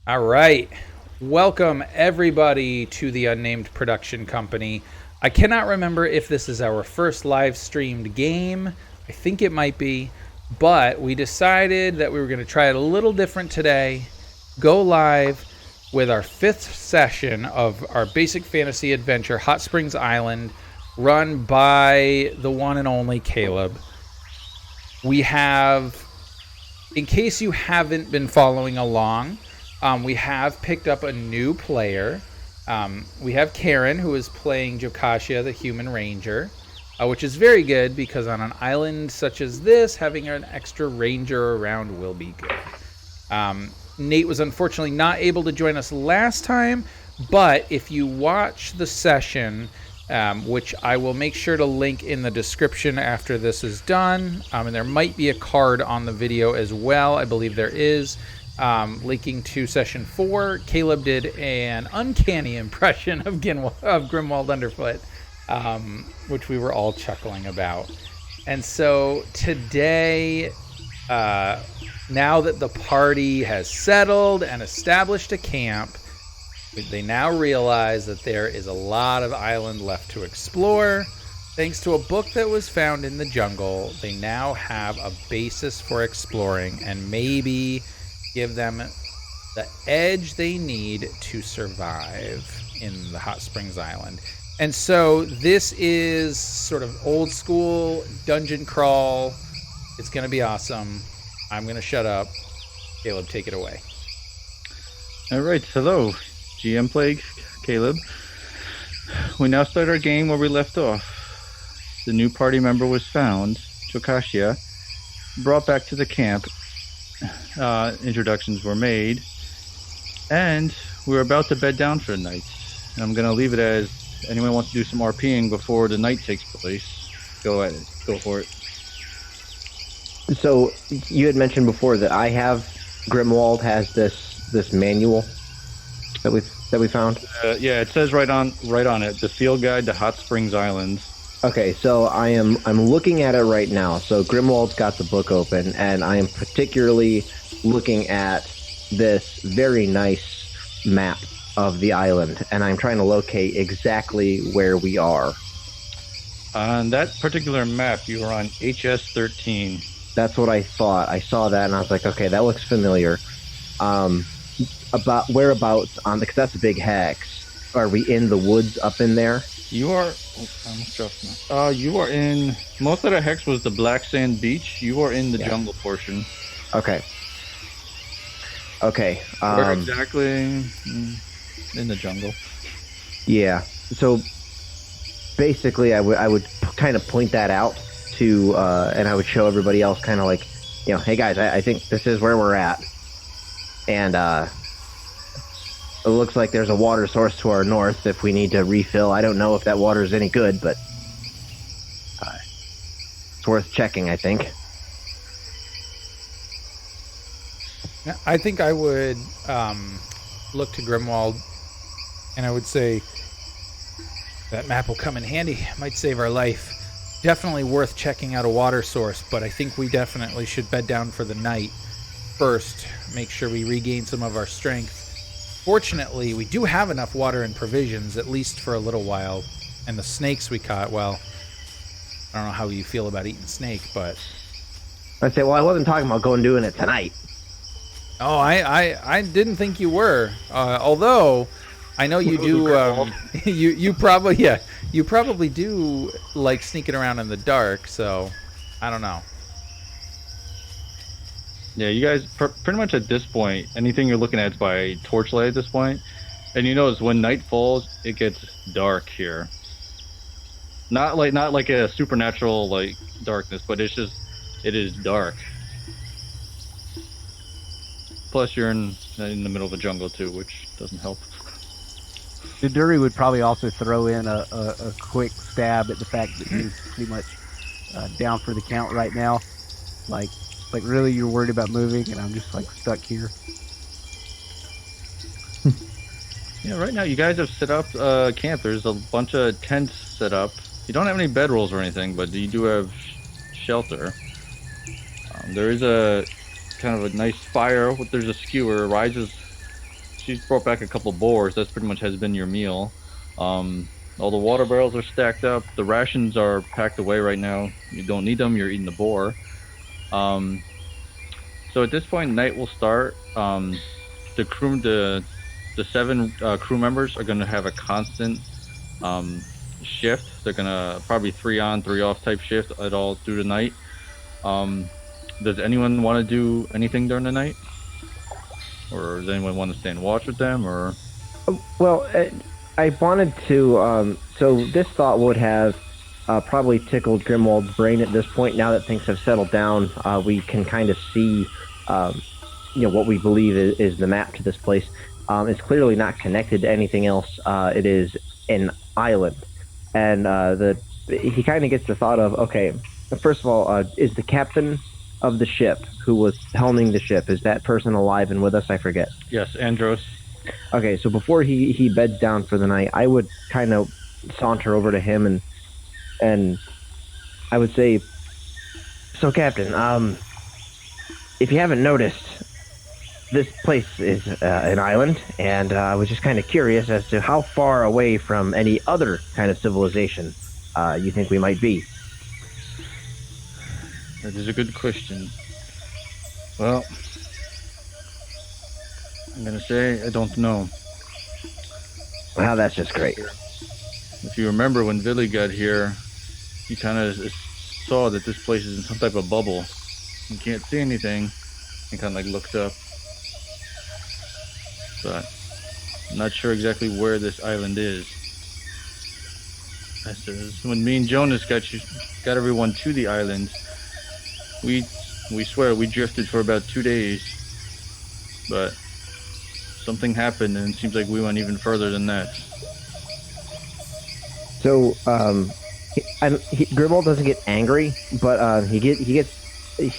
All right. Welcome, everybody, to the Unnamed Production Company. I cannot remember if this is our first live streamed game. I think it might be. But we decided that we were going to try it a little different today. Go live with our fifth session of our basic fantasy adventure, Hot Springs Island, run by the one and only Caleb. We have, in case you haven't been following along, we have picked up a new player. We have Karen, who is playing Jokashia, the human ranger, which is very good because on an island such as this, having an extra ranger around will be good. Nate was unfortunately not able to join us last time, but if you watch the session, which I will make sure to link in the description after this is done, and there might be a card on the video as well. I believe there is. Linking to session 4, Caleb did an uncanny impression of Grimwald Underfoot, which we were all chuckling about. And so today, now that the party has settled and established a camp, they now realize that there is a lot of island left to explore. Thanks to a book that was found in the jungle, they now have a basis for exploring and maybe give them the edge they need to survive in the Hot Springs Island. And so this is sort of old school dungeon crawl. It's going to be awesome. I'm going to shut up. Caleb, take it away. All right. Hello, GM Plague, Caleb. We now start our game where we left off. The new party member was found, Jokashia, brought back to the camp. Introductions were made, and we're about to bed down for the night. And I'm going to leave it as anyone wants to do some RPing before the night takes place. Go ahead, go for it. So you had mentioned before that Grimwald has this manual that we found. Yeah, it says right on it, the field guide to Hot Springs Island. Okay, so I'm looking at it right now. So Grimwald's got the book open, and I am particularly looking at this very nice map of the island, and I'm trying to locate exactly where we are. On that particular map, you are on HS-13. That's what I thought. I saw that, and I was like, okay, that looks familiar. About whereabouts on, because that's a big hex. Are we in the woods up in there? You are. You are in. Most of the hex was the Black Sand Beach. You are in the jungle portion. Okay. Where exactly? In the jungle. Yeah. So basically, I would kind of point that out to, and I would show everybody else, kind of like, hey guys, I think this is where we're at, and it looks like there's a water source to our north if we need to refill. I don't know if that water is any good, but it's worth checking, I think. I think I would look to Grimwald, and I would say that map will come in handy. Might save our life. Definitely worth checking out a water source, but I think we definitely should bed down for the night first. Make sure we regain some of our strength. Fortunately, we do have enough water and provisions, at least for a little while. And the snakes we caught, well, I don't know how you feel about eating snake, but... I say, well, I wasn't talking about going doing it tonight. Oh, I didn't think you were. Although, I know you do, you probably do like sneaking around in the dark, so I don't know. Yeah, you guys, pretty much at this point, anything you're looking at is by torchlight at this point. And you notice when night falls, it gets dark here. Not like a supernatural like darkness, but it is dark. Plus, you're in the middle of a jungle too, which doesn't help. Duduri would probably also throw in a quick stab at the fact that he's pretty much down for the count right now. Like really, you're worried about moving, and I'm just like stuck here. Yeah, right now you guys have set up camp. There's a bunch of tents set up. You don't have any bedrolls or anything, but you do have shelter. There is a kind of a nice fire. There's a skewer rises she's brought back a couple boars. That's pretty much has been your meal. All the water barrels are stacked up. The rations are packed away right now. You don't need them. You're eating the boar. Um, so at this point, night will start. The crew, the seven crew members are going to have a constant um, shift. They're going to probably 3 on, 3 off type shift at all through the night. Um, does anyone want to do anything during the night, or does anyone want to stay and watch with them, or? Well, I wanted to. So this thought would have probably tickled Grimwald's brain at this point. Now that things have settled down, we can kind of see, um, what we believe is the map to this place. It's clearly not connected to anything else. It is an island, and the he kind of gets the thought of, okay, first of all, is the captain of the ship who was helming the ship, is that person alive and with us? I forget. Yes, Andros. Okay, so before he beds down for the night, I would kind of saunter over to him and I would say, "So, Captain, if you haven't noticed, this place is an island, and I was just kind of curious as to how far away from any other kind of civilization you think we might be." That is a good question. Well, I'm gonna say I don't know. Wow, that's just great. If you remember when Billy got here, he kind of saw that this place is in some type of bubble. You can't see anything. He kind of like looked up, but I'm not sure exactly where this island is. I said, when me and Jonas got everyone to the island, we swear we drifted for about 2 days, but something happened and it seems like we went even further than that. So, Grimwald doesn't get angry, but he gets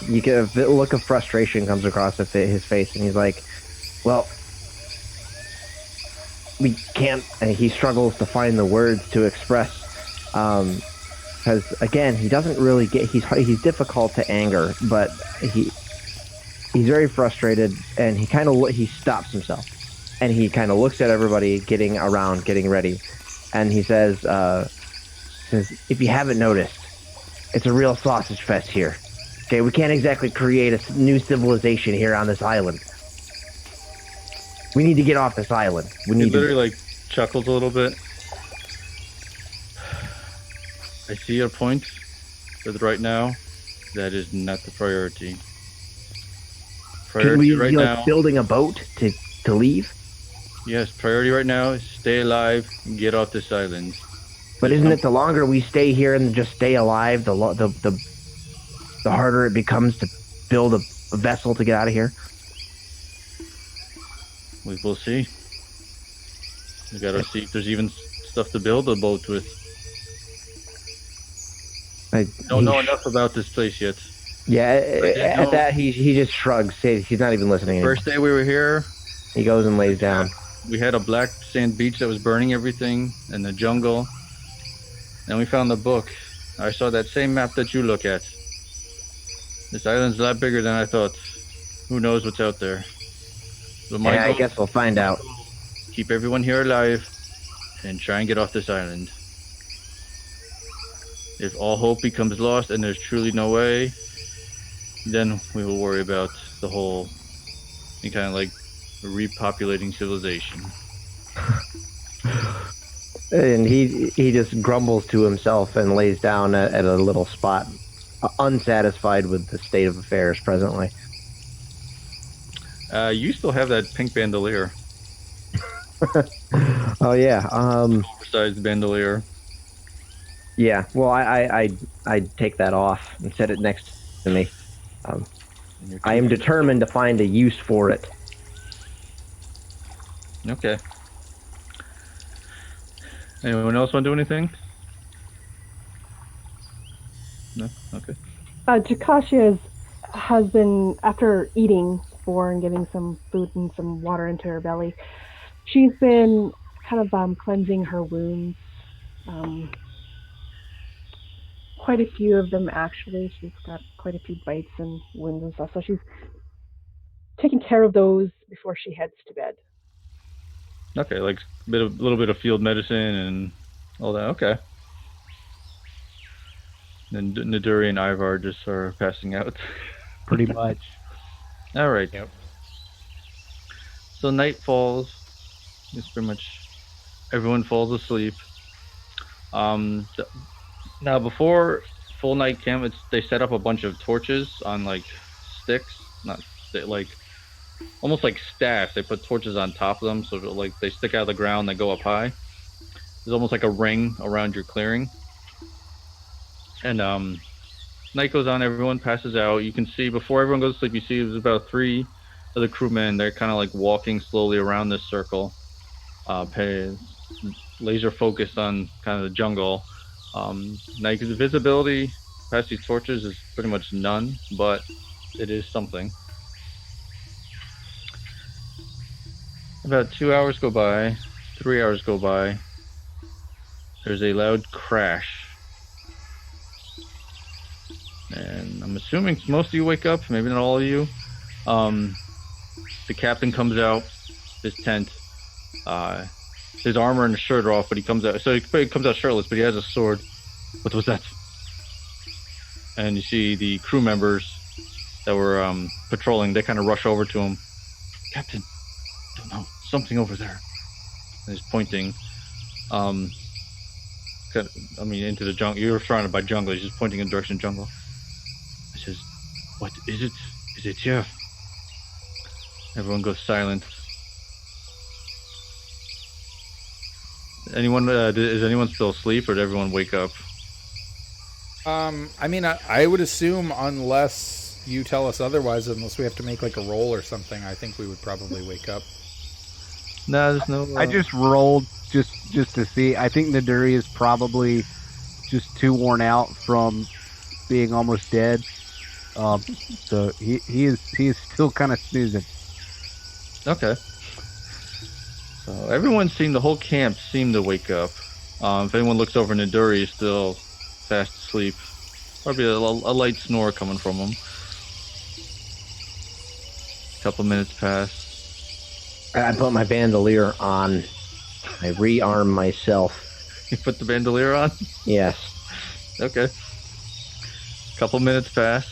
you get a look of frustration comes across his face, and he's like, "Well, we can't." And he struggles to find the words to express, because again, he doesn't really get. He's difficult to anger, but he's very frustrated, and he stops himself, and he kind of looks at everybody getting ready, and he says, "If you haven't noticed, it's a real sausage fest here. Okay, we can't exactly create a new civilization here on this island. We need to get off this island. We He need literally to." like chuckles a little bit. I see your point, but right now, that is not the priority. Can Priority we right be like now, building a boat to leave? yes, priority right now is stay alive and get off this island. But isn't it the longer we stay here and just stay alive, the harder it becomes to build a vessel to get out of here? We will see. We gotta see if there's even stuff to build a boat with. I Don't know enough about this place yet. Yeah, did at know- that he just shrugs. He's not even listening anymore. First day we were here, He goes and lays down. we had a black sand beach that was burning everything in the jungle. Then we found the book. I saw that same map that you look at. This island's a lot bigger than I thought. Who knows what's out there? So my Yeah, I goal, guess we'll find out. keep everyone here alive and try and get off this island. If all hope becomes lost and there's truly no way, then we will worry about the whole kind of like repopulating civilization. And he just grumbles to himself and lays down at a little spot, unsatisfied with the state of affairs presently. You still have that pink bandolier, Oh yeah, oversized bandolier. yeah. Well, I take that off and set it next to me. I am determined to find a use for it. Okay. Anyone else want to do anything? No? Okay. Jakasha has been, after eating before and getting some food and some water into her belly, she's been kind of cleansing her wounds. Quite a few of them, actually. She's got quite a few bites and wounds and stuff. So she's taking care of those before she heads to bed. Okay, like little bit of field medicine and all that. Okay. And Naduri and Ivar just are passing out. Pretty much. All right. Yep. So night falls. It's pretty much everyone falls asleep. Th- Now before full night camp, they set up a bunch of torches on like sticks, not like almost like staffs. They put torches on top of them, so that, like they stick out of the ground, they go up high. There's almost like a ring around your clearing. And night goes on, everyone passes out. You can see before everyone goes to sleep, you see there's about 3 of the crewmen. They're kind of like walking slowly around this circle, laser focused on kind of the jungle. Now the visibility past these torches is pretty much none, but it is something. About 2 hours go by, 3 hours go by. There's a loud crash. And I'm assuming most of you wake up, maybe not all of you. The captain comes out, his tent. His armor and his shirt are off, but he comes out. So he comes out shirtless, but he has a sword. What was that? And you see the crew members that were patrolling. They kind of rush over to him. Captain, don't know, something over there. And he's pointing. Into the jungle. You're surrounded by jungle. He's just pointing in the direction of jungle. He says, "What is it? Is it here?" Everyone goes silent. Is anyone still asleep, or did everyone wake up? I would assume, unless you tell us otherwise, unless we have to make like a roll or something, I think we would probably wake up. No, there's no. I just rolled just to see. I think Naduri is probably just too worn out from being almost dead. So he is still kind of snoozing. Okay. So everyone the whole camp seemed to wake up. If anyone looks over, Naduri is still fast asleep. Probably a light snore coming from him. A couple minutes pass. I put my bandolier on. I rearm myself. You put the bandolier on? Yes. Okay. Couple minutes pass.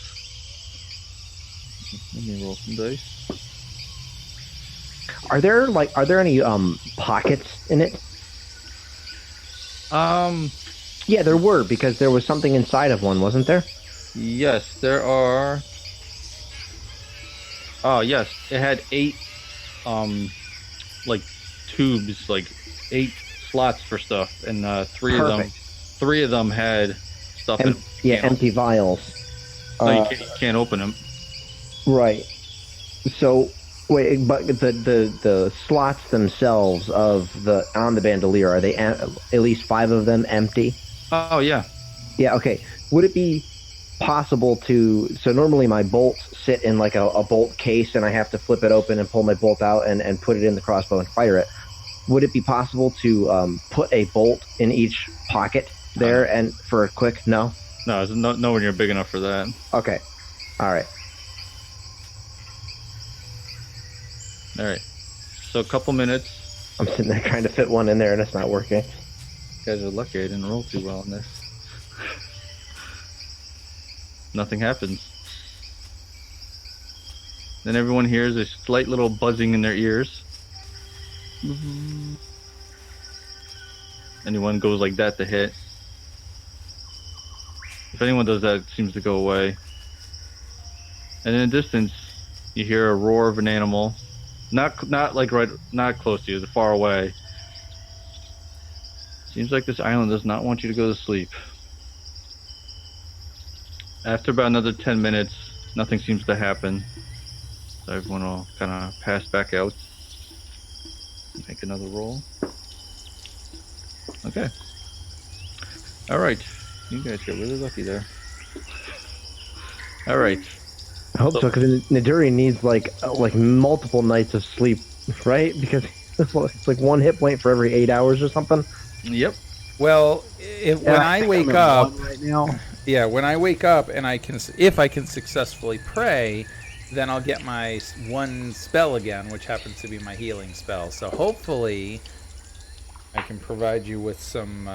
Let me roll some dice. Are there any pockets in it? Yeah, there were, because there was something inside of one, wasn't there? Yes, there are. Oh, yes. It had 8 like tubes, like 8 slots for stuff, and three of them had stuff in. Yeah, empty vials. So you can't open them. Right. So wait, but the slots themselves on the bandolier, are they at least 5 of them empty? Oh yeah. Yeah. Okay. Would it be possible to? So normally my bolts sit in like a bolt case, and I have to flip it open and pull my bolt out and put it in the crossbow and fire it. Would it be possible to put a bolt in each pocket there and for a quick? No. No, it's nowhere near big enough for that. Okay. All right. All right. So a couple minutes. I'm sitting there trying to fit one in there, and it's not working. You guys are lucky I didn't roll too well on this. Nothing happens. Then everyone hears a slight little buzzing in their ears. Anyone goes like that to hit. If anyone does that, it seems to go away. And in the distance, you hear a roar of an animal. Not close to you, far away. Seems like this island does not want you to go to sleep. After about another 10 minutes, nothing seems to happen. So everyone will kind of pass back out. Make another roll. Okay. Alright. You guys got really lucky there. Alright. I hope so, because Naduri needs like multiple nights of sleep, right? Because it's like 1 hit point for every 8 hours or something. Yep. Well, when I wake up right now. Yeah, when I wake up and if I can successfully pray, then I'll get my one spell again, which happens to be my healing spell. So hopefully I can provide you with some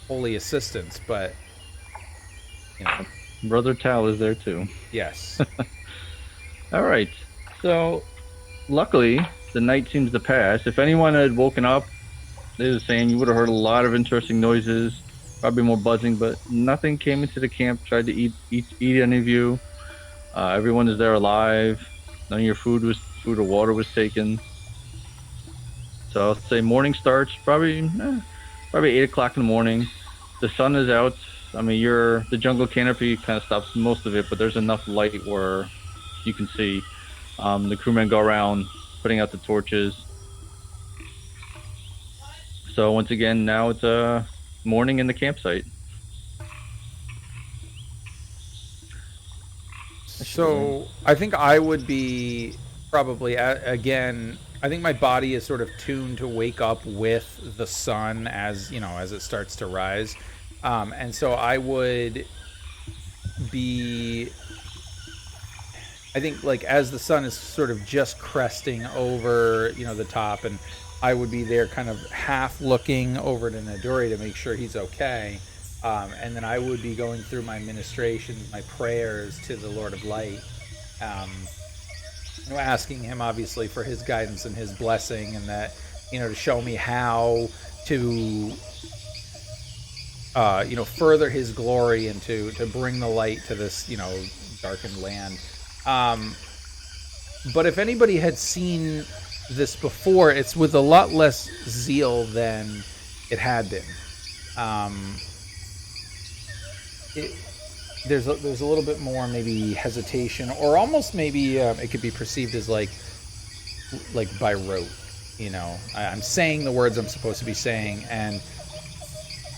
holy assistance, but you know, Brother Tal is there too. yes. All right. So, luckily, the night seems to pass. If anyone had woken up, they were saying you would have heard a lot of interesting noises, probably more buzzing, but nothing came into the camp, tried to eat any of you. Everyone is there alive. None of your food or water was taken. So I'll say morning starts probably 8 o'clock in the morning. The sun is out. I mean, the jungle canopy kind of stops most of it, but there's enough light where you can see. The crewmen go around putting out the torches. So once again, now it's morning in the campsite. So I think I would be probably again. I think my body is sort of tuned to wake up with the sun as as it starts to rise, and so I would be. I think like as the sun is sort of just cresting over the top, and I would be there kind of half looking over to Nadori to make sure he's okay. And then I would be going through my ministrations, my prayers to the Lord of Light, um, asking him obviously for his guidance and his blessing, and that to show me how to further his glory and to bring the light to this darkened land. But if anybody had seen this before, it's with a lot less zeal than it had been. There's a little bit more maybe hesitation, or almost maybe it could be perceived as like by rote. I'm saying the words I'm supposed to be saying, and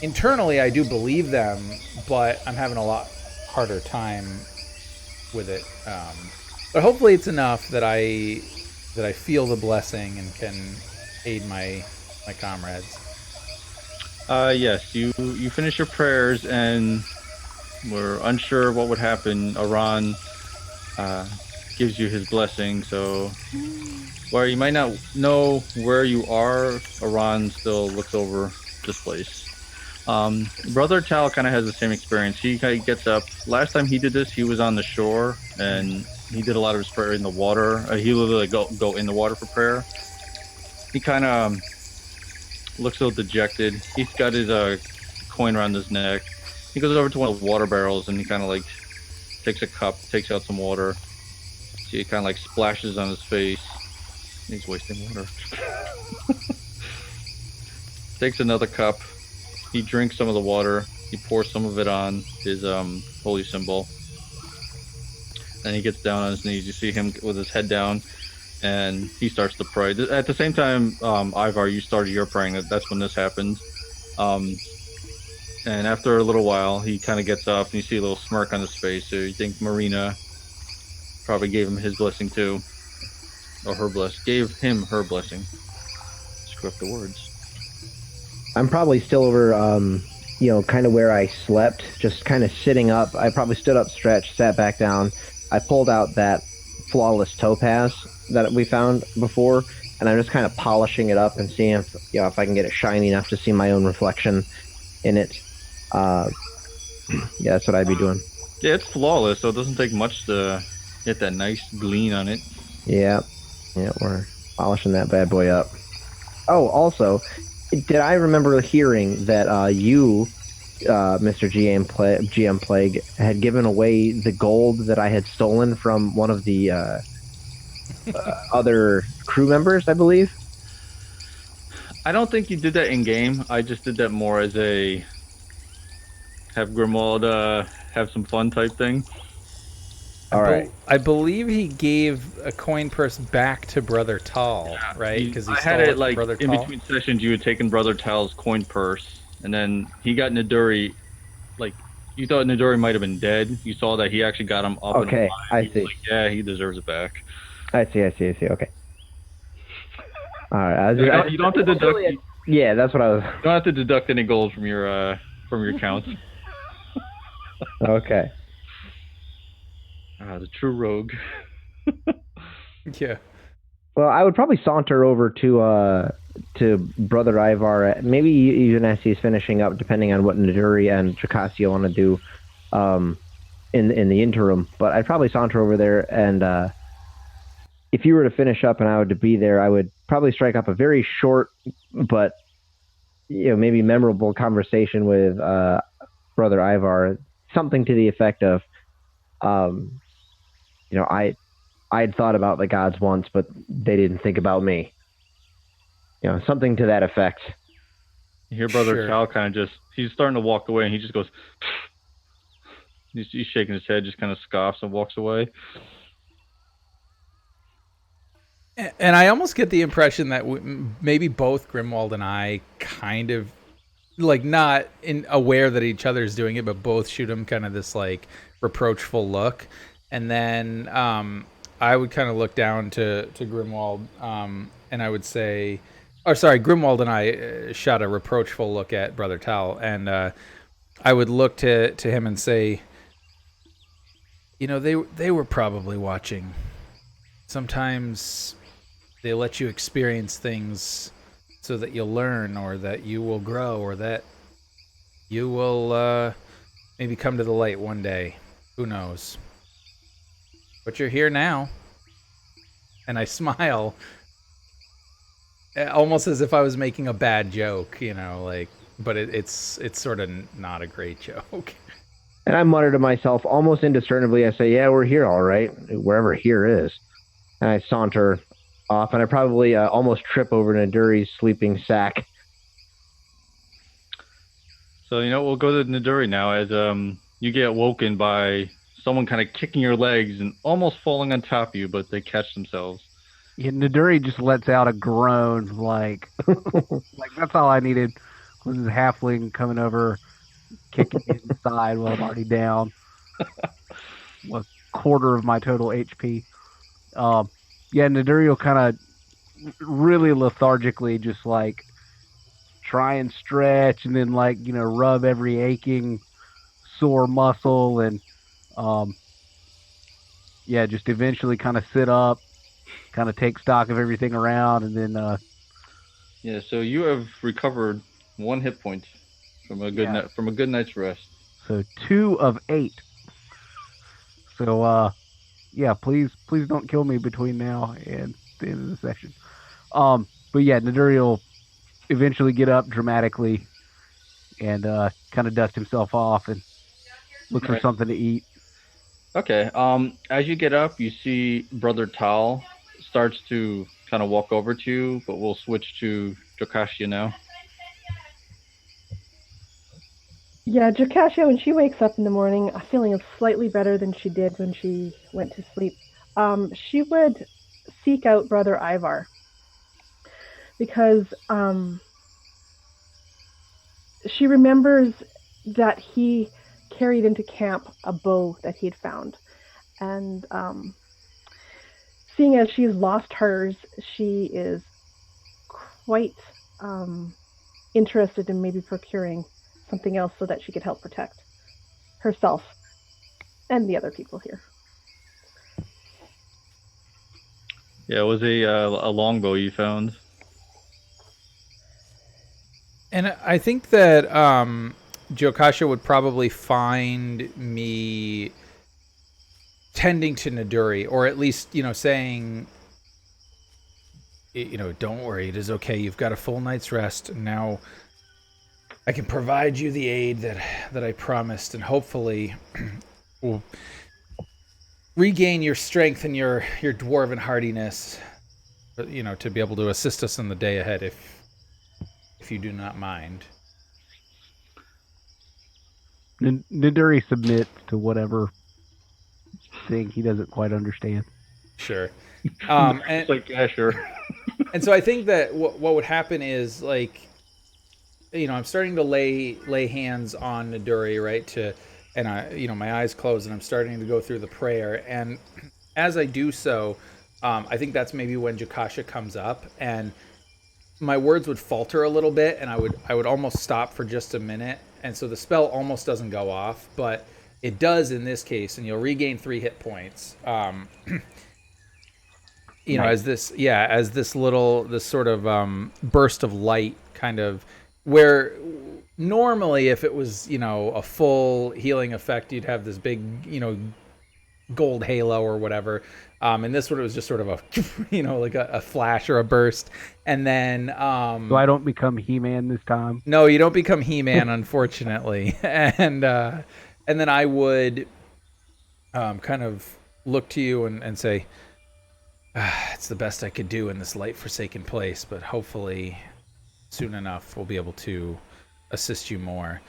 internally I do believe them, but I'm having a lot harder time with it. But hopefully it's enough that I feel the blessing and can aid my comrades. Yes, you finish your prayers and we're unsure what would happen. Aran gives you his blessing, so while you might not know where you are, Aran still looks over this place. Brother Tal kind of has the same experience. He kind of gets up. Last time he did this, he was on the shore and he did a lot of his prayer in the water. He literally go in the water for prayer. He kind of looks a little dejected. He's got his coin around his neck. He goes over to one of the water barrels and he kind of like takes a cup, takes out some water. See, it kind of like splashes on his face. He's wasting water. Takes another cup. He drinks some of the water. He pours some of it on his holy symbol. Then he gets down on his knees. You see him with his head down, and he starts to pray. At the same time, Ivar, you started your praying. That's when this happened. And after a little while, he kind of gets up, and you see a little smirk on his face. So you think Marina probably gave him his blessing too, or gave him her blessing. Screw up the words. I'm probably still over, kind of where I slept, just kind of sitting up. I probably stood up, stretched, sat back down. I pulled out that flawless topaz that we found before, and I'm just kind of polishing it up and seeing if I can get it shiny enough to see my own reflection in it. Yeah, that's what I'd be doing. Yeah, it's flawless, so it doesn't take much to get that nice gleam on it. Yeah, we're polishing that bad boy up. Oh, also, did I remember hearing that you, Mr. GM Plague, had given away the gold that I had stolen from one of the other crew members, I believe? I don't think you did that in game. I just did that more as a have Grimwald have some fun type thing. All right. I believe he gave a coin purse back to Brother Tal, right? Because I had it like in between sessions. You had taken Brother Tal's coin purse, and then he got Naduri. Like you thought Naduri might have been dead. You saw that he actually got him up. Okay, I see. Like, yeah, he deserves it back. I see. Okay. All right. You don't have to deduct. Yeah, that's what I was. You don't have to deduct any gold from your account. Okay. The true rogue. Yeah. Well, I would probably saunter over to Brother Ivar, maybe even as he's finishing up, depending on what Naduri and Jacasio want to do um, in the interim. But I'd probably saunter over there, and if you were to finish up and I were to be there, I would probably strike up a very short but maybe memorable conversation with Brother Ivar, something to the effect of, um, I'd thought about the gods once, but they didn't think about me. Something to that effect. You hear Brother Sure. Cal kind of he's starting to walk away, and he just goes, he's shaking his head, just kind of scoffs and walks away. And I almost get the impression that maybe both Grimwald and I kind of like not aware that each other's doing it, but both shoot him kind of this like reproachful look, and then I would kind of look down to Grimwald, and I would say, or sorry, Grimwald and I shot a reproachful look at Brother Tal, and I would look to him and say, they were probably watching. Sometimes they let you experience things so that you'll learn, or that you will grow, or that you will maybe come to the light one day. Who knows? But you're here now. And I smile, almost as if I was making a bad joke, but it's sort of not a great joke. And I mutter to myself, almost indiscernibly, I say, yeah, we're here, all right, wherever here is. And I saunter off, and I probably almost trip over Naduri's sleeping sack. So, we'll go to Naduri now as you get woken by someone kind of kicking your legs and almost falling on top of you, but they catch themselves. Yeah, Naduri just lets out a groan, like that's all I needed was his halfling coming over, kicking me in the side while I'm already down. A quarter of my total HP. Yeah, Naduri will kind of really lethargically just like try and stretch, and then rub every aching sore muscle, and yeah, just eventually kind of sit up, kind of take stock of everything around, and then Yeah, so you have recovered 1 hit point from a good night's rest. so 2 of 8. So yeah, please don't kill me between now and the end of the session. But yeah, Naduri will eventually get up dramatically and kind of dust himself off and look for something to eat. Okay. As you get up, you see Brother Tal starts to kind of walk over to you, but we'll switch to Jokashia now. Yeah, Jacasio, when she wakes up in the morning, feeling slightly better than she did when she went to sleep, she would seek out Brother Ivar because she remembers that he carried into camp a bow that he'd found. And seeing as she's lost hers, she is quite interested in maybe procuring something else so that she could help protect herself and the other people here. Yeah, it was a longbow you found. And I think that Jokasha would probably find me tending to Naduri, or at least, saying, don't worry, it is okay. You've got a full night's rest, and now I can provide you the aid that I promised, and hopefully will regain your strength and your dwarven hardiness, to be able to assist us in the day ahead, if you do not mind. Naduri submits to whatever thing he doesn't quite understand. Sure. And, it's like, yeah, sure. And so I think that what would happen is, like, I'm starting to lay hands on Naduri, right? And I, my eyes closed, and I'm starting to go through the prayer. And as I do so, I think that's maybe when Jokasha comes up, and my words would falter a little bit, and I would almost stop for just a minute, and so the spell almost doesn't go off. But it does in this case, and you'll regain 3 hit points. You know, Nice. as this sort of burst of light kind of, where normally if it was, you know, a full healing effect, you'd have this big, you know, gold halo or whatever. And this one, it was just sort of a, you know, like a flash or a burst. And then, So I don't become He-Man this time. no, you don't become He-Man, unfortunately. And then I would kind of look to you and say, it's the best I could do in this light forsaken place, but hopefully soon enough we'll be able to assist you more.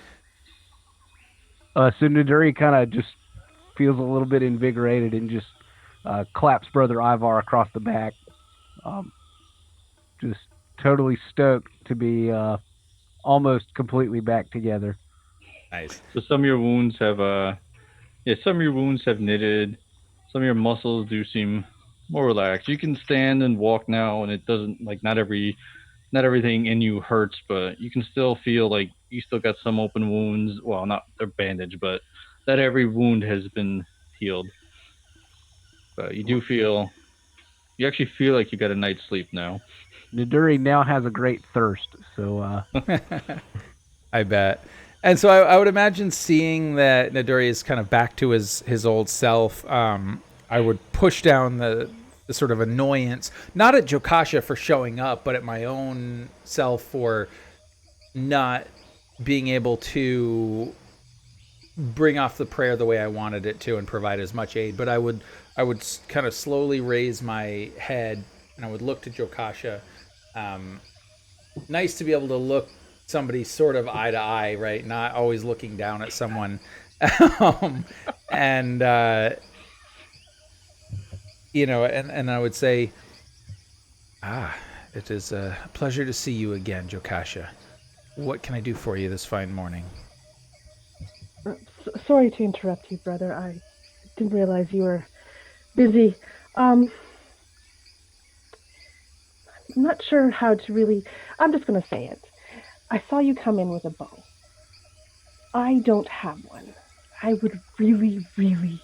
So Naduri kind of just feels a little bit invigorated and just claps Brother Ivar across the back. Just totally stoked to be almost completely back together. Nice. So some of your wounds have some of your wounds have knitted. Some of your muscles do seem more relaxed. You can stand and walk now, and it doesn't, like, not everything in you hurts, but you can still feel like you still got some open wounds. Well, not they're bandaged, but not every wound has been healed. But you actually feel like you got a night's sleep now. Naduri now has a great thirst, so I bet. And so I would imagine, seeing that Naduri is kind of back to his old self, I would push down the sort of annoyance, not at Jokasha for showing up, but at my own self for not being able to bring off the prayer the way I wanted it to and provide as much aid. But I would kind of slowly raise my head, and I would look to Jokasha. Nice to be able to look somebody sort of eye to eye, right? Not always looking down at someone. And you know, and I would say, it is a pleasure to see you again, Jokasha. What can I do for you this fine morning? Sorry to interrupt you, brother. I didn't realize you were busy. I'm not sure how to really. I'm just going to say it. I saw you come in with a bow. I don't have one. I would really, really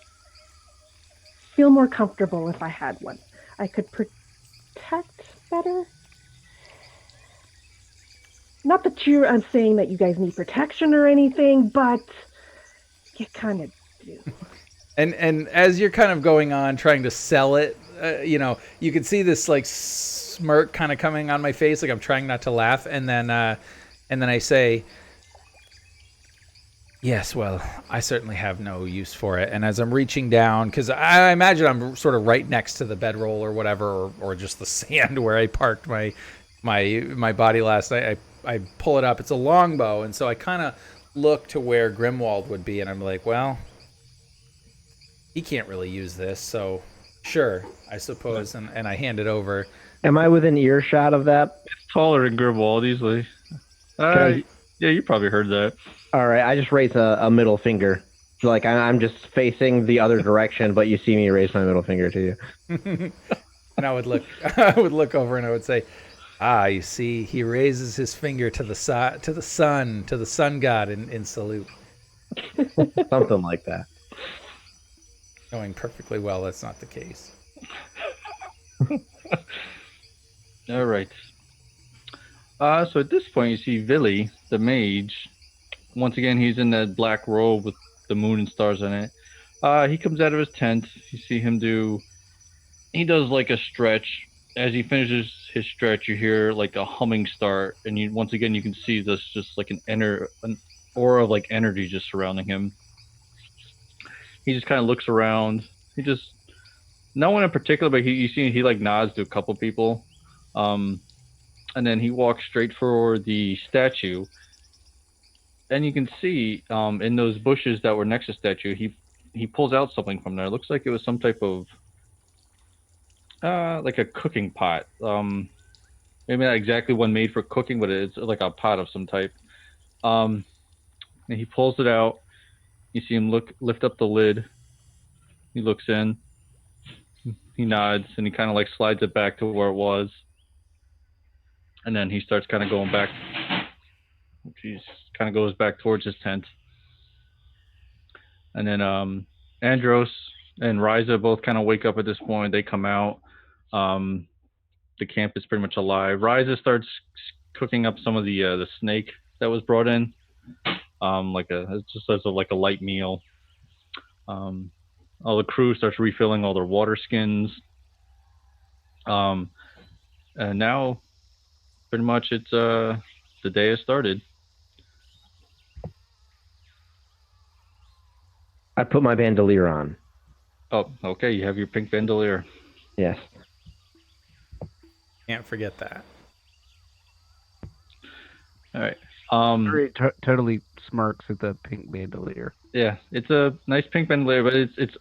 feel more comfortable if I had one. I could protect better. Not that I'm saying that you guys need protection or anything, but you kind of do. And as you're kind of going on trying to sell it, you know, you can see this like smirk kind of coming on my face, like I'm trying not to laugh, and then I say, yes, well, I certainly have no use for it. And as I'm reaching down, because I imagine I'm sort of right next to the bedroll or whatever, or just the sand where I parked my body last night, I pull it up. It's a longbow, and so I kind of look to where Grimwald would be, and I'm like, well, he can't really use this, so sure, I suppose, and I hand it over. Am I within earshot of that? It's taller than Grimwald easily. I- Yeah, you probably heard that. All right, I just raise a middle finger. So, like, I'm just facing the other direction, but you see me raise my middle finger to you. And I would look over and I would say, you see, he raises his finger to the sun god in salute. Something like that. Knowing perfectly well that's not the case. All right. So at this point, you see Villy, the mage. Once again, he's in that black robe with the moon and stars on it. He comes out of his tent. You see him he does like a stretch. As he finishes his stretch, you hear like a humming start, and once again you can see this just like an aura of like energy just surrounding him. He just kind of looks around. No one in particular, but you see he like nods to a couple people, and then he walks straight for the statue. And you can see in those bushes that were next to the statue, he pulls out something from there. It looks like it was some type of like a cooking pot. Maybe not exactly one made for cooking, but it's like a pot of some type. And he pulls it out. You see him lift up the lid. He looks in. He nods, and he kind of like slides it back to where it was. And then he starts kind of going back. He kind of goes back towards his tent. And then Andros and Ryza both kind of wake up at this point. They come out. Um, the camp is pretty much alive. Ryza starts cooking up some of the snake that was brought in, it's just as like a light meal. Um, all the crew starts refilling all their water skins. Um, and now pretty much it's the day has started. I put my bandolier on. Oh, okay. You have your pink bandolier. Yes. Can't forget that. All right. Duri totally smirks at the pink bandolier. Yeah, it's a nice pink bandolier, but it's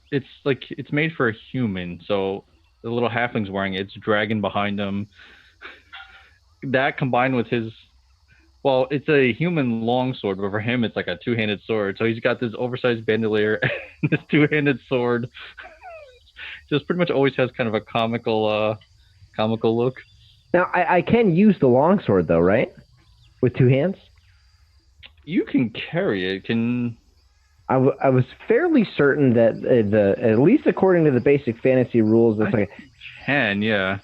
like it's made for a human. So the little halfling's wearing it. It's dragging behind him. That combined with his, well, it's a human longsword, but for him it's like a two-handed sword. So he's got this oversized bandolier and this two-handed sword. Just pretty much always has kind of a comical look. Now I can use the longsword though, right? With two hands. You can carry it. I was fairly certain that at least according to the basic fantasy rules, it's like yeah.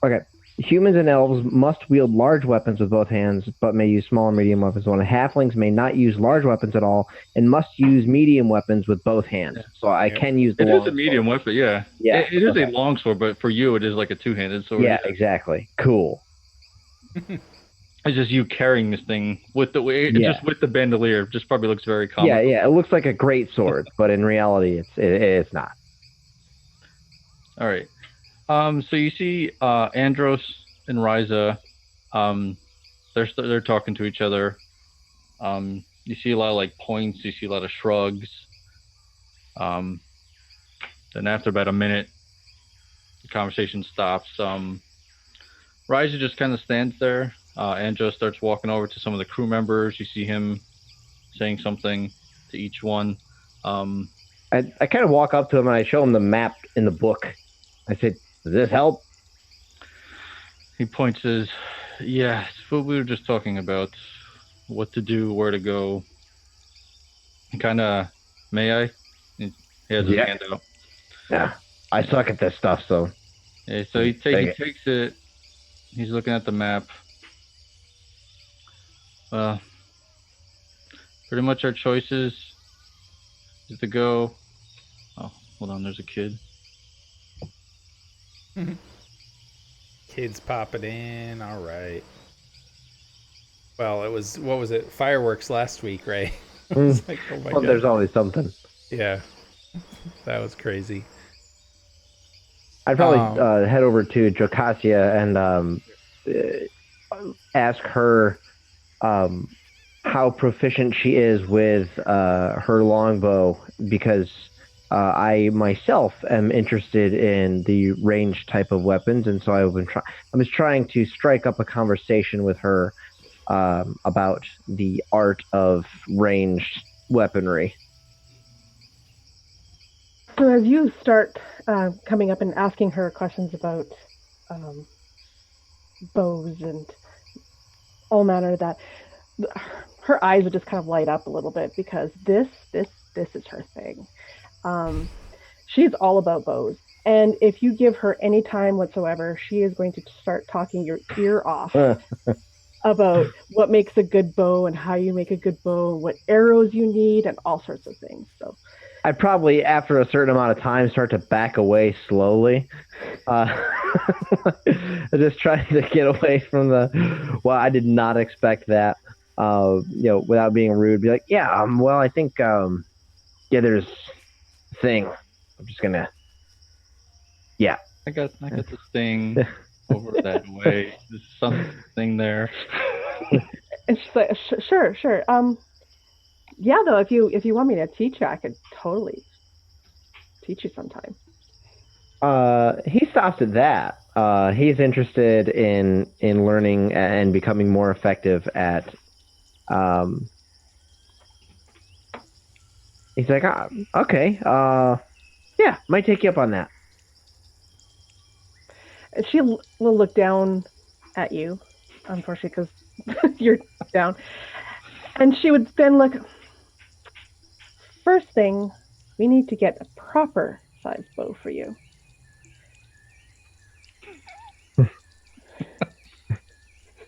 Okay. Humans and elves must wield large weapons with both hands, but may use small and medium weapons. One halflings may not use large weapons at all, and must use medium weapons with both hands. So I can use the. It is a medium weapon, yeah. Yeah, it is a long sword, but for you, it is like a two-handed sword. Yeah, exactly. Cool. It's just you carrying this thing just with the bandolier. Just probably looks very common. Yeah. It looks like a great sword, but in reality, it's not. All right. So you see Andros and Ryza, they're talking to each other. You see a lot of like points. You see a lot of shrugs. Then after about a minute, the conversation stops. Ryza just kind of stands there. Andros starts walking over to some of the crew members. You see him saying something to each one. I kind of walk up to him and I show him the map in the book. I said, "Does this help?" He points his, yeah, it's what we were just talking about. What to do, where to go. Kind of, may I? He has his hand out. Yeah, I suck at this stuff, so. Yeah, so he takes it. He's looking at the map. Pretty much our choices is to go. Oh, hold on, there's a kid. Kids popping in. All right. Well, what was it? Fireworks last week, right? Like, oh my God. There's always something. Yeah. That was crazy. I'd probably head over to Jocasia and ask her how proficient she is with her longbow, because I myself am interested in the ranged type of weapons, and so I was trying to strike up a conversation with her about the art of ranged weaponry. So as you start coming up and asking her questions about bows and all manner of that, her eyes would just kind of light up a little bit, because this is her thing. She's all about bows, and if you give her any time whatsoever, she is going to start talking your ear off about what makes a good bow and how you make a good bow, what arrows you need, and all sorts of things. So I'd probably, after a certain amount of time, start to back away slowly. Just trying to get away from well, I did not expect that. Without being rude, be like, yeah, well, I think, there's a thing. I'm just gonna, yeah. I got this thing over that way. There's something there. And she's like, sure. Yeah, though, if you want me to teach you, I could totally teach you sometime. He stops at that. He's interested in learning and becoming more effective at. He's like, okay, yeah, might take you up on that. She will look down at you, unfortunately, because you're down. And she would then look. First thing, We need to get a proper size bow for you.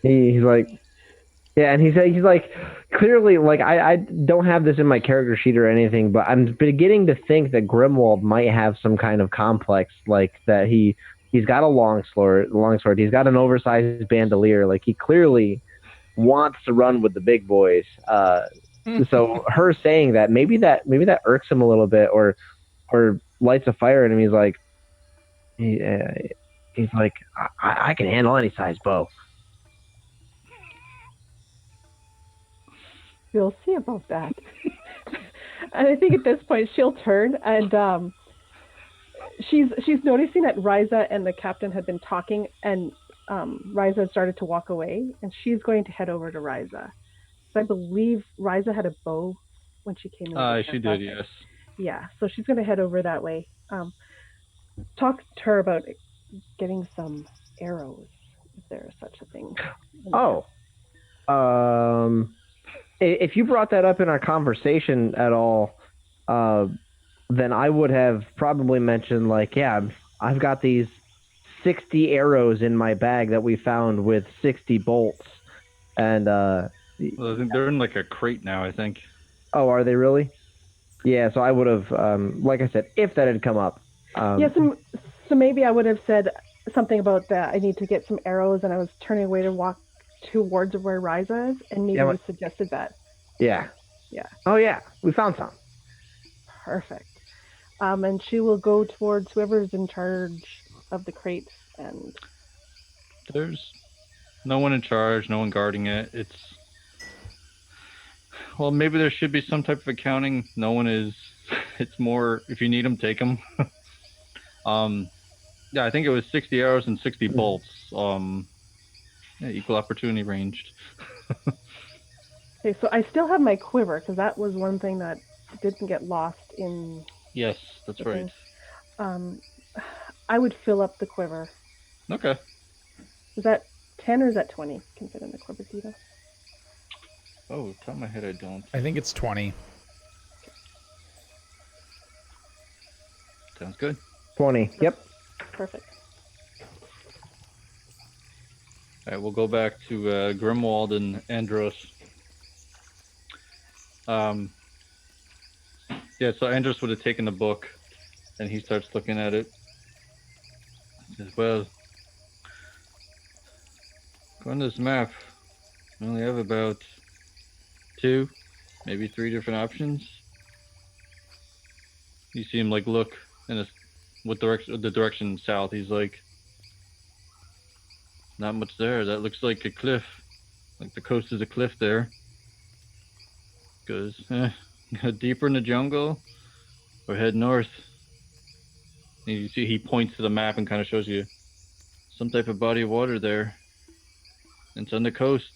He's like, yeah, and he's like, clearly, like, I don't have this in my character sheet or anything, but I'm beginning to think that Grimwald might have some kind of complex, like that he's got a longsword, he's got an oversized bandolier, like he clearly wants to run with the big boys. So her saying that maybe that irks him a little bit, or lights a fire in him. He, uh, he's like, I can handle any size bow. We'll see about that. And I think at this point she'll turn and she's noticing that Riza and the captain had been talking, and Riza had started to walk away, and she's going to head over to Riza. So I believe Riza had a bow when she came into the She camp did, last night. yes. Yeah, so she's going to head over that way. Talk to her about getting some arrows, if there is such a thing. Oh, if you brought that up in our conversation at all, uh, then I would have probably mentioned like, yeah, I've got these 60 arrows in my bag that we found with 60 bolts, and Well, I think they're in like a crate now, I think. oh, are they really? Yeah, so I would have, like I said, if that had come up. Yes, so maybe I would have said something about that. I need to get some arrows, and I was turning away to walk towards where Riza is, and maybe Yeah, you suggested that. yeah. Yeah, Oh yeah, we found some. perfect. And she will go towards whoever's in charge of the crates, and There's no one in charge, no one guarding it. Well, maybe there should be some type of accounting. No one is. It's more if you need them, take them. Yeah, I think it was 60 arrows and 60 bolts. Yeah, equal opportunity ranged. okay. So I still have my quiver because that was one thing that didn't get lost in Yes, that's the right. thing. I would fill up the quiver. Okay. Is that 10 or is that 20? Can fit in the quiver, Tito. Oh, top of my head, I don't. I think it's 20. Sounds good. 20. Yep. Perfect. All right, we'll go back to Grimwald and Andros. Yeah, so Andros would have taken the book, and he starts looking at it. He says, well, on this map, we only have about 2, maybe 3 different options. You see him like look in the direction south. He's like, not much there. That looks like a cliff. Like the coast is a cliff there. Goes deeper in the jungle or head north. And you see he points to the map and kind of shows you some type of body of water there. It's on the coast.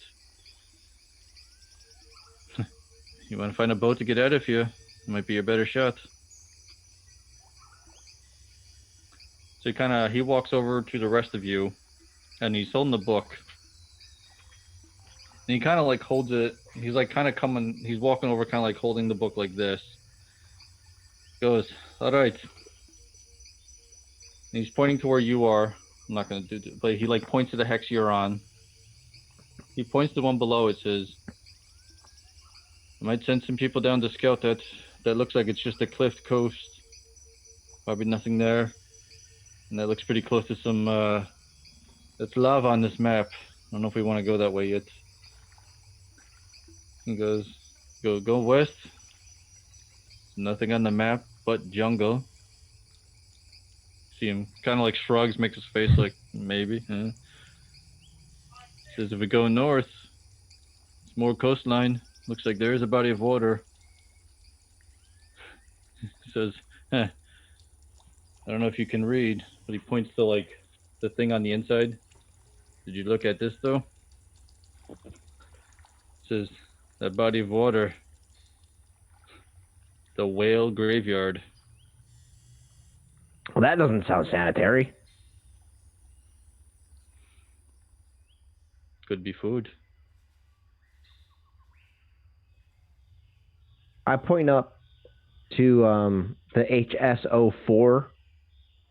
You want to find a boat to get out of here? It might be a better shot. So he walks over to the rest of you, and he's holding the book. And he kind of like holds it. He's like kind of coming. He's walking over, kind of like holding the book like this. Goes, all right. And he's pointing to where you are. I'm not gonna do it, but he like points to the hex you're on. He points to one below. It says, I might send some people down to scout that. That looks like it's just a cliff coast. Probably nothing there. And that looks pretty close to some, that's lava on this map. I don't know if we want to go that way yet. He goes, go west. Nothing on the map but jungle. See him kind of like shrugs, makes his face like, maybe. Says if we go north, it's more coastline. Looks like there is a body of water. He says, I don't know if you can read, but he points to like the thing on the inside. Did you look at this though? It says that body of water, the whale graveyard. Well, that doesn't sound sanitary. Could be food. I point up to the HSO4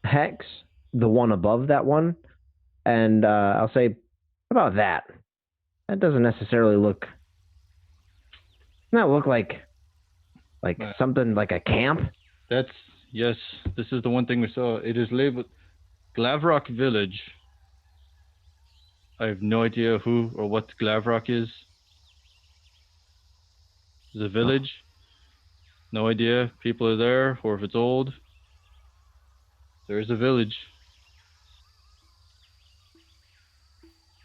hex, the one above that one, and I'll say, how about that? That doesn't necessarily not look like something like a camp. That's yes. This is the one thing we saw. It is labeled Glavrock Village. I have no idea who or what Glavrock is. Is a village. No idea. People are there, or if it's old. There is a village.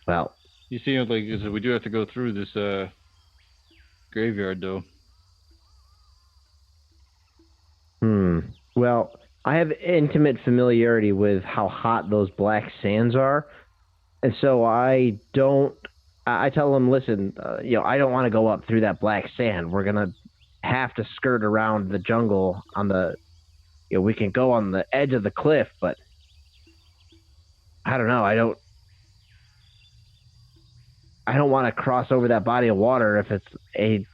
Well, You see, like we do have to go through this graveyard, though. Well, I have intimate familiarity with how hot those black sands are, and so I don't. I tell them, listen, I don't want to go up through that black sand. We're gonna have to skirt around the jungle on the. We can go on the edge of the cliff, but I don't know. I don't want to cross over that body of water if it's a.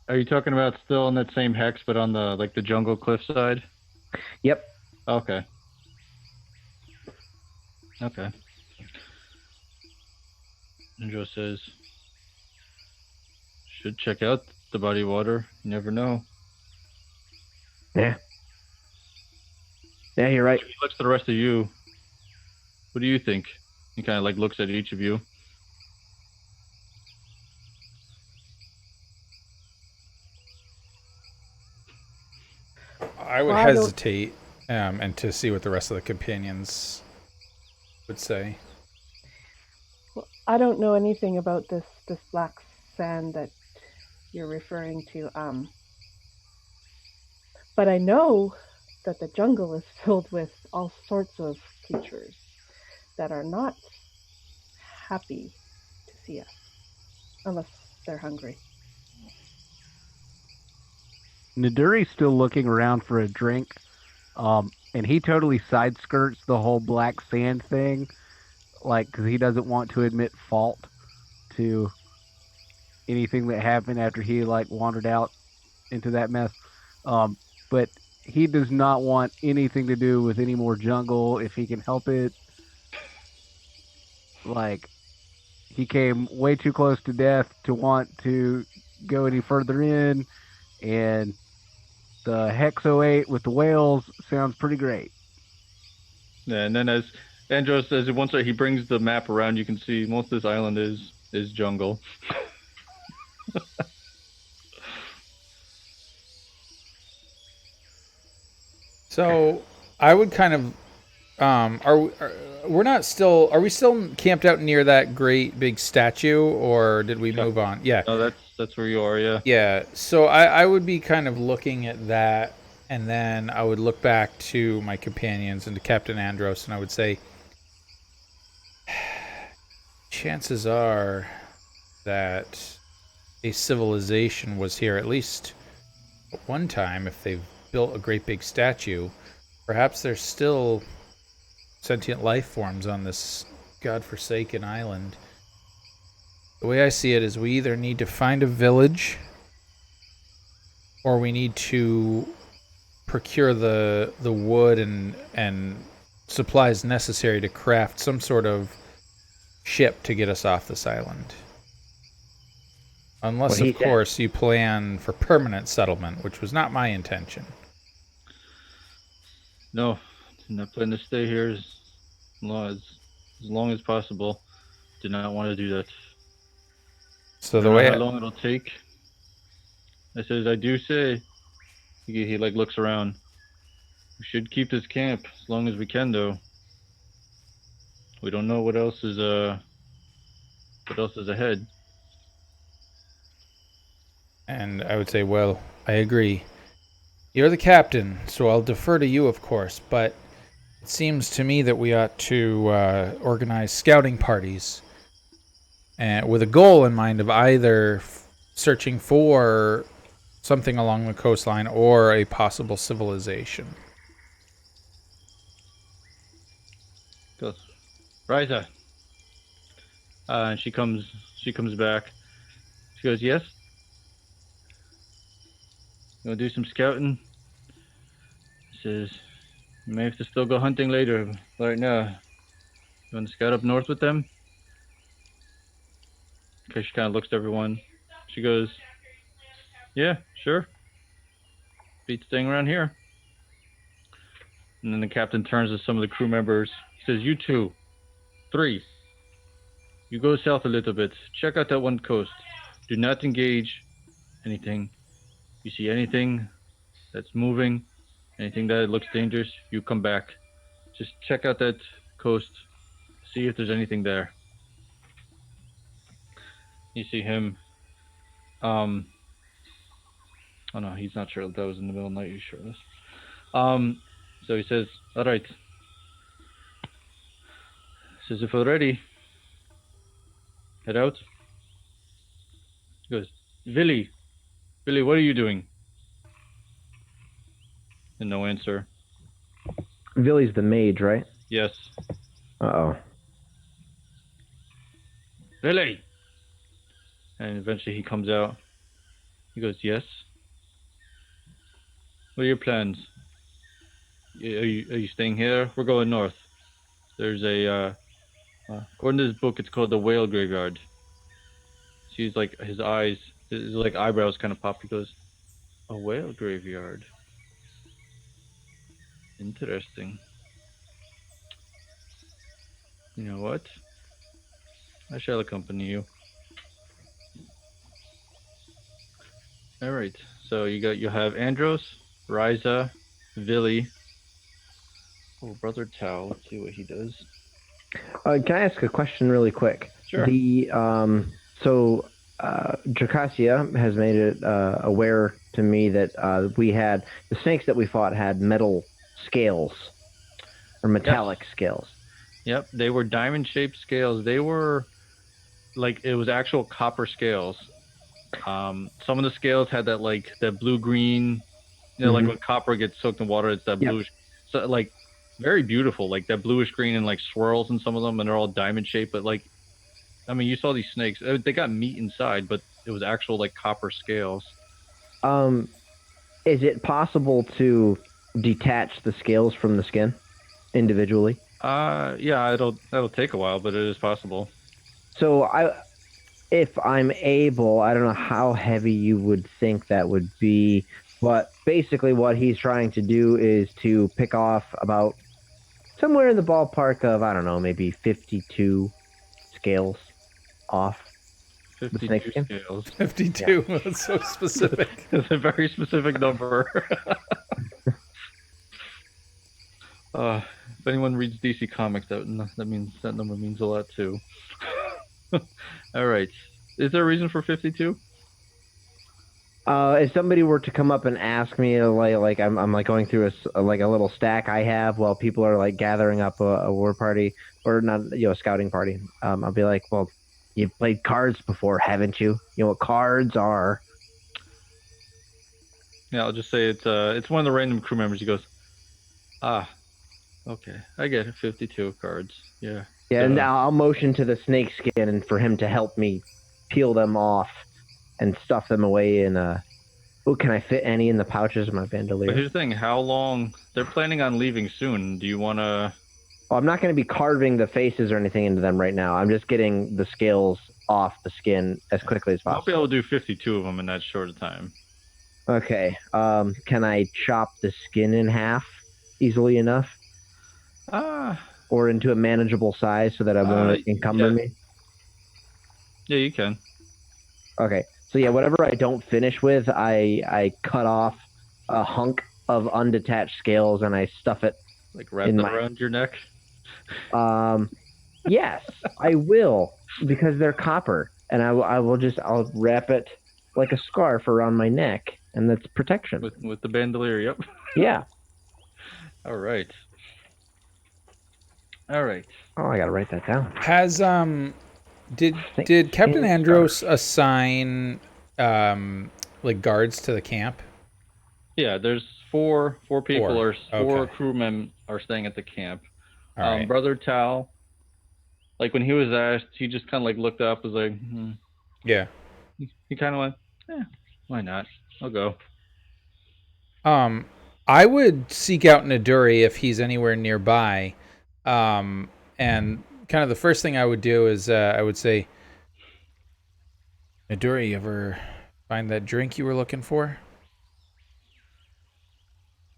Are you talking about still in that same hex, but on the jungle cliff side? Yep. Okay. Okay. And Joe says, should check out the body of water. You never know. Yeah. Yeah, you're right. He looks at the rest of you. What do you think? He kind of looks at each of you. I would hesitate and to see what the rest of the companions would say. Well, I don't know anything about this black sand that you're referring to. But I know that the jungle is filled with all sorts of creatures that are not happy to see us, unless they're hungry. Naduri's still looking around for a drink, and he totally side skirts the whole black sand thing, because he doesn't want to admit fault to anything that happened after he wandered out into that mess. But he does not want anything to do with any more jungle if he can help it. He came way too close to death to want to go any further in, and the Hexo 8 with the whales sounds pretty great. Yeah, and then as Andros says, once he brings the map around, you can see most of this island is jungle. So I would kind of are we still camped out near that great big statue, or did we move on? Yeah. No, that's where you are, yeah. Yeah. So I would be kind of looking at that, and then I would look back to my companions and to Captain Andros, and I would say, chances are that a civilization was here at least at one time. If they've built a great big statue, perhaps there's still sentient life forms on this godforsaken island. The way I see it is we either need to find a village, or we need to procure the wood and supplies necessary to craft some sort of ship to get us off this island. Unless, of course, you plan for permanent settlement, which was not my intention. No, I'm not planning to stay here as long as possible. Did not want to do that. So the way how long it'll take. I says, I do say. He looks around. We should keep this camp as long as we can, though. We don't know what else is ahead. And I would say, well, I agree. You're the captain, so I'll defer to you, of course, but it seems to me that we ought to organize scouting parties with a goal in mind of either searching for something along the coastline or a possible civilization. Goes, Riza. And she comes back. She goes, yes? You want to do some scouting? He says, you may have to still go hunting later. But right now, you want to scout up north with them? Okay, she kind of looks at everyone. She goes, yeah, sure. Beat staying around here. And then the captain turns to some of the crew members. He says, you two, three, you go south a little bit. Check out that one coast. Do not engage anything. You see anything that's moving, anything that looks dangerous, you come back. Just check out that coast. See if there's anything there. You see him. Oh no, he's not sure that was in the middle of the night. He's shirtless. So he says, all right. Says, if we're ready, head out. He goes, Billy, what are you doing? And no answer. Villy's the mage, right? Yes. Uh-oh. Billy! And eventually he comes out. He goes, yes. What are your plans? Are you staying here? We're going north. There's a, according to this book, it's called the Whale Graveyard. She's like, his eyebrows kind of pop. He goes, a whale graveyard. Interesting. You know what? I shall accompany you. All right. So you have Andros, Ryza, Villy. Oh, Brother Tao. Let's see what he does. Can I ask a question really quick? Sure. Dracasia has made it aware to me that we had the snakes that we fought had metal scales or metallic scales. Yep, they were diamond-shaped scales. They were like it was actual copper scales. Some of the scales had that blue-green, like when copper gets soaked in water, it's that bluish. So like very beautiful, like that bluish green and like swirls in some of them, and they're all diamond-shaped. But like, I mean, you saw these snakes; they got meat inside, but it was actual like copper scales. Is it possible to detach the scales from the skin individually? Yeah, that'll take a while, but it is possible. So if I'm able, I don't know how heavy you would think that would be, but basically what he's trying to do is to pick off about somewhere in the ballpark of, I don't know, maybe 52 scales off. 52 scales. 52. Yeah. That's so specific. It's a very specific number. If anyone reads DC Comics, that means that number means a lot too. All right. Is there a reason for 52? If somebody were to come up and ask me, like I'm like going through a little stack I have while people are like gathering up a war party or not, a scouting party, I'll be like, well, you've played cards before, haven't you? You know what cards are? Yeah, I'll just say it's one of the random crew members. He goes, okay, I get it. 52 cards. Yeah. Yeah, so, and I'll motion to the snake skin and for him to help me peel them off and stuff them away in can I fit any in the pouches of my bandolier? But here's the thing, how long they're planning on leaving soon. Do you want to Well, I'm not going to be carving the faces or anything into them right now. I'm just getting the scales off the skin as quickly as possible. I'll be able to do 52 of them in that short of time. Okay. Can I chop the skin in half easily enough? Or into a manageable size so that I won't encumber me? Yeah, you can. Okay. So yeah, whatever I don't finish with, I cut off a hunk of undetached scales and I stuff it. Like wrap them around your neck? Yes, I will, because they're copper. And I'll wrap it like a scarf around my neck, and that's protection. With the bandolier, yep. Yeah. All right. Oh, I gotta write that down. Has did Captain Andros assign like guards to the camp? Yeah, there's four people or four okay. crewmen are staying at the camp. All right. Brother Tal, like when he was asked, he just kind of like looked up, was like, yeah. He kind of went, why not? I'll go. Um, I would seek out Naduri if he's anywhere nearby. And kind of the first thing I would do is I would say, Naduri, you ever find that drink you were looking for?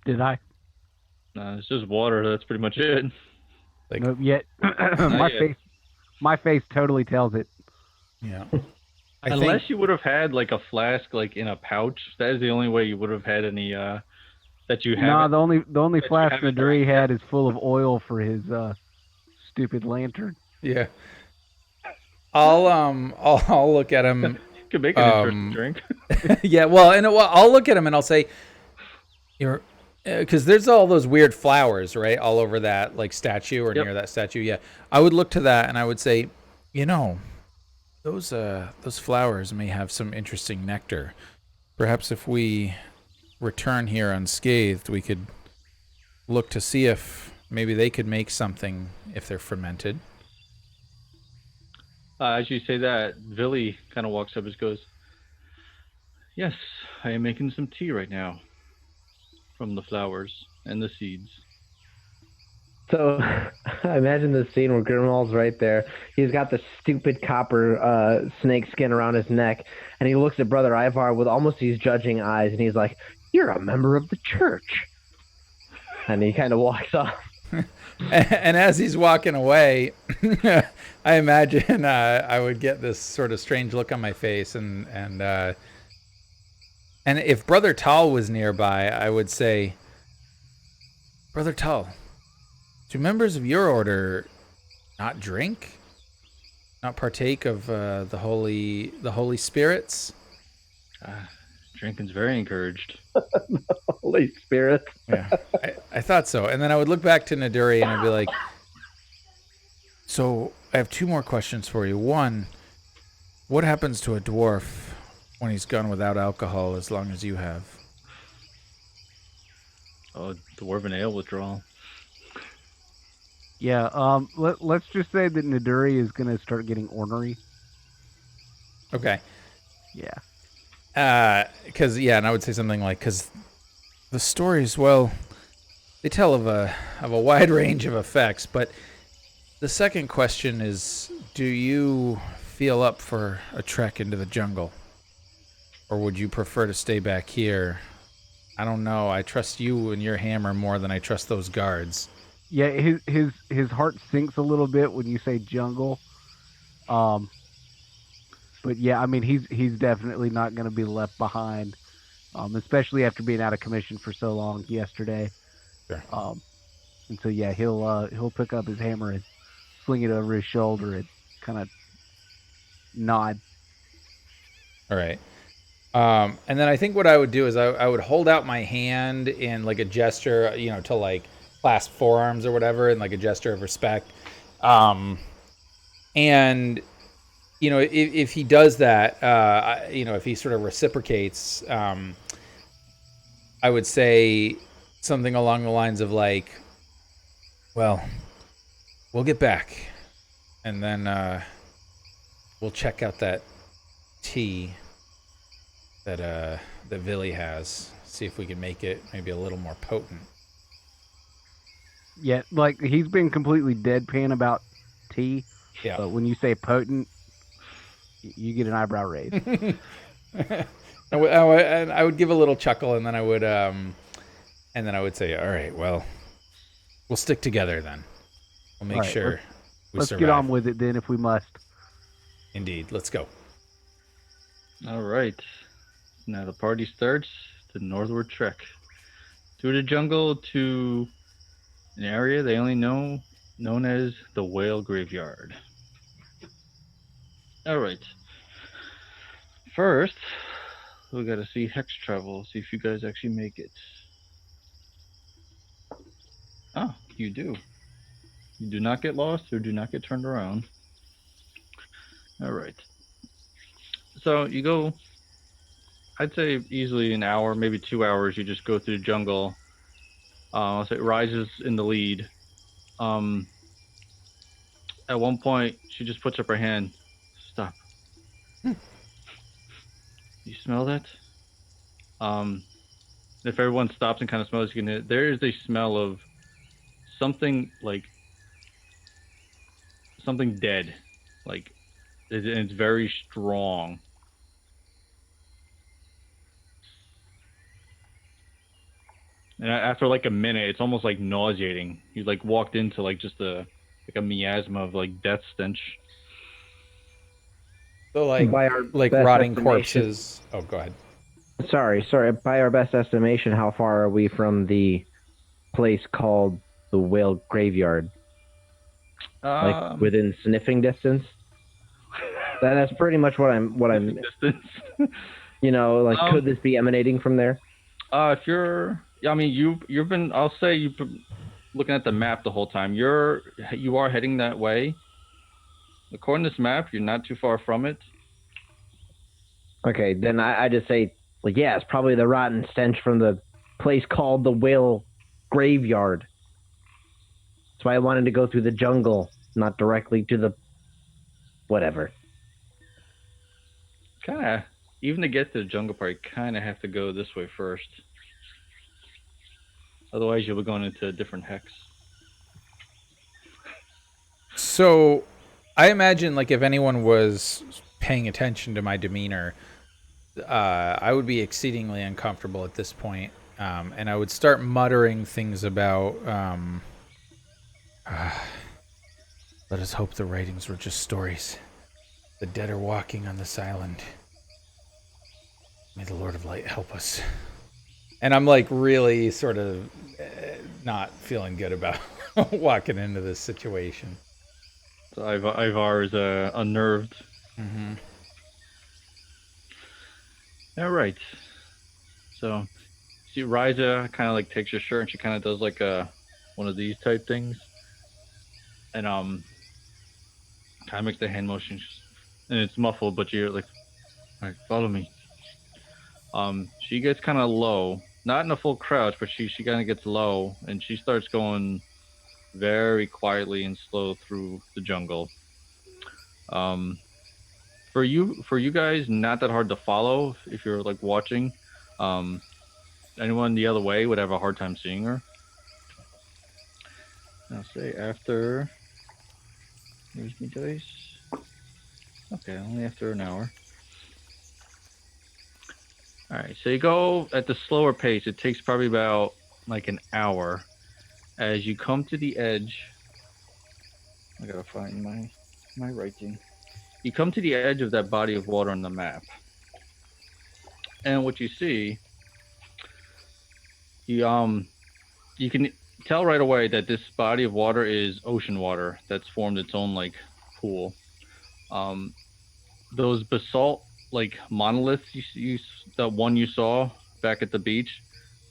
Did I? It's just water. That's pretty much it. Like, Nope. Yet Not my yet. face totally tells it. yeah. Unless think, you would have had like a flask like in a pouch. That is the only way you would have had any that you No, haven't. the only that you flask haven't Naduri drank had is full of oil for his stupid lantern. yeah. I'll look at him. You could make an interesting Um, drink. yeah. Well, I'll look at him and I'll say, you're, because there's all those weird flowers, right, all over that like statue or Yep. near that statue. Yeah, I would look to that and I would say, you know, those flowers may have some interesting nectar. Perhaps if we return here unscathed, we could look to see if maybe they could make something if they're fermented. As you say that, Villy kind of walks up and goes, "Yes, I am making some tea right now from the flowers and the seeds." So I imagine the scene where Grimwald's right there. He's got the stupid copper snake skin around his neck, and he looks at Brother Ivar with almost these judging eyes, and he's like, "You're a member of the church." And he kind of walks off. And as he's walking away, I imagine I would get this sort of strange look on my face, and if Brother Tal was nearby, I would say, Brother Tal, do members of your order not drink, not partake of the holy spirits? Drinking's very encouraged. Holy Spirit. Yeah, I thought so. And then I would look back to Naduri and I'd be like, so I have two more questions for you. One, what happens to a dwarf when he's gone without alcohol as long as you have? Oh, dwarven ale withdrawal. Yeah. Let's just say that Naduri is gonna start getting ornery. Okay. Yeah. Because and I would say something like, because the stories, well, they tell of a wide range of effects. But the second question is, do you feel up for a trek into the jungle, or would you prefer to stay back here? I don't know. I trust you and your hammer more than I trust those guards. Yeah. His heart sinks a little bit when you say jungle. But yeah, I mean he's definitely not going to be left behind, especially after being out of commission for so long yesterday. Sure. And so yeah, he'll pick up his hammer and sling it over his shoulder and kind of nod. All right. And then I think what I would do is I would hold out my hand in like a gesture, to like clasp forearms or whatever, in like a gesture of respect. And if he does that, if he sort of reciprocates, I would say something along the lines of like, well, we'll get back, and then we'll check out that tea that Villy has. See if we can make it maybe a little more potent. Yeah, like he's been completely deadpan about tea. Yeah. But when you say potent, you get an eyebrow raise. I would give a little chuckle, and then I would say, all right, well, we'll stick together then. We'll make sure we Let's survive. get on with it then, if we must. Indeed, let's go. All right. Now the party starts the northward trek through the jungle to an area they only know known as the Whale Graveyard. All right. First, we got to see hex travel. See if you guys actually make it. Oh, you do. You do not get lost or do not get turned around. All right. So you go, I'd say easily an hour, maybe 2 hours. You just go through the jungle. So it rises in the lead. At one point, she just puts up her hand. Stop. You smell that? If everyone stops and kind of smells, there is a smell of something like something dead, like it's very strong. And after like a minute, it's almost like nauseating. You like walked into like just a miasma of like death stench. So By our like best rotting estimation, corpses. Oh, go ahead. sorry. By our best estimation, how far are we from the place called the Whale Graveyard? Like Um, within sniffing distance? That's pretty much what I'm. distance. Like, um, could this be emanating from there? if you're, yeah, I mean, you've been. I'll say you've been looking at the map the whole time. You are heading that way. According to this map, you're not too far from it. Okay, then I just say, like, yeah, it's probably the rotten stench from the place called the Whale Graveyard. That's why I wanted to go through the jungle, not directly to the whatever. Kind of, even to get to the jungle part, you kind of have to go this way first. Otherwise, you'll be going into a different hex. So I imagine like if anyone was paying attention to my demeanor, I would be exceedingly uncomfortable at this point, and I would start muttering things about. Let us hope the writings were just stories. The dead are walking on this island. May the Lord of Light help us. And I'm like really sort of not feeling good about walking into this situation. So Ivar is unnerved. Mm-hmm. All right. So, see, Ryza kind of like takes her shirt and she kind of does like one of these type things, and kind of makes the hand motion, and it's muffled, but you're like, all right, follow me. She gets kind of low, not in a full crouch, but she kind of gets low, and she starts going very quietly and slow through the jungle. Um, for you guys, not that hard to follow if you're like watching. Um, anyone the other way would have a hard time seeing her. I'll say after. Here's my dice. Okay, only after an hour. All right, so you go at the slower pace. It takes probably about like an hour. As you come to the edge, I gotta find my writing. You come to the edge of that body of water on the map, and what you see, you you can tell right away that this body of water is ocean water that's formed its own like pool. Um, those basalt like monoliths the one you saw back at the beach,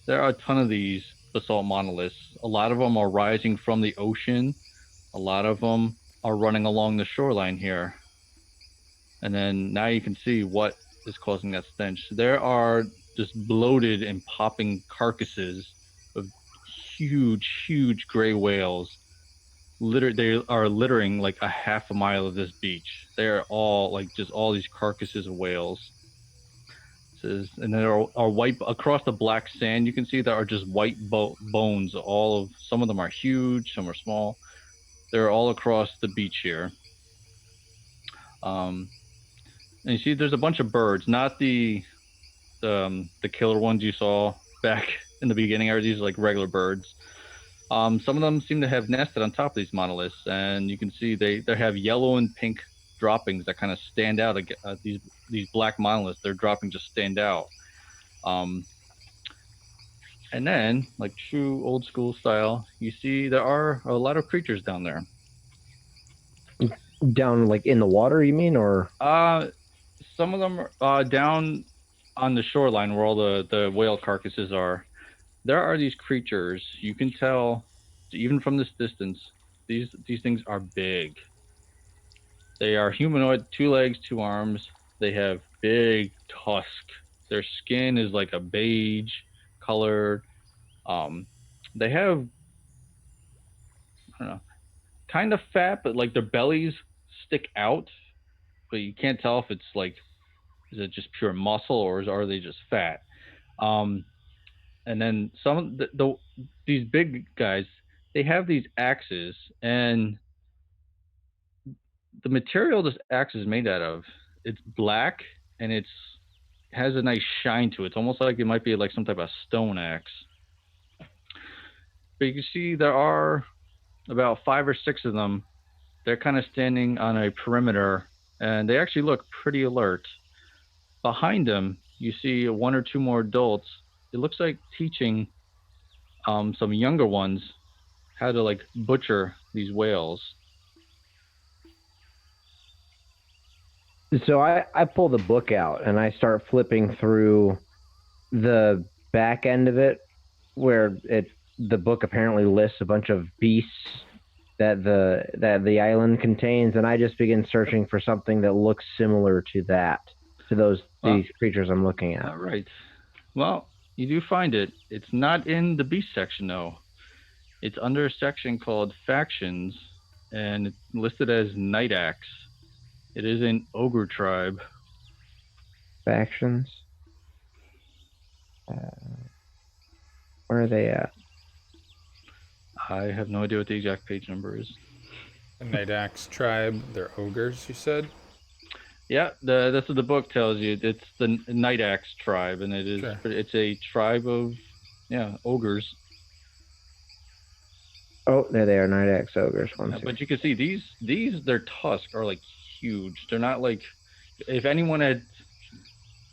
there are a ton of these basalt monoliths. A lot of them are rising from the ocean. A lot of them are running along the shoreline here. And then now you can see what is causing that stench. There are just bloated and popping carcasses of huge gray whales. They are littering like a half a mile of this beach. They are all like just all these carcasses of whales. And there are white across the black sand. You can see there are just white bones. Some of them are huge, some are small. They're all across the beach here. And you see, there's a bunch of birds, not the killer ones you saw back in the beginning. Are these like regular birds? Some of them seem to have nested on top of these monoliths, and you can see they have yellow and pink droppings that kind of stand out. These black monoliths, their droppings just stand out. Um, and then, like true old school style, you see there are a lot of creatures down there. Down, like, in the water, you mean, or? Uh, some of them are down on the shoreline where all the whale carcasses are. There are these creatures. You can tell, even from this distance, these things are big. They are humanoid, 2 legs, 2 arms. They have big tusk. Their skin is like a beige color. They have, I don't know, kind of fat, but like their bellies stick out, but you can't tell if it's like, is it just pure muscle or are they just fat? Um, And then some of these big guys, they have these axes, and the material this axe is made out of, it's black and it's has a nice shine to it. It's almost like it might be like some type of stone axe. But you can see there are about 5 or 6 of them. They're kind of standing on a perimeter, and they actually look pretty alert. Behind them, you see 1 or 2 more adults. It looks like teaching some younger ones how to like butcher these whales. So I pull the book out and I start flipping through the back end of it, where the book apparently lists a bunch of beasts that the island contains, and I just begin searching for something that looks similar to these creatures I'm looking at. All right. Well, you do find it. It's not in the beast section though. It's under a section called factions, and it's listed as Night Axe. It is an ogre tribe. Factions. Where are they at? I have no idea what the exact page number is. The Night Axe tribe, they're ogres, you said? Yeah, that's what the book tells you. It's the Night Axe tribe, and it is Sure. it's a tribe of ogres. Oh, there they are, Night Axe ogres. But you can see these their tusks are like huge. They're not like, if anyone had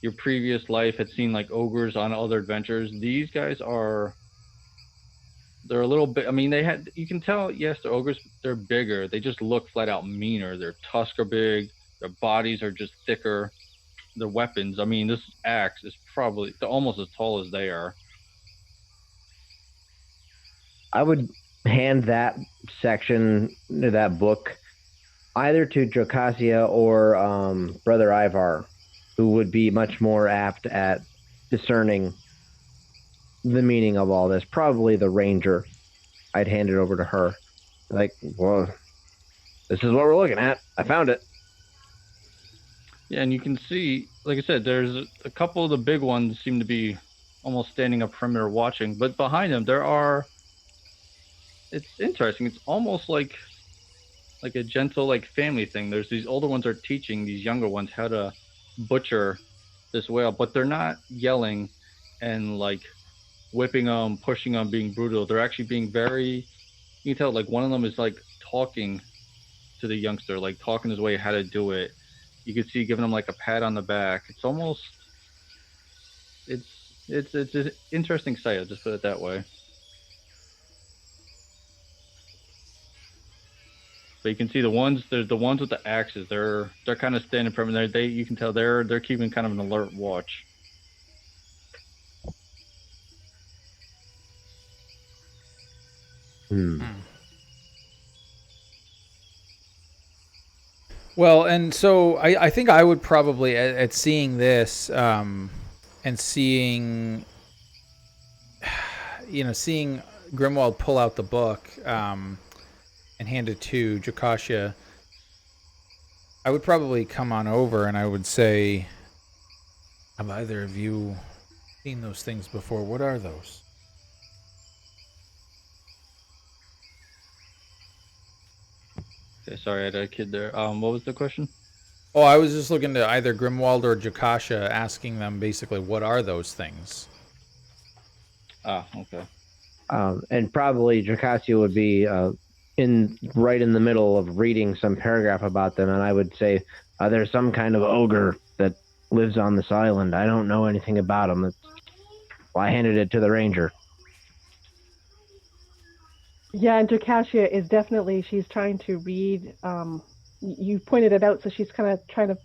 your previous life had seen like ogres on other adventures, these guys are, they're a little bit, I mean, you can tell, yes, they're ogres, but they're bigger. They just look flat out meaner. Their tusks are big, their bodies are just thicker. Their weapons, I mean, this axe is probably almost as tall as they are. I would hand that section, that book, either to Jocasia or Brother Ivar, who would be much more apt at discerning the meaning of all this. Probably the ranger. I'd hand it over to her. Like, well, this is what we're looking at. I found it. Yeah, and you can see, like I said, there's a couple of the big ones seem to be almost standing up perimeter watching, but behind them there are, it's interesting, it's almost like a gentle like family thing. There's these older ones are teaching these younger ones how to butcher this whale, but they're not yelling and like whipping them, pushing them, being brutal. They're actually being very, you can tell like one of them is like talking to the youngster, like talking his way how to do it. You can see giving him like a pat on the back. It's almost, it's an interesting sight. I'll just put it that way. But you can see there's the ones with the axes. They're kind of standing perimeter. You can tell they're keeping kind of an alert watch. Well, and so I think I would probably, at seeing this and seeing, seeing Grimwald pull out the book and hand it to Jocasia, I would probably come on over and I would say, have either of you seen those things before? What are those? Okay, sorry, I had a kid there. What was the question? Oh, I was just looking to either Grimwald or Jocasia, asking them basically, what are those things? Ah, okay. And probably Jocasia would be right in the middle of reading some paragraph about them, and I would say there's some kind of ogre that lives on this island. I don't know anything about him. Well, I handed it to the ranger. Yeah, and Jocasia is definitely, she's trying to read, you pointed it out, so she's kind of trying to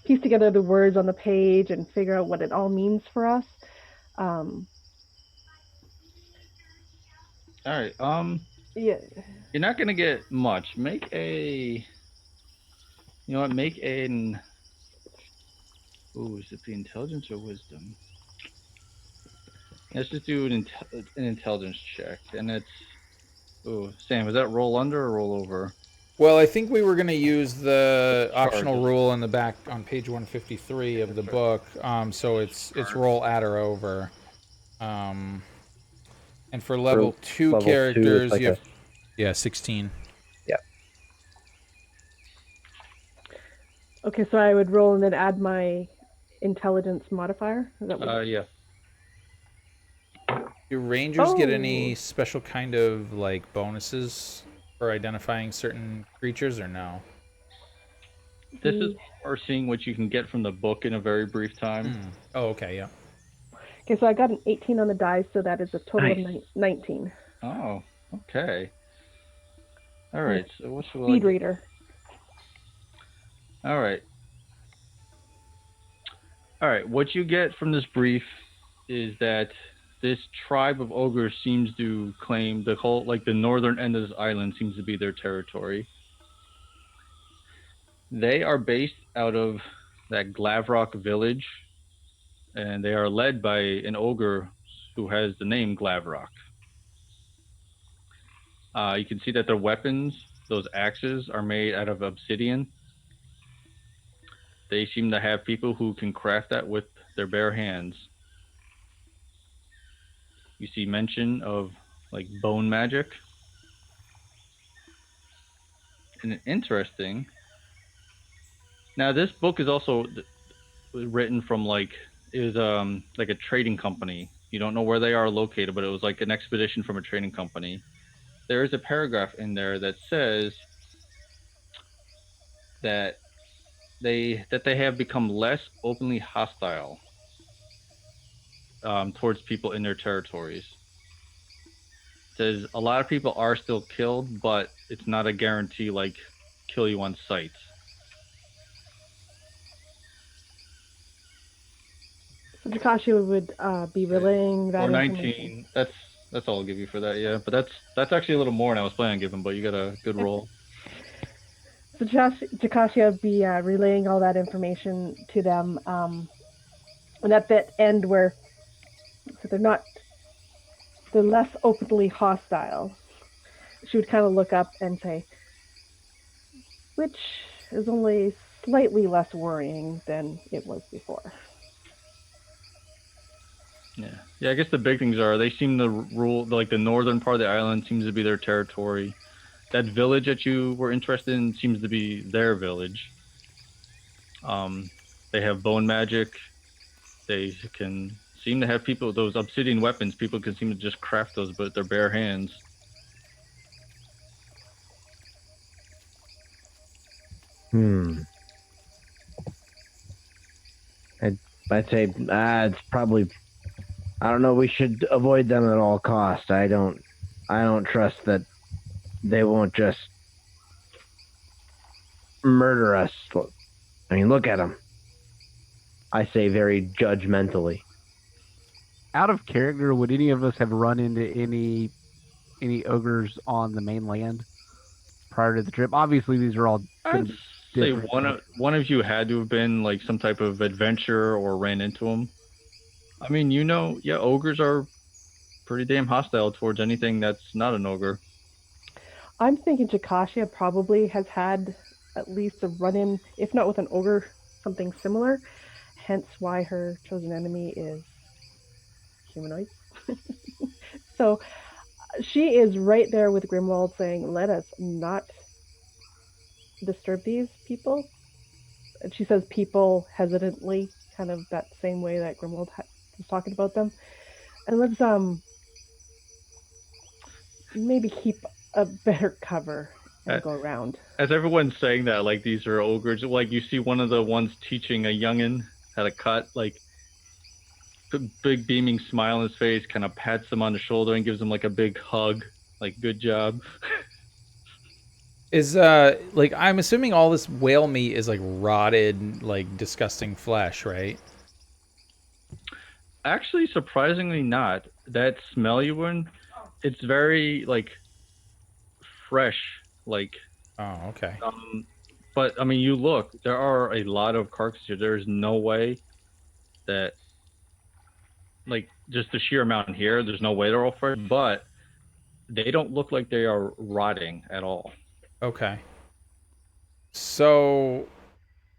piece together the words on the page and figure out what it all means for us. All right. Yeah. You're not gonna get much. Make a. You know what? Make an. Ooh, is it the intelligence or wisdom? Let's just do an intelligence check, and it's. Ooh, Sam, is that roll under or roll over? Well, I think we were going to use the optional Charges. rule in the back on page 153 of the book. So it's roll at or over. Um, and for For level 2 level 2, it's characters, like you a have 16. yeah. Okay, so I would roll and then add my intelligence modifier. Is that what? Yeah. Do rangers get any Oh, special kind of like bonuses for identifying certain creatures or no? This is the more seeing what you can get from the book in a very brief time. Oh, okay, yeah. okay. So I got an 18 on the dice, so that is a total of Nice. 19. Oh, okay. All I'm a right. So what will I speed get? reader. All right. All right. What you get from this brief is that this tribe of ogres seems to claim the whole, like the northern end of this island seems to be their territory. They are based out of that Glavrock village, and they are led by an ogre who has the name Glavrock. You can see that their weapons, those axes, are made out of obsidian. They seem to have people who can craft that with their bare hands. You see mention of like bone magic. And interesting. Now this book is also written from like a trading company. You don't know where they are located, but it was like an expedition from a trading company. There is a paragraph in there that says that they have become less openly hostile towards people in their territories. It says a lot of people are still killed, but it's not a guarantee like kill you on sight. So Jakashi would be relaying that Or information. 19. That's all I'll give you for that. Yeah, but that's actually a little more than I was planning on giving. But you got a good roll. So Jakashi would be relaying all that information to them. And at that end where so they're less openly hostile. She would kind of look up and say, which is only slightly less worrying than it was before. Yeah, yeah. I guess the big things are they seem to rule like the northern part of the island seems to be their territory. That village that you were interested in seems to be their village. Um, they have bone magic. They can seem to have people those obsidian weapons. People can seem to just craft those with their bare hands. Hmm. I'd say it's probably. I don't know. We should avoid them at all costs. I don't trust that they won't just murder us. I mean, look at them. I say very judgmentally. Out of character, would any of us have run into any ogres on the mainland prior to the trip? Obviously, these are all going I'd to be say different. one of you had to have been like some type of adventure or ran into them. I mean, yeah, ogres are pretty damn hostile towards anything that's not an ogre. I'm thinking Jakashi probably has had at least a run in, if not with an ogre, something similar. Hence why her chosen enemy is humanoid. So she is right there with Grimwald saying, let us not disturb these people. And she says people hesitantly, kind of that same way that Grimwald was talking about them. And let's maybe keep a better cover Uh, and go around. As everyone's saying that, like these are ogres, like you see one of the ones teaching a youngin how to cut, like big beaming smile on his face, kind of pats him on the shoulder and gives him like a big hug, like good job. Is like I'm assuming all this whale meat is like rotted, like disgusting flesh, right? Actually, surprisingly not. That smell you win, it's very like fresh, like Oh, okay. um. But I mean, you look, there are a lot of carcasses here. There's no way that like just the sheer amount here. There's no way they're all fresh, but they don't look like they are rotting at all. Okay. So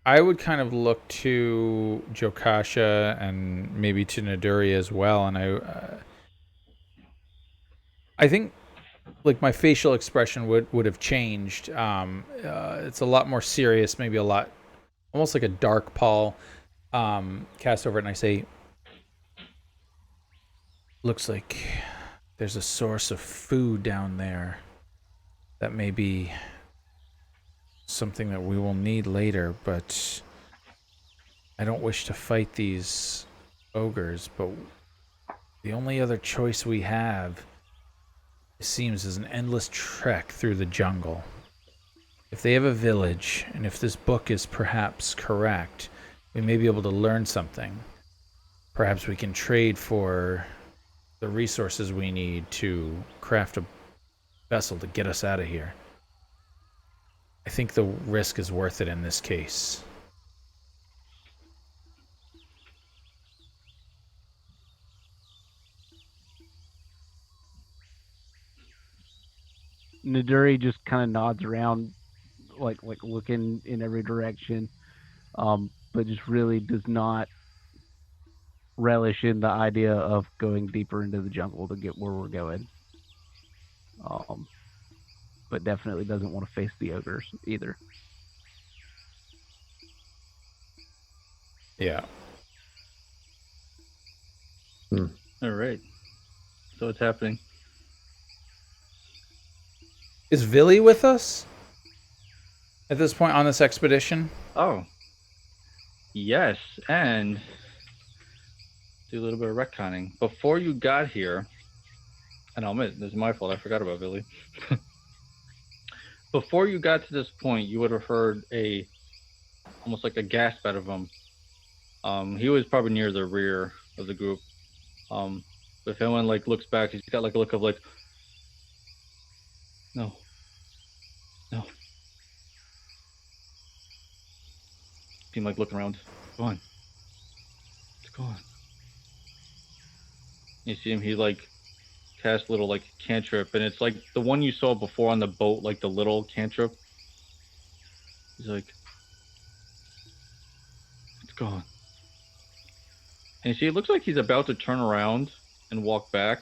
I would kind of look to Jokasha and maybe to Naduri as well, and I think like my facial expression would have changed. It's a lot more serious, maybe a lot almost like a dark pall cast over it, and I say, looks like there's a source of food down there that may be something that we will need later, but I don't wish to fight these ogres, but the only other choice we have, it seems, is an endless trek through the jungle. If they have a village, and if this book is perhaps correct, we may be able to learn something. Perhaps we can trade for the resources we need to craft a vessel to get us out of here. I think the risk is worth it in this case. Naduri just kind of nods around, like looking in every direction, but just really does not relish in the idea of going deeper into the jungle to get where we're going. But definitely doesn't want to face the ogres either. Yeah. All right. So what's happening? Is Villy with us at this point on this expedition? Oh. Yes, and do a little bit of retconning. Before you got here, and I'll admit, this is my fault, I forgot about Billy. Before you got to this point, you would have heard almost like a gasp out of him. He was probably near the rear of the group. If anyone like looks back, he's got like a look of like, no. Seem like looking around. Go on. It's gone. You see him, he like cast little like cantrip, and it's like the one you saw before on the boat, like the little cantrip. He's like, it's gone. And you see, it looks like he's about to turn around and walk back,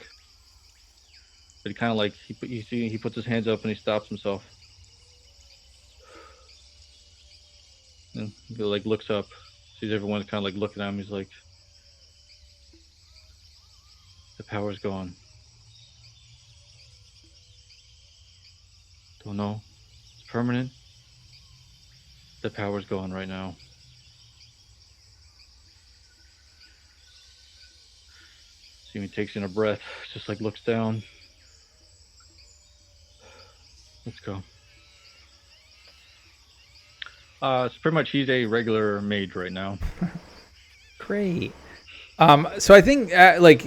but he kind of like he puts his hands up and he stops himself, and he like looks up, sees everyone kind of like looking at him. He's like, the power's gone. Don't know. It's permanent. The power's gone right now. See him, he takes in a breath, just like looks down. Let's go. It's pretty much he's a regular mage right now. Great. So I think like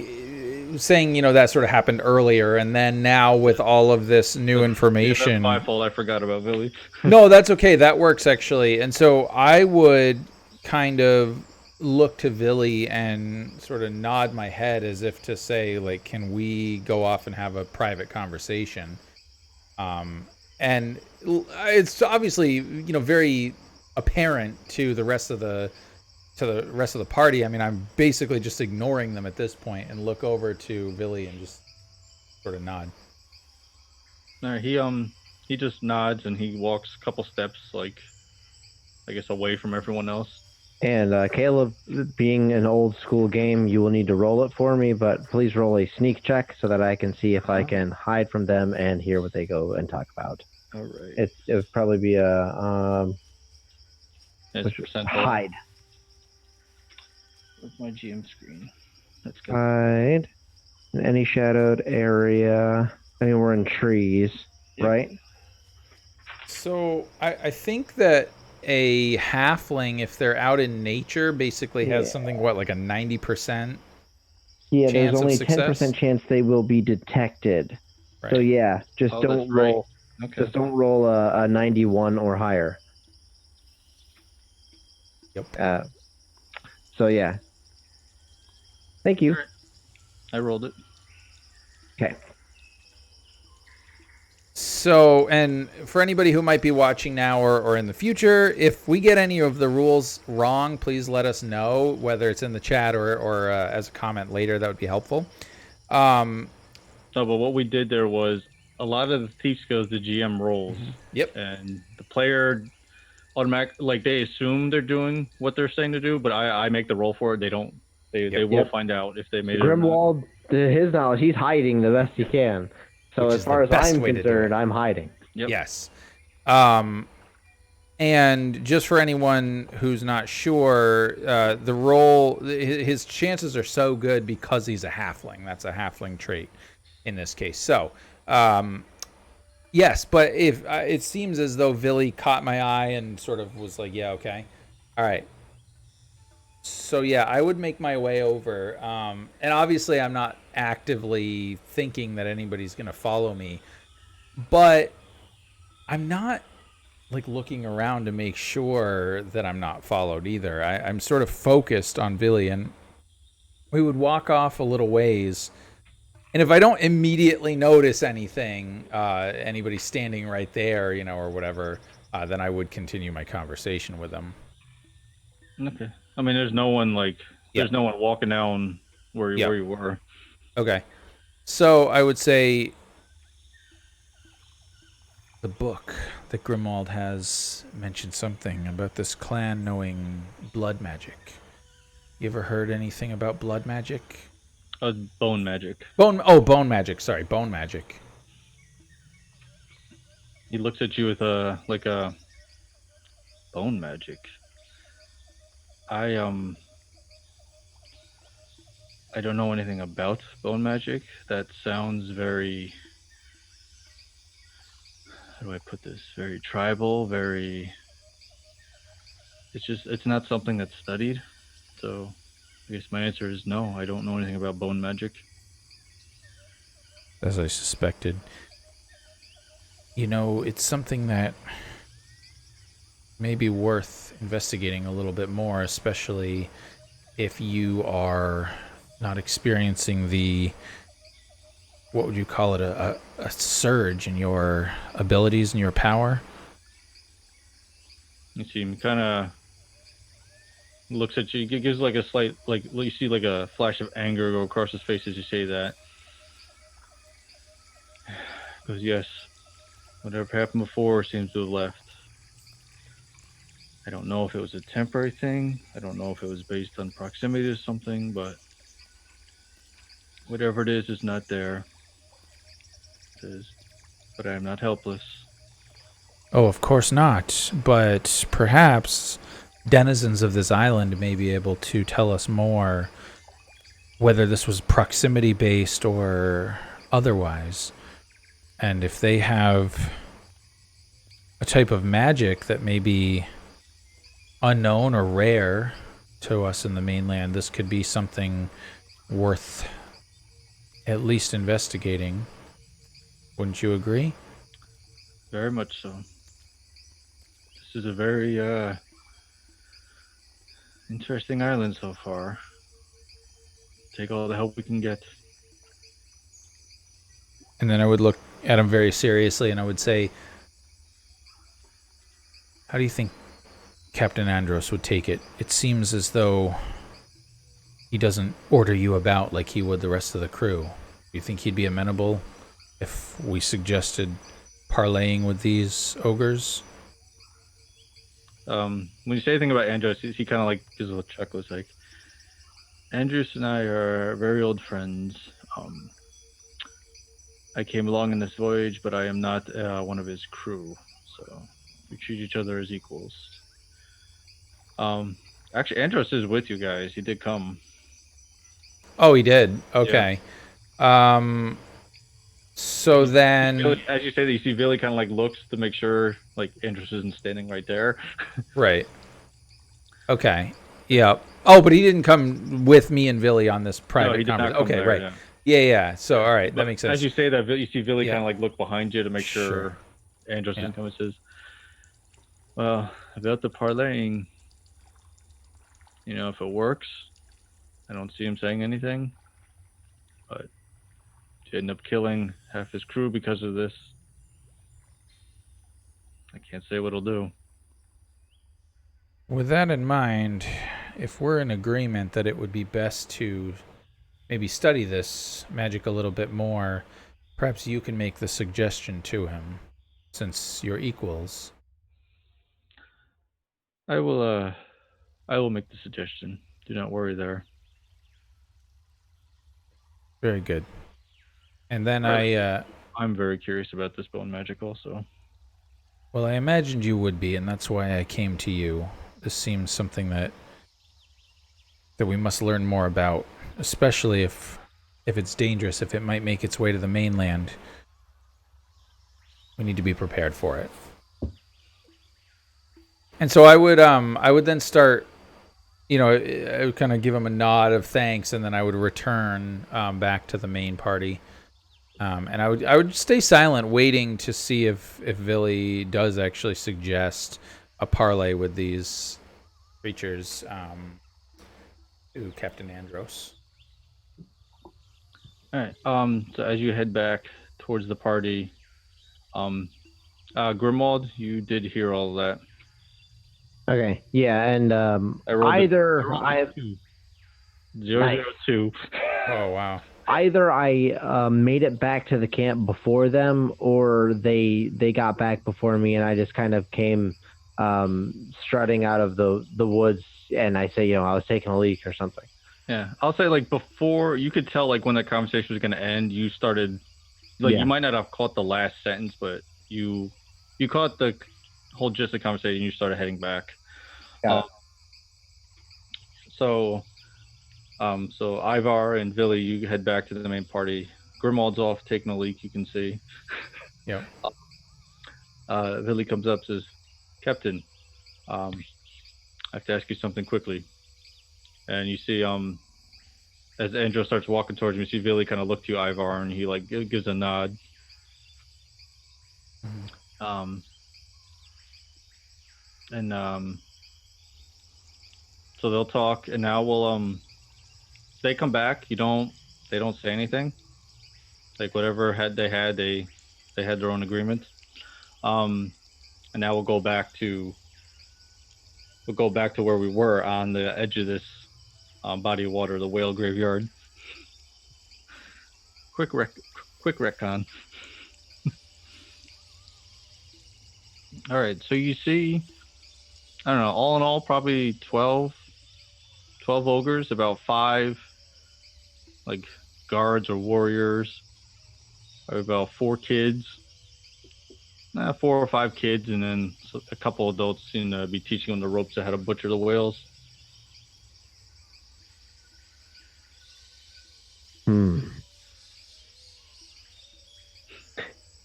saying, that sort of happened earlier, and then now with all of this new information. Yeah, that's my fault. I forgot about Billy. No, that's okay. That works actually. And so I would kind of look to Villy and sort of nod my head as if to say, like, can we go off and have a private conversation? And it's obviously, very apparent to the rest of the party. I mean, I'm basically just ignoring them at this point and look over to Villy and just sort of nod. No, he just nods and he walks a couple steps, like, I guess, away from everyone else. And Caleb, being an old school game, you will need to roll it for me, but please roll a sneak check so that I can see if I can hide from them and hear what they go and talk about. All right. It would probably be a hide. Where's my GM screen? Let's go. Hide in any shadowed area. I mean, we're in trees, right? So I think that a halfling, if they're out in nature, basically has something, like a 90%? Yeah, chance there's only of a 10% chance they will be detected. Right. So yeah, just don't roll. Right. Okay. Just don't roll a 91 or higher. Yep. So yeah. Thank you. I rolled it. Okay. So, and for anybody who might be watching now or in the future, if we get any of the rules wrong, please let us know, whether it's in the chat or as a comment later. That would be helpful. No, but what we did there was a lot of the thief skills the GM rolls, Yep. and the player automatic, like they assume they're doing what they're saying to do, but I make the roll for it. They don't. They will Yep. find out if they made it or not. Grimwald, to his knowledge, he's hiding the best he can. So Which as is far the as best I'm way to do concerned, it. I'm hiding. Yep. Yes. And just for anyone who's not sure, the role, his chances are so good because he's a halfling. That's a halfling trait in this case. So, yes, but if it seems as though Villy caught my eye and sort of was like, yeah, okay. All right. So, yeah, I would make my way over. And obviously, I'm not actively thinking that anybody's going to follow me, but I'm not like looking around to make sure that I'm not followed either. I'm sort of focused on Billy, and we would walk off a little ways. And if I don't immediately notice anything, anybody standing right there, or whatever, then I would continue my conversation with them. Okay. I mean, there's no one Yep. no one walking down where Yep. you were. Okay. So I would say the book that Grimwald has mentioned something about this clan knowing blood magic. You ever heard anything about blood magic? Bone magic. Bone magic. Sorry, bone magic. He looks at you with a bone magic. I don't know anything about bone magic. That sounds very, how do I put this? Very tribal, very, it's not something that's studied. So I guess my answer is no. I don't know anything about bone magic. As I suspected. It's something that may be worth investigating a little bit more, especially if you are not experiencing the, what would you call it, a surge in your abilities and your power. You see him kind of looks at you, gives like a slight, like you see like a flash of anger go across his face as you say that. Goes, yes, whatever happened before seems to have left. I don't know if it was a temporary thing. I don't know if it was based on proximity to something, but whatever it is not there. It is, but I am not helpless. Oh, of course not. But perhaps denizens of this island may be able to tell us more, whether this was proximity based or otherwise. And if they have a type of magic that may be unknown or rare to us in the mainland, this could be something worth at least investigating. Wouldn't you agree? Very much so. This is a very interesting island so far. Take all the help we can get. And then I would look at him very seriously and I would say, how do you think Captain Andros would take it? It seems as though he doesn't order you about like he would the rest of the crew. Do you think he'd be amenable if we suggested parlaying with these ogres? When you say anything about Andros, he kind of like gives a little chuckle. It's like, Andros and I are very old friends. I came along in this voyage, but I am not one of his crew, so we treat each other as equals. Actually, Andros is with you guys. He did come. Oh, he did. Okay. Yeah. So then, as you say that, you see Billy kind of like looks to make sure like Andros isn't standing right there. Right. Okay. Yeah. Oh, but he didn't come with me and Billy on this private conversation. Okay, there, right. Yeah. So, all right, but that makes sense. As you say that, you see Billy kind of like look behind you to make sure Andros isn't coming. Says, "Well, about the parlaying, if it works, I don't see him saying anything. But he ended up killing half his crew because of this. I can't say what it'll do. With that in mind, if we're in agreement that it would be best to maybe study this magic a little bit more, perhaps you can make the suggestion to him, since you're equals. I will. I will make the suggestion. Do not worry there. Very good. And then I'm very curious about this bone magic also. well, I imagined you would be, and that's why I came to you. This seems something that we must learn more about, especially if it's dangerous, if it might make its way to the mainland. We need to be prepared for it. And so I would then start, I would kind of give him a nod of thanks, and then I would return back to the main party. And I would stay silent, waiting to see if Villy does actually suggest a parlay with these creatures to Captain Andros. All right. So as you head back towards the party, Grimwald, you did hear all of that. Okay. Yeah, and I rolled either I I have 002. Oh wow! either I made it back to the camp before them, or they got back before me, and I just kind of came strutting out of the woods, and I say, I was taking a leak or something. Yeah, I'll say like before you could tell like when that conversation was going to end, you started like Yeah. you might not have caught the last sentence, but you caught the whole gist of the conversation. And you started heading back. Got it. So Ivar and Villy, you head back to the main party. Grimwald's off taking a leak. You can see. Yep. Villy comes up, says, "Captain, I have to ask you something quickly." And you see, as Andrew starts walking towards him, you see Villy kind of look to you, Ivar, and he like gives a nod. So they'll talk, and now we'll they come back. They don't say anything. Like whatever they had their own agreement. And now we'll go back to where we were on the edge of this body of water, the whale graveyard. Quick retcon. All right, so you see, I don't know, all in all, probably 12 ogres, about 5 like guards or warriors, about 4 kids, 4 or 5 kids, and then a couple adults seem to be teaching them the ropes of how to butcher the whales.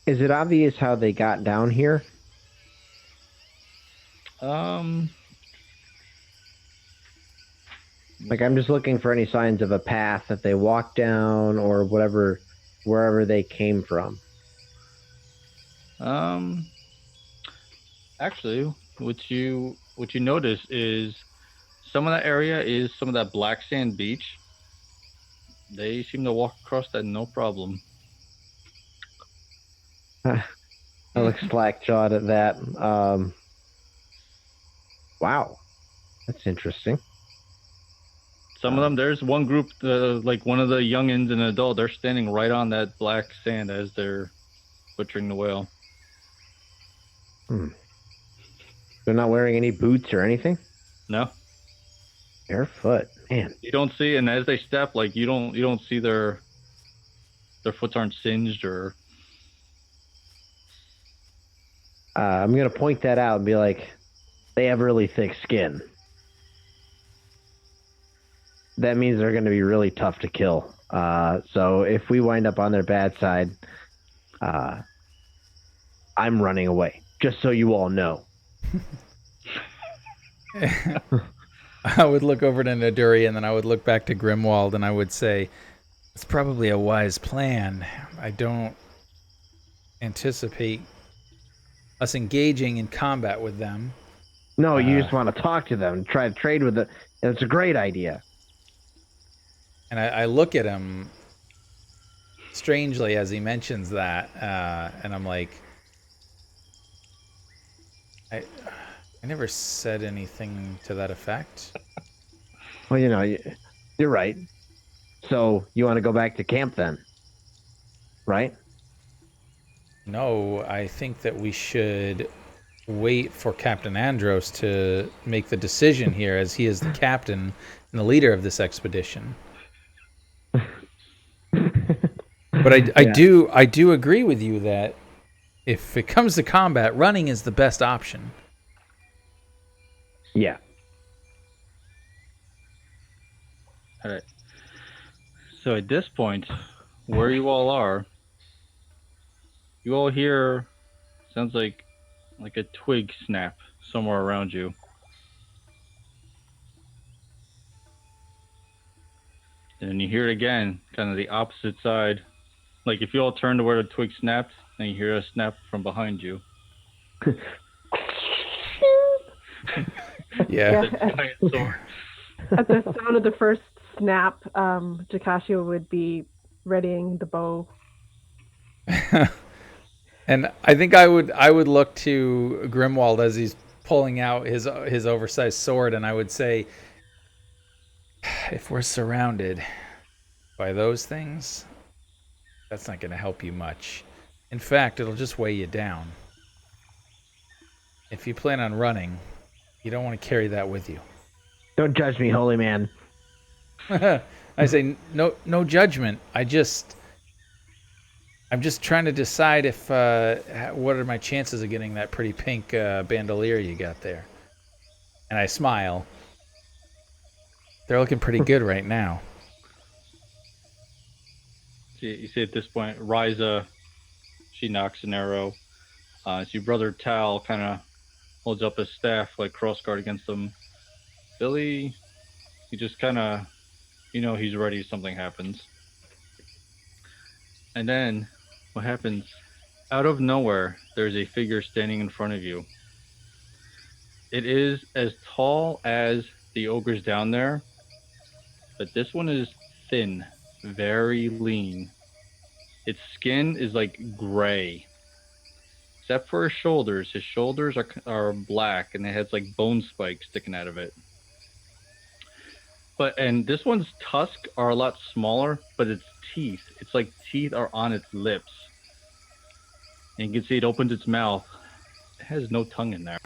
Is it obvious how they got down here? Like, I'm just looking for any signs of a path that they walked down or whatever, wherever they came from. Actually, what you notice is some of that area is some of that black sand beach. They seem to walk across that no problem. I look slack-jawed at that. Wow, that's interesting. Some of them, there's one group, like one of the youngins and an adult, they're standing right on that black sand as they're butchering the whale. They're not wearing any boots or anything? No. Barefoot, man. You don't see, and as they step, like you don't see their foots aren't singed or. I'm gonna point that out and be like, they have really thick skin. That means they're going to be really tough to kill. So if we wind up on their bad side, I'm running away. Just so you all know. I would look over to Naduri, and then I would look back to Grimwald, and I would say, it's probably a wise plan. I don't anticipate us engaging in combat with them. No, you just want to talk to them, try to trade with them. It's a great idea. And I look at him strangely as he mentions that, and I'm like, I never said anything to that effect. Well, you're right. So you want to go back to camp then, right? No, I think that we should wait for Captain Andros to make the decision here, as he is the captain and the leader of this expedition. But Yeah. I do agree with you that if it comes to combat, running is the best option. Yeah. All right. So at this point, where you all are, you all hear sounds like a twig snap somewhere around you. And then you hear it again, kind of the opposite side. Like if you all turn to where the twig snapped, and you hear a snap from behind you. Yeah. The giant sword. At the sound of the first snap, Jacasio would be readying the bow. And I think I would look to Grimwald as he's pulling out his oversized sword, and I would say, if we're surrounded by those things, that's not going to help you much. In fact, it'll just weigh you down. If you plan on running, you don't want to carry that with you. Don't judge me, holy man. I say no judgment. I'm just trying to decide if what are my chances of getting that pretty pink bandolier you got there. And I smile. They're looking pretty good right now. You see at this point, Ryza, she knocks an arrow. See brother Tal kind of holds up his staff like crossguard against them. Billy, he just kind of, he's ready if something happens. And then what happens? Out of nowhere, there's a figure standing in front of you. It is as tall as the ogres down there, but this one is thin, very lean. Its skin is like gray, except for his shoulders. His shoulders are black, and it has like bone spikes sticking out of it. And this one's tusks are a lot smaller, but its it's like teeth are on its lips. And you can see it opens its mouth. It has no tongue in there.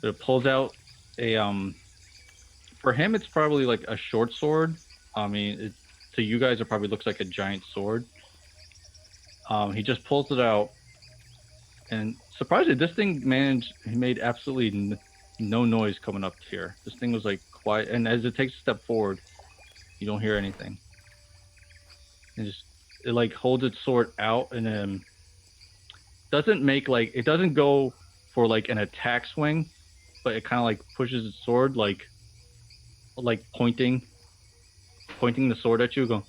But it pulls out a for him it's probably like a short sword. I mean, to you guys it probably looks like a giant sword. He just pulls it out, and surprisingly, this thing made absolutely no noise coming up here. This thing was like quiet, and as it takes a step forward, you don't hear anything. And it like holds its sword out, and then it doesn't go for like an attack swing, but it kind of like pushes its sword like pointing the sword at you, go.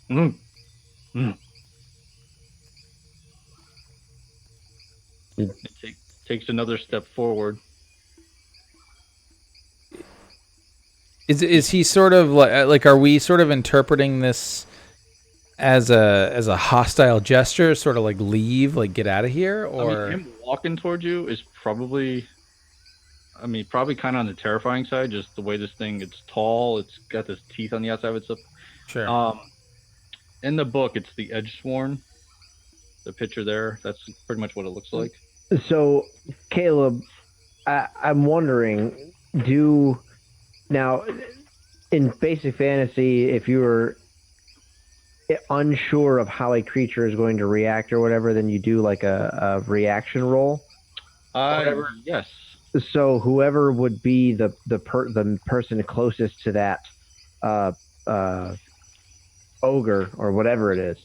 It takes another step forward. Is he sort of like are we sort of interpreting this as a hostile gesture, sort of like leave, like get out of here, or I mean, him walking towards you is probably kind of on the terrifying side. Just the way this thing, it's tall, it's got this teeth on the outside of its lip. sure. In the book, it's the Edgesworn. The picture there, that's pretty much what it looks like. So, Caleb, I'm wondering, now in basic fantasy, if you were unsure of how a creature is going to react or whatever, then you do like a reaction roll. Yes. So whoever would be the person closest to that ogre or whatever it is.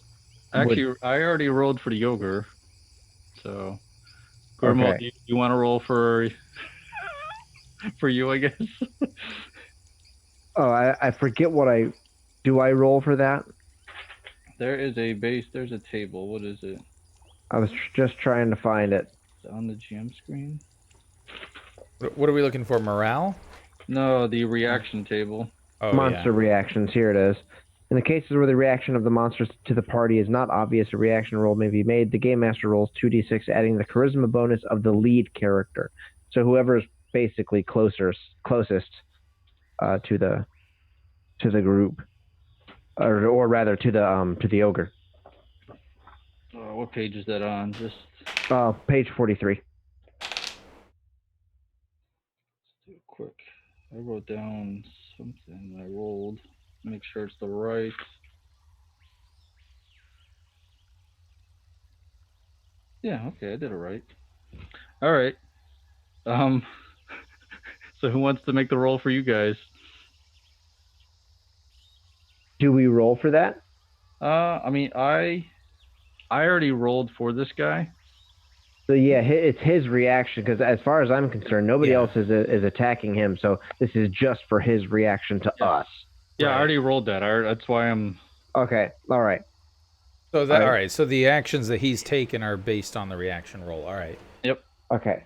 Actually, I already rolled for the ogre. So, Grimwald, Okay. you want to roll for you, I guess? Oh, I forget what I roll for that? There's a table. What is it? I was just trying to find it. Is it on the GM screen? What are we looking for? Morale? No, the reaction table. Oh, Monster reactions. Here it is. In the cases where the reaction of the monsters to the party is not obvious, a reaction roll may be made. The game master rolls 2d6, adding the charisma bonus of the lead character. So whoever is basically closest to the group, or rather to the ogre. What page is that on? Just Page 43. do a quick. I wrote down something I rolled. Make sure it's the right. Yeah, okay, I did it right. All right. So who wants to make the roll for you guys? Do we roll for that? I mean, I already rolled for this guy. So yeah, it's his reaction, because as far as I'm concerned, nobody else is attacking him. So this is just for his reaction to us. Yeah, Right. I already rolled that. That's why I'm. Okay. All right. So that all right. So the actions that he's taken are based on the reaction roll. All right. Yep. Okay.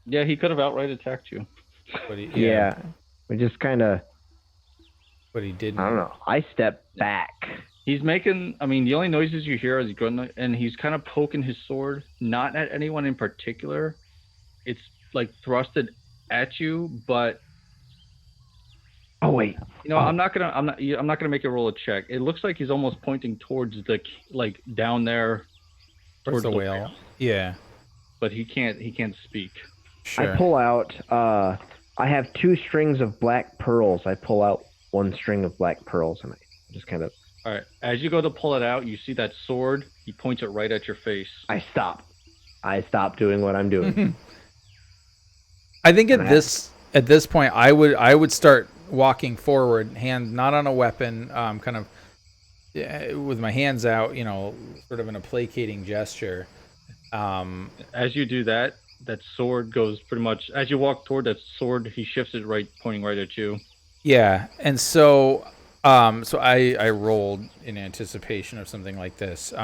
Yeah, he could have outright attacked you. But he, Yeah. We just kind of. But he didn't. I don't know. I step back. He's making. I mean, the only noises you hear is he's going, and he's kind of poking his sword, not at anyone in particular. It's like thrusted at you, but. Oh wait. You know, I'm not gonna make a roll a check. It looks like he's almost pointing towards the down there, towards the whale. Yeah. But he can't speak. Sure. I pull out. I have 2 strings of black pearls. I pull out 1 string of black pearls, and I just kind of. All right. As you go to pull it out, you see that sword. He points it right at your face. I stop. I stop doing what I'm doing. I think at this point, I would start walking forward, hand not on a weapon, kind of with my hands out, you know, sort of in a placating gesture. As you do that, that sword goes pretty much as you walk toward that sword. He shifts it right, pointing right at you. Yeah, and so I rolled in anticipation of something like this,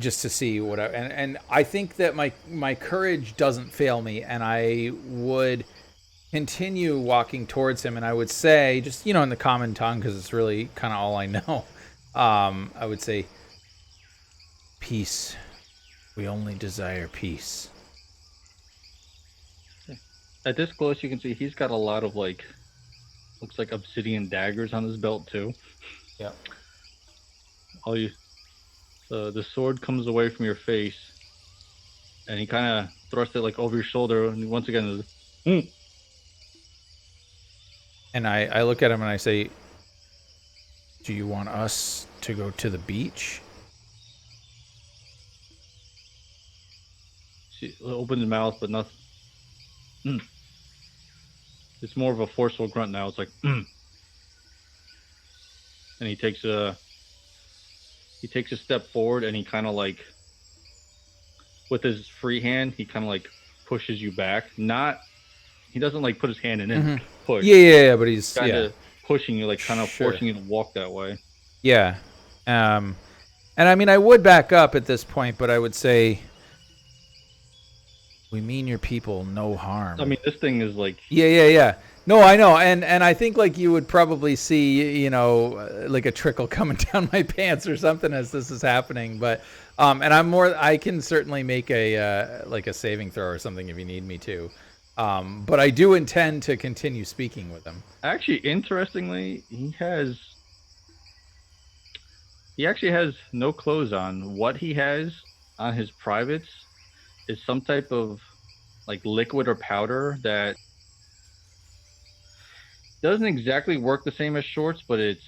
just to see what and I think that my courage doesn't fail me, and I would continue walking towards him, and I would say, just, you know, in the common tongue, because it's really kind of all I know, I would say, peace. We only desire peace. At this close, you can see he's got a lot of looks like obsidian daggers on his belt too. Yep. So the sword comes away from your face, and he kind of thrusts it over your shoulder, and once again, And I look at him and I say, do you want us to go to the beach? She opens his mouth, but nothing. It's more of a forceful grunt now. It's like, and he takes a step forward, and he kind of with his free hand, he kind of pushes you back. He doesn't put his hand in and push. Yeah, but he's kind of pushing you, kind of forcing you to walk that way. Yeah, and I mean, I would back up at this point, but I would say, we mean your people no harm. I mean, this thing is Yeah. No, I know, and I think you would probably see, you know, a trickle coming down my pants or something as this is happening. But and I can certainly make a saving throw or something if you need me to. But I do intend to continue speaking with him. Actually, interestingly, he actually has no clothes on. What he has on his privates is some type of liquid or powder that doesn't exactly work the same as shorts, but it's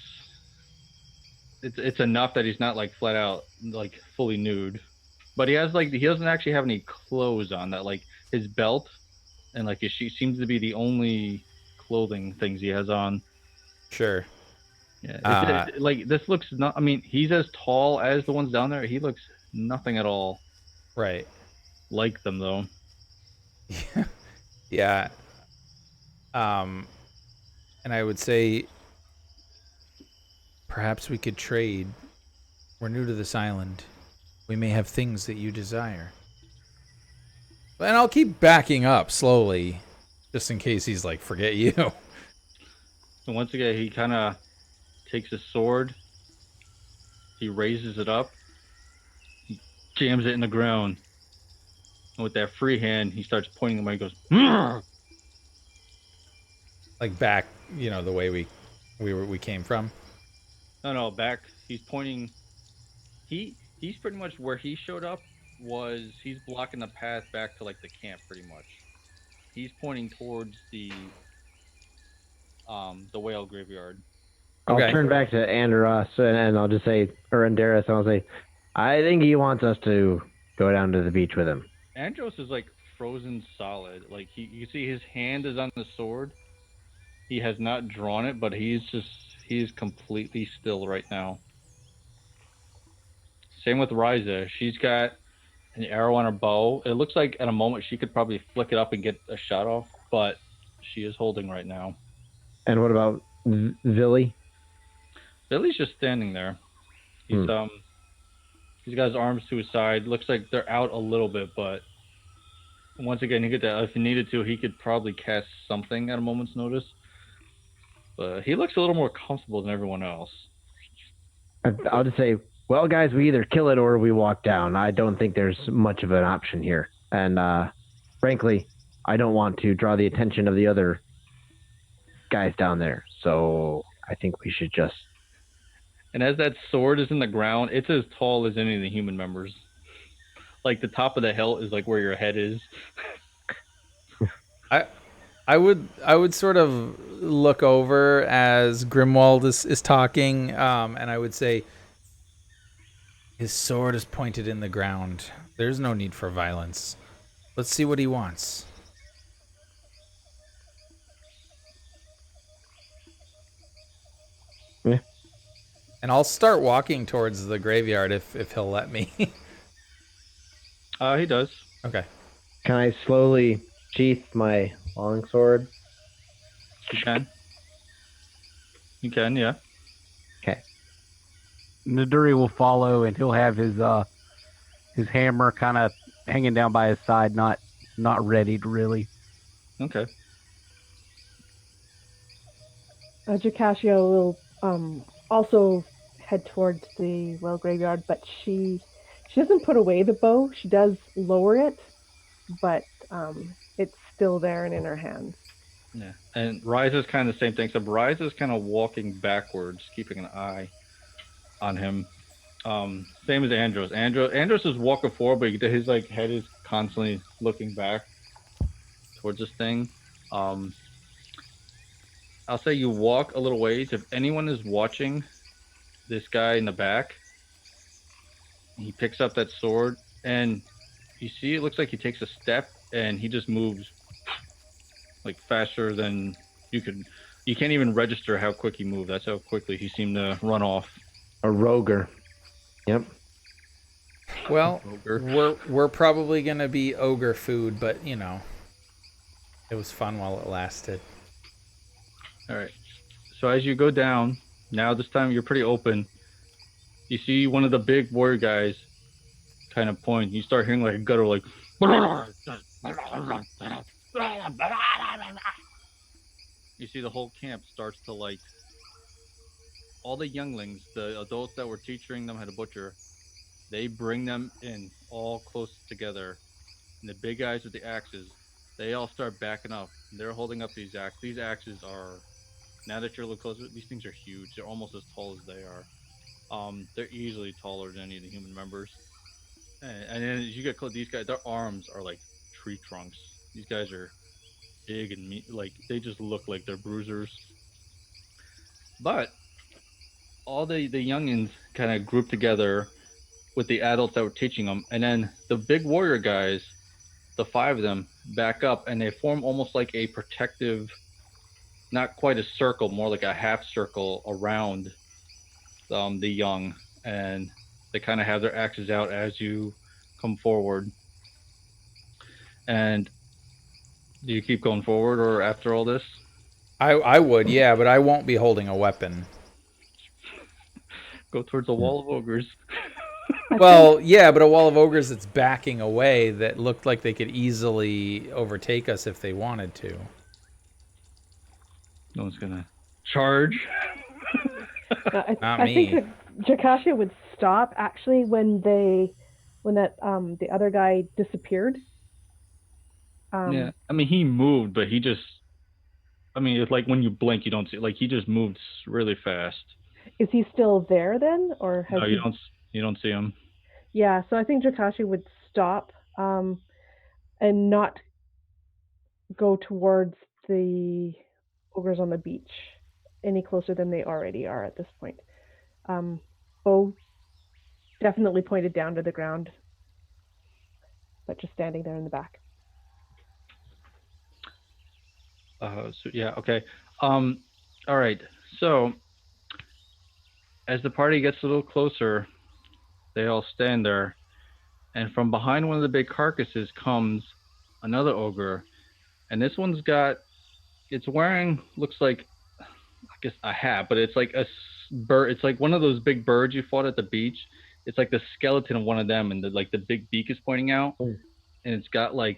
enough that he's not flat out fully nude. But he has he doesn't actually have any clothes on. That his belt and his sheet seems to be the only clothing things he has on. Sure. Yeah. This looks not. I mean, he's as tall as the ones down there. He looks nothing at all Right. like them, though. Yeah. And I would say, perhaps we could trade. We're new to this island. We may have things that you desire. And I'll keep backing up slowly, just in case he's forget you. And once again, he kind of takes his sword, he raises it up, he jams it in the ground, and with that free hand, he starts pointing the way. He goes, "Mrr!" Like back, the way we came from. No, back. He's pointing. He's pretty much where he showed up. He's blocking the path back to like the camp, pretty much. He's pointing towards the whale graveyard. I'll Okay. turn back to Andros and I'll just say, or Andaris, and I'll say, I think he wants us to go down to the beach with him. Andros is like frozen solid. Like you see his hand is on the sword. He has not drawn it, but he is completely still right now. Same with Ryza. She's got an arrow on her bow. It looks like at a moment she could probably flick it up and get a shot off, but she is holding right now. And what about Villy? Billy's just standing there. He's got his arms to his side. Looks like they're out a little bit, but once again, he could if he needed to, he could probably cast something at a moment's notice. But he looks a little more comfortable than everyone else. I'll just say, well, guys, we either kill it or we walk down. I don't think there's much of an option here. And frankly, I don't want to draw the attention of the other guys down there. So I think we should just... And as that sword is in the ground, it's as tall as any of the human members. Like the top of the hilt is like where your head is. I would sort of look over as Grimwald is talking, and I would say, his sword is pointed in the ground. There's no need for violence. Let's see what he wants. Yeah. And I'll start walking towards the graveyard if he'll let me. He does. Okay. Can I slowly sheath my longsword? You can. You can, yeah. Okay. Naduri will follow, and he'll have his hammer kind of hanging down by his side, not readied really. Okay. Jacasio will also head towards the well graveyard, but she doesn't put away the bow. She does lower it, but it's still there and in her hands. Yeah. And Rise is kind of the same thing, except Rise is kind of walking backwards, keeping an eye on him. Same as Andros. Andros is walking forward, but his like head is constantly looking back towards this thing. I'll say you walk a little ways. If anyone is watching this guy in the back, he picks up that sword, and you see it looks like he takes a step, and he just moves like faster than you could. You can't even register how quick he moved. That's how quickly he seemed to run off. A roger. Yep. Well, we're probably gonna be ogre food, but it was fun while it lasted. All right. So as you go down, now this time you're pretty open. You see one of the big warrior guys kind of point. You start hearing like a gutter, like. You see the whole camp starts to like. All the younglings, the adults that were teaching them how to butcher, they bring them in all close together. And the big guys with the axes, they all start backing up. They're holding up these axes. These axes are, now that you're a little closer, these things are huge. They're almost as tall as they are. They're easily taller than any of the human members. And then as you get close, these guys, their arms are like tree trunks. These guys are big and like they just look like they're bruisers. But all the youngins kind of group together with the adults that were teaching them, and then the big warrior guys, the 5 of them, back up, and they form almost like a protective, not quite a circle, more like a half circle around the young, and they kind of have their axes out as you come forward. And do you keep going forward, or after all this? I would, yeah, but I won't be holding a weapon. Go towards the wall of ogres. Well, yeah, but a wall of ogres that's backing away that looked like they could easily overtake us if they wanted to. No one's gonna charge. Not I think me. Jakasha would stop actually when the other guy disappeared. Yeah, Um, I mean he moved, but he just. I mean, it's like when you blink, you don't see. Like he just moved really fast. is he still there then, or has No, you he? don't. You don't see him. Yeah, so I think Jakasha would stop and not go towards the ogres on the beach any closer than they already are at this point. Bo definitely pointed down to the ground, but just standing there in the back. So yeah, okay. Um, all right. So as the party gets a little closer, they all stand there, and from behind one of the big carcasses comes another ogre, and this one's got. It's wearing looks like I guess a hat, but it's like a bird. It's like one of those big birds you fought at the beach. It's like the skeleton of one of them, and the big beak is pointing out, Mm. and it's got like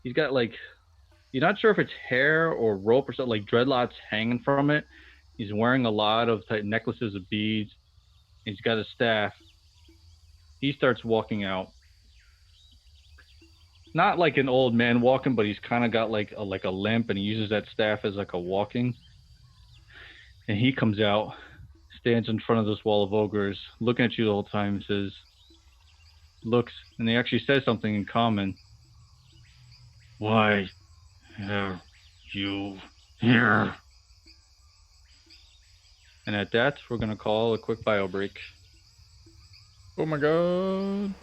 he's got like you're not sure if it's hair or rope or something like dreadlocks hanging from it. He's wearing a lot of tight necklaces of beads. He's got a staff. He starts walking out. Not like an old man walking, but he's kind of got like a limp, and he uses that staff as like a walking. And he comes out, stands in front of this wall of ogres, looking at you the whole time, and says, looks, and he actually says something in common. Why are you here? And at that, we're going to call a quick bio break. Oh my god.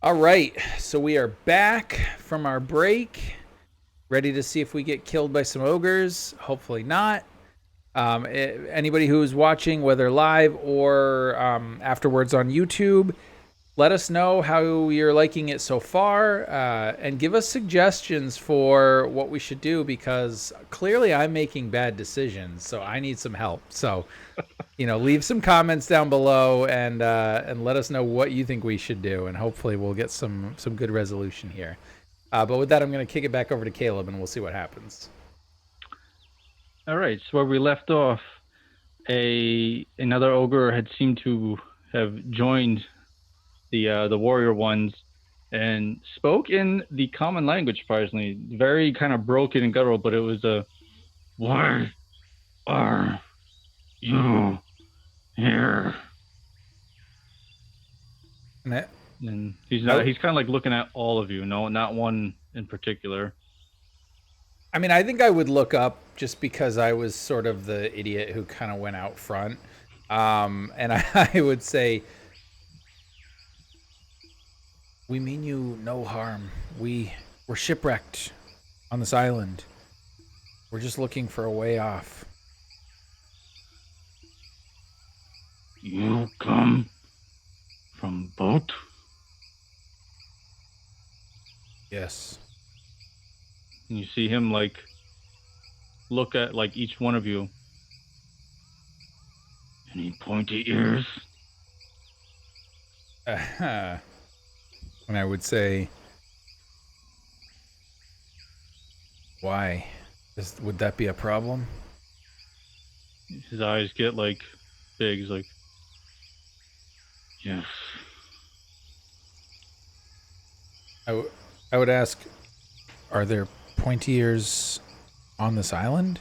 All right, so we are back from our break, ready to see if we get killed by some ogres. Hopefully not. Anybody who is watching, whether live or afterwards on YouTube, let us know how you're liking it so far, and give us suggestions for what we should do, because clearly I'm making bad decisions, so I need some help. So, leave some comments down below and let us know what you think we should do, and hopefully we'll get some good resolution here. But with that, I'm going to kick it back over to Caleb, and we'll see what happens. All right, so where we left off, another ogre had seemed to have joined the warrior ones and spoke in the common language. Surprisingly, very kind of broken and guttural, but it was a "Why are you here?" And he's kind of like looking at all of you, no, not one in particular. I mean, I think I would look up just because I was sort of the idiot who kind of went out front. And I would say, we mean you no harm. We're shipwrecked on this island. We're just looking for a way off. You come from boat? Yes. And you see him like look at like each one of you. Any pointy ears? And I would say, why? Would that be a problem? His eyes get like big. He's like, yes. I would ask, are there pointy ears on this island?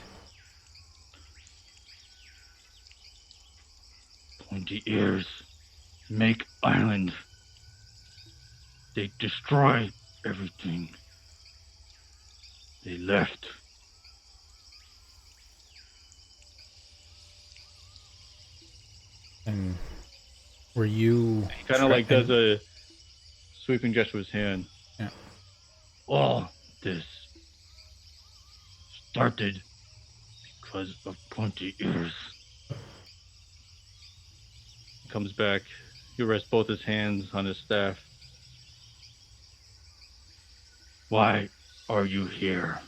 Pointy ears make island. They destroy everything. They left. And were you... He kind of like does a sweeping gesture with his hand. Yeah. All this started because of pointy ears. He comes back. He rests both his hands on his staff. Why are you here?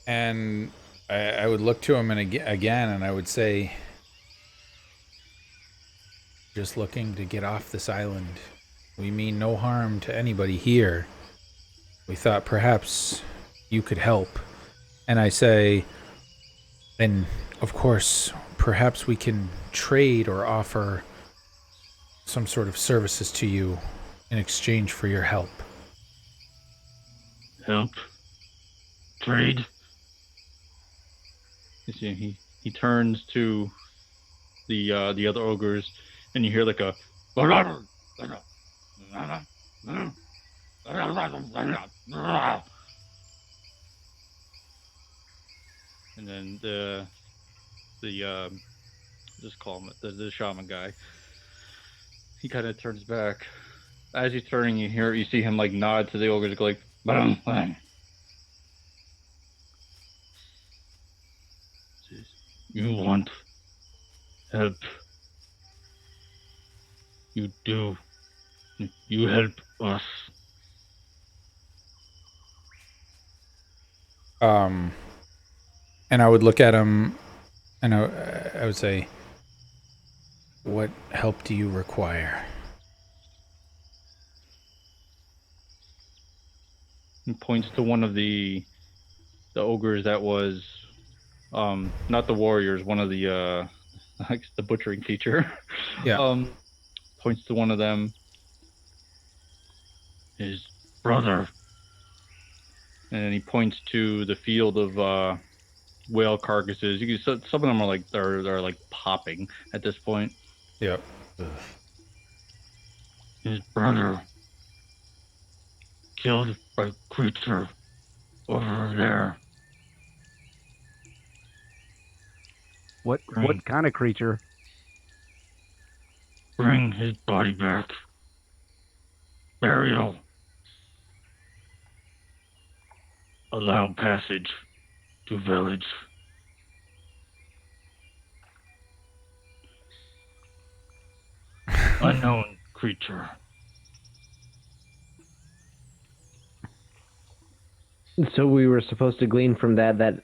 And I would look to him and again, and I would say, just looking to get off this island. We mean no harm to anybody here. We thought perhaps you could help. And I say, and of course, perhaps we can trade or offer some sort of services to you in exchange for your help. Help? Trade? You see, he turns to the other ogres, and you hear like a... And then just call him the shaman guy. He kind of turns back. As he's turning, you see him like nod to the ogres, go like, you want help? You do. You help us. And I would look at him, and I would say, what help do you require? He points to one of the ogres that was, not the warriors, one of the, the butchering feature. Yeah. Points to one of them. His brother. And then he points to the field of whale carcasses. You can, some of them are like they're like popping at this point. Yep. His brother killed by creature over there. What kind of creature? Bring his body back. Burial. Allow passage to village. Unknown creature. So we were supposed to glean from that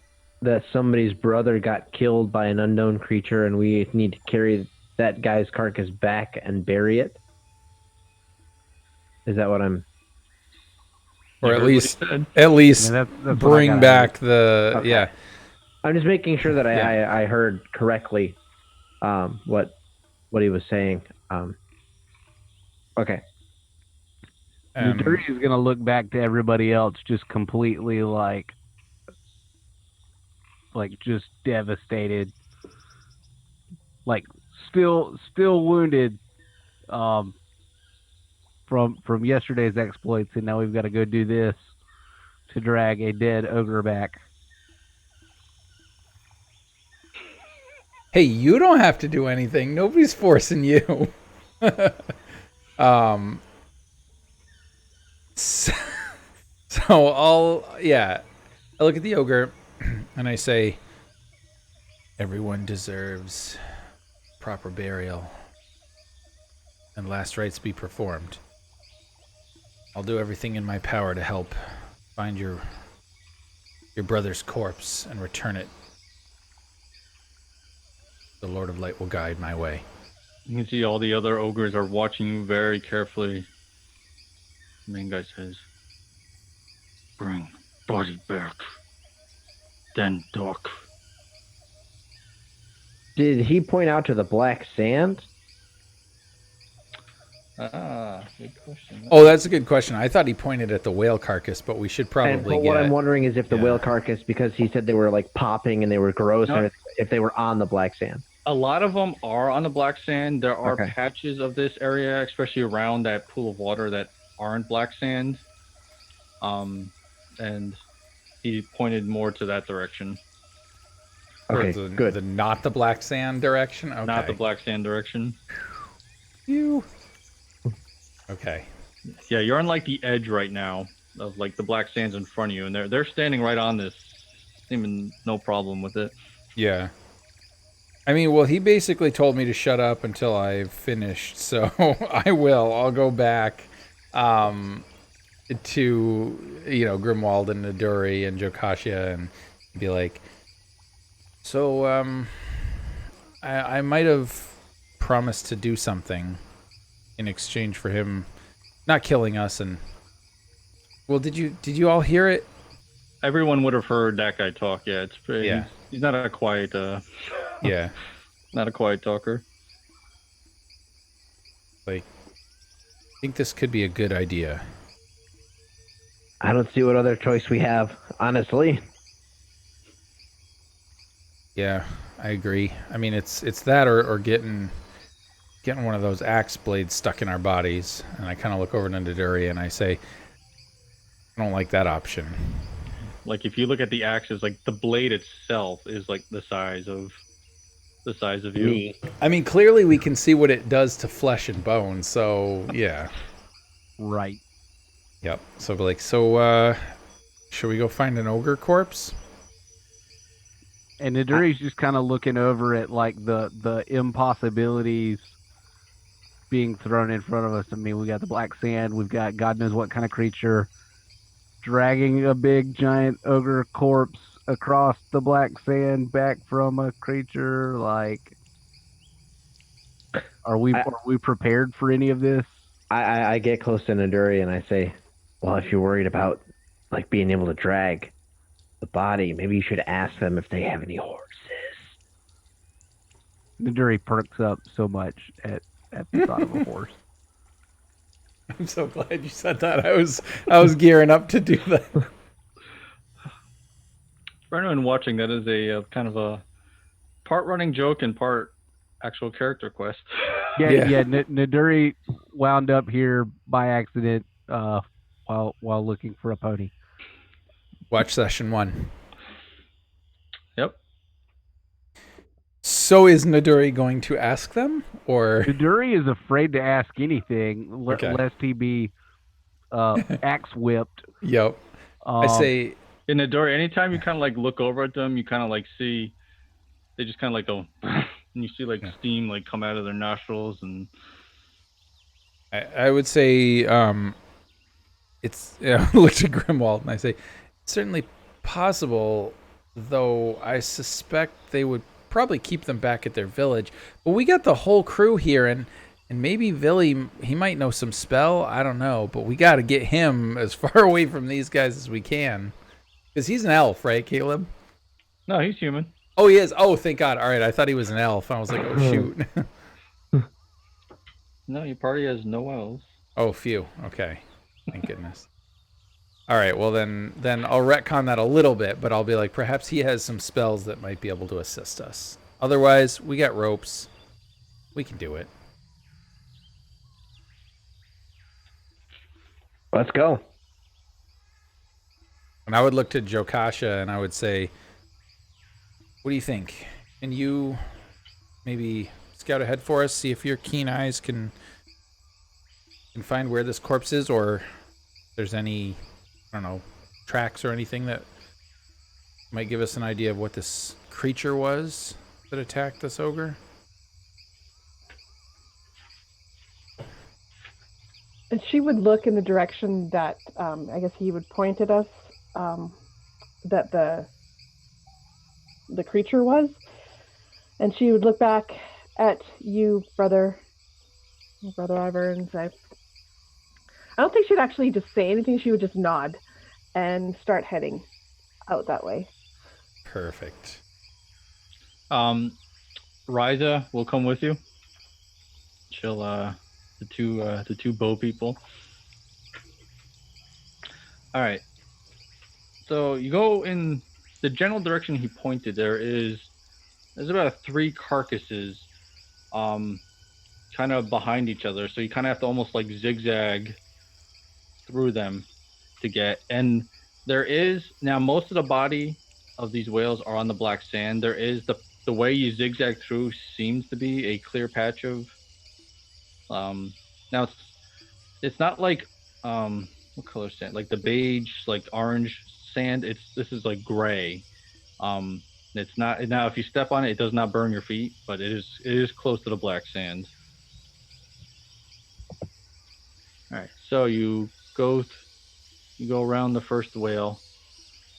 somebody's brother got killed by an unknown creature, and we need to carry that guy's carcass back and bury it. Is that what I'm? Or You at heard what he least said? That's what I bring got out back of the Okay. yeah. I'm just making sure that Yeah. I heard correctly what he was saying. Okay. Niduri is gonna look back to everybody else just completely like just devastated, like still wounded from yesterday's exploits, and now we've got to go do this to drag a dead ogre back. Hey, you don't have to do anything. Nobody's forcing you. um. So, I look at the ogre and I say, everyone deserves proper burial and last rites be performed. I'll do everything in my power to help find your brother's corpse and return it. The Lord of Light will guide my way. You can see all the other ogres are watching you very carefully. The main guy says, bring body back. Then talk. Did he point out to the black sand? Good question. Oh, that's a good question. I thought he pointed at the whale carcass, but we should And probably but get... what I'm wondering is if the yeah. whale carcass, because he said they were like popping and they were gross, No. and if they were on the black sand. A lot of them are on the black sand. There are Okay. patches of this area, especially around that pool of water, that aren't black sand. And he pointed more to that direction, Okay, the, good. The not the black sand direction? Okay. not the black sand direction. You. Okay. Yeah, you're on like the edge right now of like the black sand's in front of you, and they're standing right on this, seeming no problem with it. Yeah. I mean, well, he basically told me to shut up until I've finished, so I will. I'll go back to, Grimwald and Naduri and Jokasha and be like, so, I might have promised to do something in exchange for him not killing us, and... Well, did you all hear it? Everyone would have heard that guy talk. Yeah, it's pretty. Yeah. He's not a quiet. Yeah. Not a quiet talker. Like, I think this could be a good idea. I don't see what other choice we have, honestly. Yeah, I agree. I mean, it's that or getting one of those axe blades stuck in our bodies. And I kind of look over to Naduri and I say, I don't like that option. Like if you look at the axes, like the blade itself is like the size of you. Me. I mean, clearly we can see what it does to flesh and bone. So yeah. Right. Yep. So should we go find an ogre corpse? And Niduri's just kind of looking over at like the impossibilities being thrown in front of us. I mean, we got the black sand, we've got God knows what kind of creature dragging a big giant ogre corpse across the black sand back from a creature. Like, are we prepared for any of this? I get close to Naduri and I say, well, if you're worried about like being able to drag the body, maybe you should ask them if they have any horses. Niduri perks up so much at the thought of a horse. I'm so glad you said that. I was gearing up to do that. For anyone watching, that is a kind of a part running joke and part actual character quest. Yeah. Niduri wound up here by accident while looking for a pony. Watch session 1. Yep. So is Naduri going to ask them, or Duri is afraid to ask anything Okay. lest he be axe whipped. yep? I Um, say, In the door, anytime you kind of like look over at them, you kind of like see they just kind of like go, and you see like steam like come out of their nostrils, and I would say, it's. Look to Grimwald, and I say, it's certainly possible, though I suspect they would probably keep them back at their village. But we got the whole crew here, and maybe Villy, he might know some spell. I don't know, but we got to get him as far away from these guys as we can, because he's an elf, right, Caleb? no, he's human. Oh, he is. Oh, thank God. All right, I thought he was an elf. I was like, oh shoot. No, your party has no elves. Oh, phew. Okay, thank goodness. All right, well then I'll retcon that a little bit, but I'll be like, perhaps he has some spells that might be able to assist us. Otherwise, we got ropes. We can do it. Let's go. And I would look to Jokasha and I would say, what do you think? Can you maybe scout ahead for us, see if your keen eyes can find where this corpse is, or if there's any, I don't know, tracks or anything that might give us an idea of what this creature was that attacked this ogre? And she would look in the direction that I guess he would point at us, that the creature was, and she would look back at you, brother Ivor, and say, I don't think she'd actually just say anything. She would just nod and start heading out that way. Perfect. Ryza will come with you. She'll the two bow people. All right. So you go in the general direction he pointed. There's about 3 carcasses, kind of behind each other. So you kind of have to almost like zigzag through them to get. And there is now most of the body of these whales are on the black sand. There is the way you zigzag through seems to be a clear patch of. Now it's not like what color sand? Like the beige, like orange sand. This is like gray. It's not now. If you step on it, it does not burn your feet, but it is close to the black sand. All right, so you go around the first whale,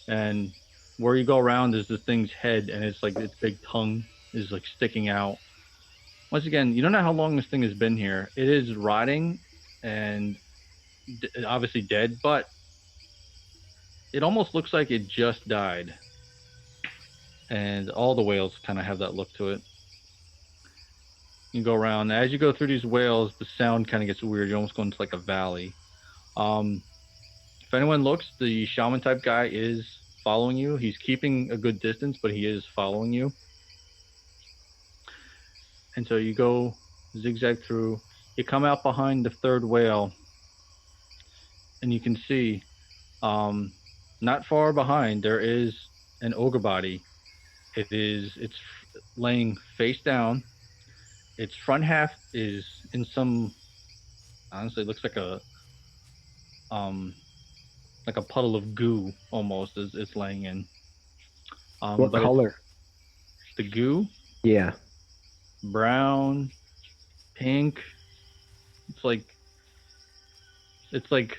and where you go around is the thing's head, and it's like its big tongue is like sticking out. Once again, you don't know how long this thing has been here. It is rotting and obviously dead, but it almost looks like it just died. And all the whales kind of have that look to it. You go around. As you go through these whales, the sound kind of gets weird. You almost go into like a valley. If anyone looks, the shaman type guy is following you. He's keeping a good distance, but he is following you. And so you go zigzag through. You come out behind the third whale, and you can see, not far behind, there is an ogre body. It's laying face down. Its front half is in some, honestly, it looks like a puddle of goo almost as it's laying in. What color? The goo? Yeah. Brown, pink. It's like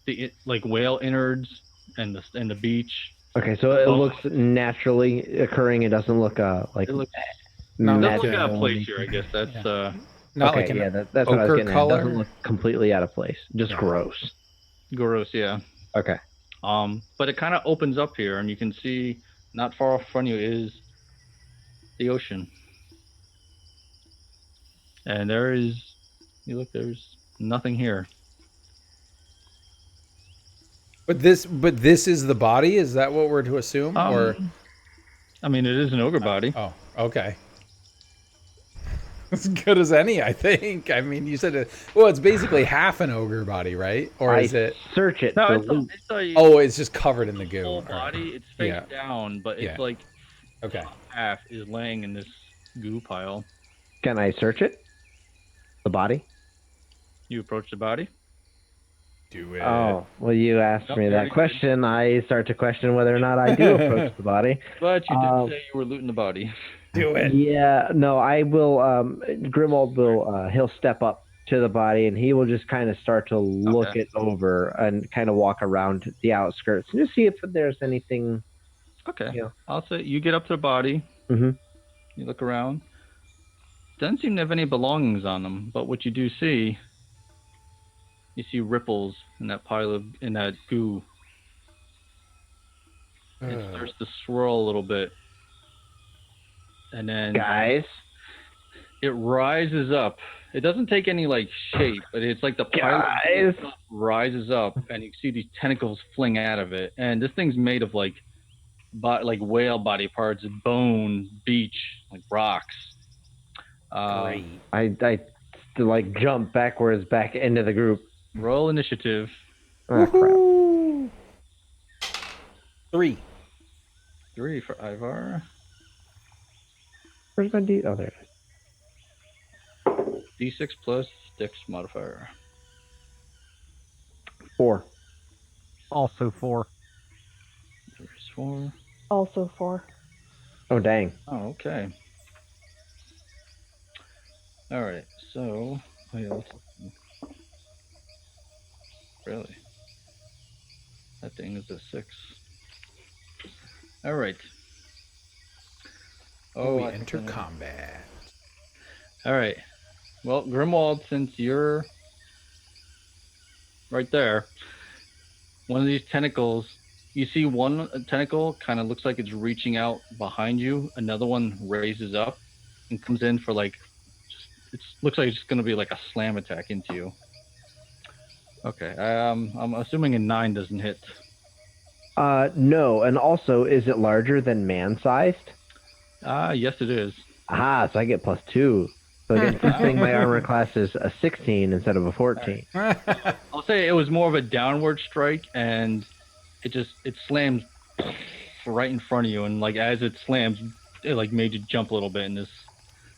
the whale innards and the beach. Okay, so it looks naturally occurring. It doesn't look like. It looks No, doesn't magical. look out of place here. I guess that's Not okay, like an yeah, that's what I was ochre getting at. color. It doesn't look completely out of place. Just Yeah. gross. gross. Yeah. Okay. But it kind of opens up here, and you can see not far off from you is the ocean. And there's nothing here. But this is the body. Is that what we're to assume? Or I mean, it is an ogre body. oh, okay. As good as any, I think. I mean, you said it. Well, it's basically half an ogre body, right? Or is it? Search it No, for it's loot. Oh, it's just covered in the goo. whole All right. body. It's face Yeah. down, but it's Yeah. like Okay. half is laying in this goo pile. Can I search it? The body? You approach the body. Do it. Oh, well, you asked Nope, me you that already did. question. I start to question whether or not I do approach the body. But you Um, did say you were looting the body. Do it. Yeah, no, I will. Grimwald will. He'll step up to the body and he will just kind of start to look Okay. it over and kind of walk around the outskirts and just see if there's anything. Okay. You I'll say you get up to the body. know. You look around. Doesn't seem to have any belongings on them, but what you do see, you see ripples in that in that goo. It starts to swirl a little bit, and then Guys, it rises up. It doesn't take any like shape, but it's like the pile of goo guys. itself rises up, and you see these tentacles fling out of it. And this thing's made of like whale body parts, bone, beach, like rocks. Great. I like jump backwards back into the group. Roll initiative. Oh crap! Woohoo! 3. 3 for Ivar. Where's my D? Oh, there it is. D6 plus Dex modifier. 4. Also 4. There's 4. Also 4. Oh dang! Oh, okay. All right. So, oh, yeah, really, that thing is a 6. All right. Oh, We I think enter I know. combat. All right. Well, Grimwald, since you're right there, one of these tentacles, you see one tentacle kind of looks like it's reaching out behind you. Another one raises up and comes in for like, it looks like it's going to be like a slam attack into you. Okay. I'm assuming a 9 doesn't hit. No, and also, is it larger than man-sized? Yes, it is. Aha, so I get +2. So against this thing, my armor class is a 16 instead of a 14. I'll say it was more of a downward strike, and it slams right in front of you, and like as it slams, it like made you jump a little bit in this,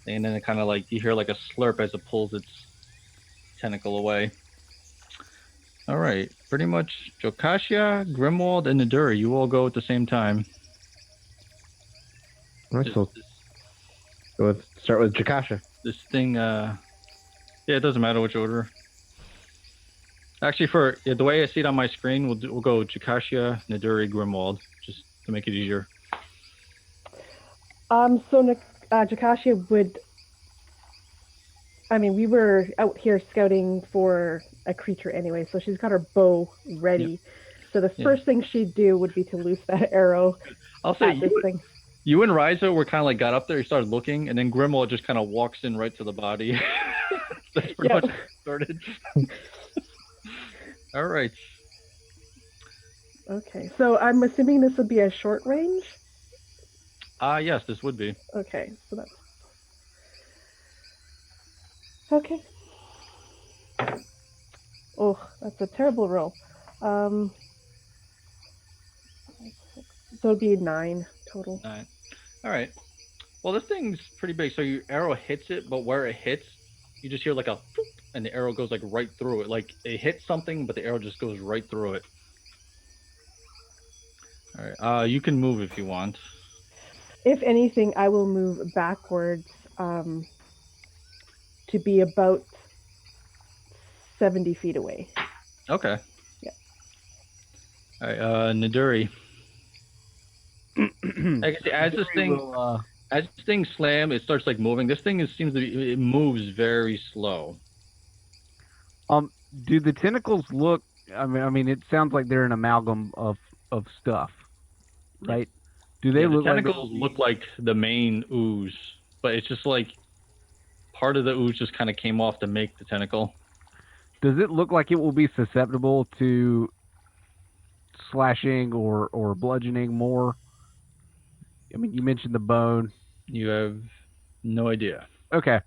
and then it kind of like you hear like a slurp as it pulls its tentacle away. All right, pretty much Jokashia, Grimwald, and Naduri, you all go at the same time. All right, so start with Jakasha. This thing, yeah, it doesn't matter which order. Actually, for the way I see it on my screen, we'll go Jokashia, Naduri, Grimwald, just to make it easier. So Jakashia would. I mean, we were out here scouting for a creature anyway, so she's got her bow ready. Yep. So the first thing she'd do would be to loose that arrow I'll say at this thing. you and Riza were kind of like got up there, you started looking, and then Grimwald just kind of walks in right to the body. That's pretty much how it started. All right. Okay, so I'm assuming this would be a short range? Yes, this would be. Okay, so that's... Okay. Oh, that's a terrible roll. So it'd be 9 total. 9. All right. Well, this thing's pretty big, so your arrow hits it, but where it hits, you just hear like a poof, and the arrow goes like right through it. Like it hits something, but the arrow just goes right through it. All right. You can move if you want. If anything, I will move backwards to be about 70 feet away. Okay. Yeah. All right. Naduri. As this thing slams, it starts like moving. This thing it moves very slow. Do the tentacles look? I mean, it sounds like they're an amalgam of stuff, right? Do they look the tentacles look like the main ooze, but it's just like part of the ooze just kind of came off to make the tentacle. Does it look like it will be susceptible to slashing or bludgeoning more? I mean, you mentioned the bone. You have no idea. Okay.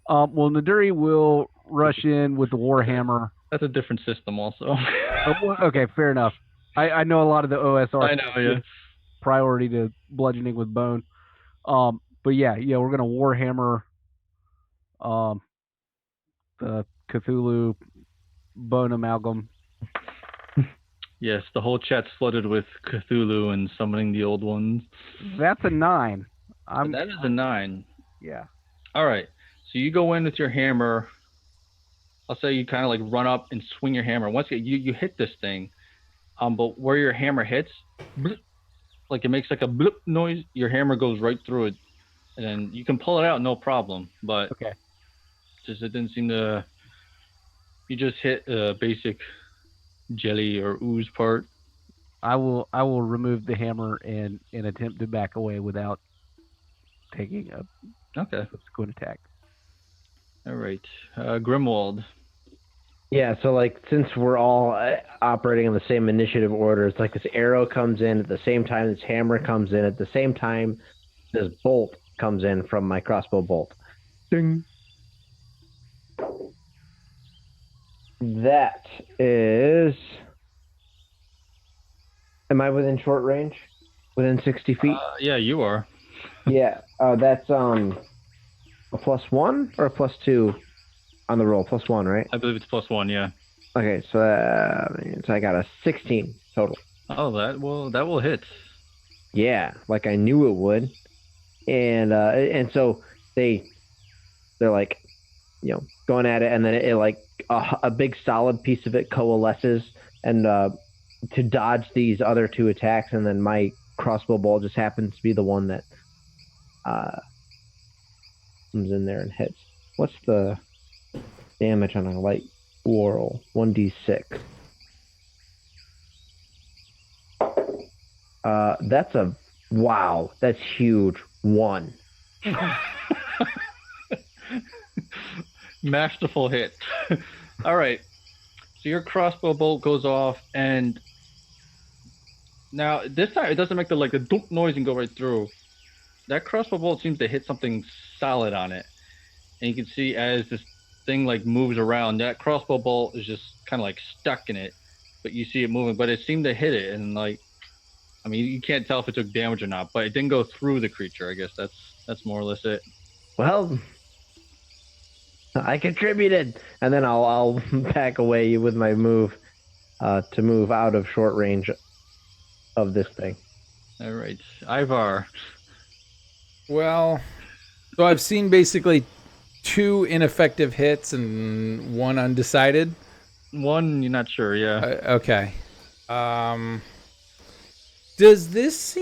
Well, Naduri will rush in with the warhammer. That's a different system, also. Okay, fair enough. I know a lot of the OSR. I know, yeah. Priority to bludgeoning with bone. But yeah, we're gonna Warhammer um, the Cthulhu bone amalgam. Yes, the whole chat's flooded with Cthulhu and summoning the old ones. That's a 9. That is a 9. Yeah. All right. So you go in with your hammer. I'll say you kind of like run up and swing your hammer. Once you hit this thing, but where your hammer hits, bloop, like it makes like a bloop noise. Your hammer goes right through it, and then you can pull it out no problem. But Okay. just it didn't seem to. You just hit a basic jelly or ooze part. I will remove the hammer and attempt to back away without taking a Okay. subsequent attack. All right. Grimwald. Yeah, so like since we're all operating in the same initiative order, it's like this arrow comes in at the same time this hammer comes in at the same time this bolt comes in from my crossbow bolt. Ding. That is. Am I within short range? Within 60 feet? Yeah, you are. Yeah. That's a +1 or a +2 on the roll. +1, right? I believe it's +1. Yeah. Okay, so I got a 16 total. Oh, that will hit. Yeah, like I knew it would. And so they're like, going at it, and then it like a big solid piece of it coalesces and to dodge these other two attacks, and then my crossbow bolt just happens to be the one that comes in there and hits. What's the damage on a light whirl? 1d6. That's a wow. That's huge. 1. Masterful hit. All right. So your crossbow bolt goes off, and now this time it doesn't make the dunk noise and go right through. That crossbow bolt seems to hit something solid on it, and you can see as this thing like moves around, that crossbow bolt is just kind of like stuck in it, but you see it moving. But it seemed to hit it, and I mean, you can't tell if it took damage or not, but it didn't go through the creature. I guess that's more or less it. Well, I contributed, and then I'll back away with my move to move out of short range of this thing. All right, Ivar. Well, so I've seen basically 2 ineffective hits and 1 undecided. 1, you're not sure, yeah. Okay. Does this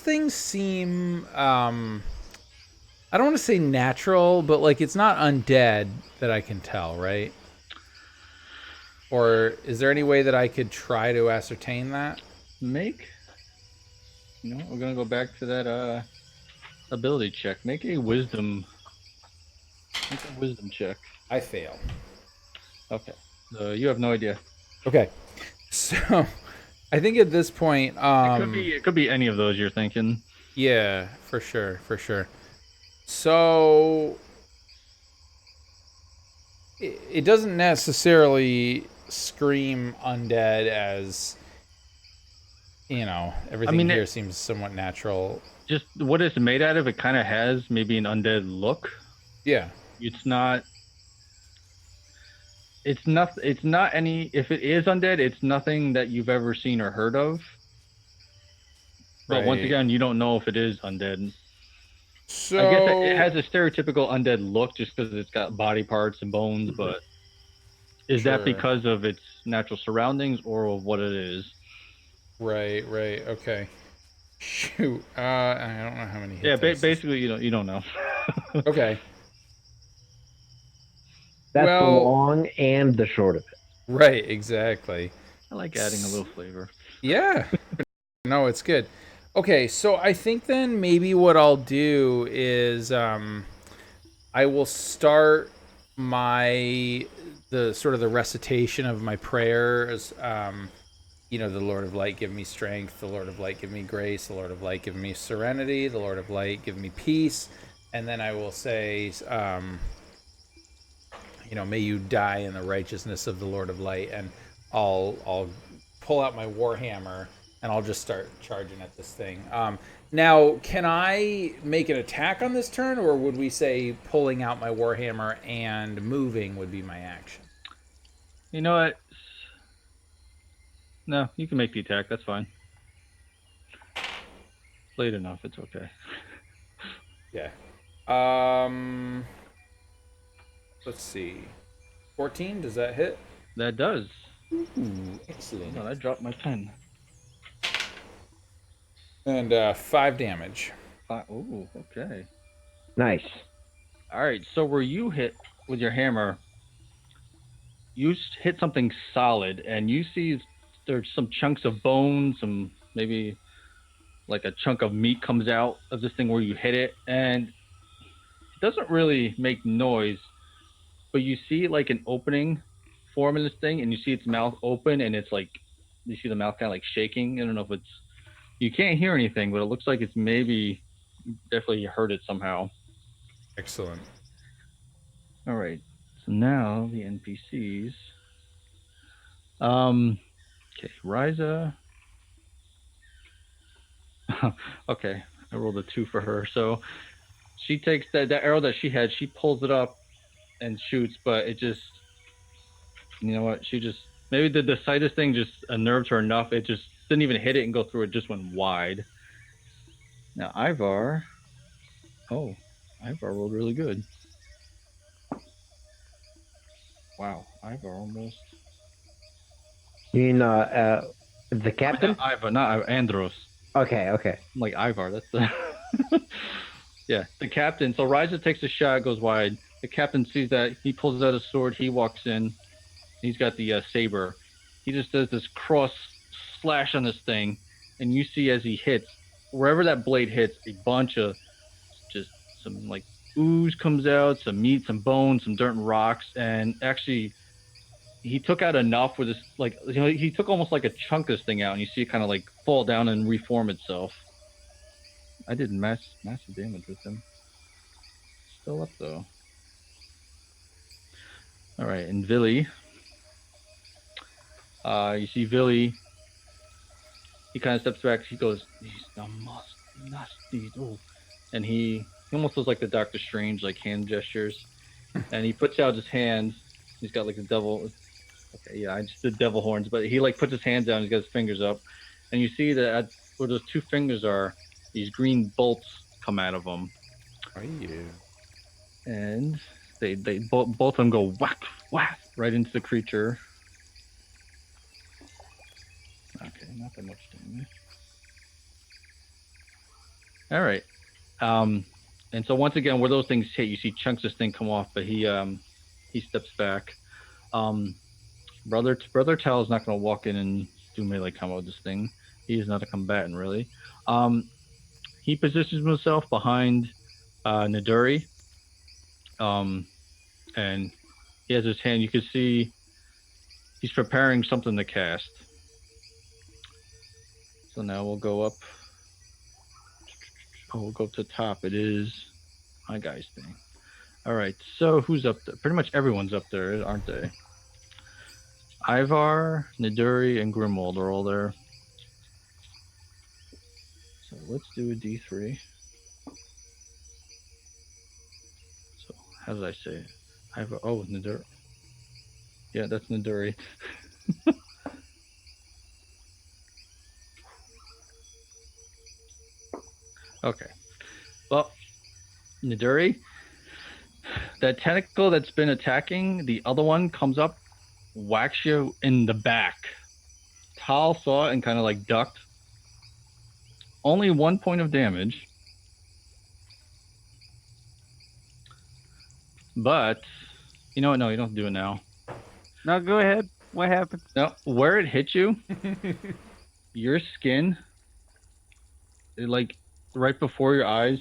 thing seem I don't want to say natural, but like it's not undead that I can tell, right? Or is there any way that I could try to ascertain that? We're gonna go back to that ability check. Make a wisdom check. I fail. Okay. You have no idea. Okay. So I think at this point It could be any of those you're thinking. yeah, for sure. So it doesn't necessarily scream undead as everything here seems somewhat natural. Just what it's made out of, it kind of has maybe an undead look. Yeah. It's not any, if it is undead, it's nothing that you've ever seen or heard of. But Right. once again, you don't know if it is undead. So I guess it has a stereotypical undead look just because it's got body parts and bones, but is that Sure. because of its natural surroundings or of what it is? Right. Okay. Shoot. I don't know how many hit Yeah, dice. basically you don't know. Okay. That's the Well- long and the short of it. Right, exactly. I like adding a little flavor. Yeah. No, it's good. Okay, so I think then maybe what I'll do is I will start the recitation of my prayers. The Lord of Light give me strength, the Lord of Light give me grace, the Lord of Light give me serenity, the Lord of Light give me peace, and then I will say may you die in the righteousness of the Lord of Light, and I'll pull out my warhammer and I'll just start charging at this thing. Now, can I make an attack on this turn, or would we say pulling out my warhammer and moving would be my action? You know what? No, you can make the attack. That's fine. Late enough. It's okay. Yeah. Let's see. 14, does that hit? That does. Ooh, excellent. Hold on, I dropped my pen. And 5 damage. Ooh, okay. Nice. All right. So where you hit with your hammer, you hit something solid, and you see there's some chunks of bone, some maybe like a chunk of meat comes out of this thing where you hit it, and it doesn't really make noise, but you see like an opening form in this thing, and you see its mouth open, and it's like you see the mouth kind of like shaking. I don't know if it's you can't hear anything, but it looks like it's maybe definitely heard it somehow. Excellent. All right. So now the NPCs. Okay, Ryza. Okay, I rolled a 2 for her. So she takes that arrow that she had, she pulls it up and shoots, but it just, you know what? She just maybe the sightless thing just unnerved her enough. It just didn't even hit it and go through. It just went wide. Now Ivar. Oh, Ivar rolled really good. Wow, Ivar almost. You mean the captain? I mean, not Ivar, Andros. Okay, okay. I'm like Ivar. That's the. Yeah, the captain. So Ryza takes a shot, goes wide. The captain sees that. He pulls out a sword. He walks in. He's got the saber. He just does this cross slash on this thing, and you see as he hits, wherever that blade hits, a bunch of just some like ooze comes out, some meat, some bones, some dirt and rocks, and actually he took out enough with this like he took almost like a chunk of this thing out, and you see it kind of like fall down and reform itself. I did massive damage with him. Still up though. All right, and Villy. You see Villy. He kind of steps back. He goes, "These the most nasty." Oh, and he almost does like the Doctor Strange like hand gestures, and he puts out his hands. He's got like the devil. Okay, yeah, I just did devil horns, but he like puts his hands down. He's got his fingers up, and you see that where those 2 fingers are, these green bolts come out of them. Oh, yeah. And they both of them go whack whack right into the creature. Okay, not that much damage. All right. And so once again, where those things hit, you see chunks of this thing come off, but he steps back. Brother Tal is not going to walk in and do melee combo with this thing. He is not a combatant really. He positions himself behind Naduri. And he has his hand. You can see he's preparing something to cast. So now we'll go up. Oh, we'll go to the top. It is my guy's thing. All right. So who's up there? Pretty much everyone's up there, aren't they? Ivar, Naduri, and Grimwald are all there. So let's do a D3. So how did I say it? Ivar. Oh, Naduri. Yeah, that's Naduri. Okay. Well, Naduri, that tentacle that's been attacking, the other one comes up, whacks you in the back. Tal saw it and kind of like ducked. Only 1 point of damage. But, you know what? No, you don't have to do it now. No, go ahead. What happened? No, where it hit you, your skin, it like right before your eyes,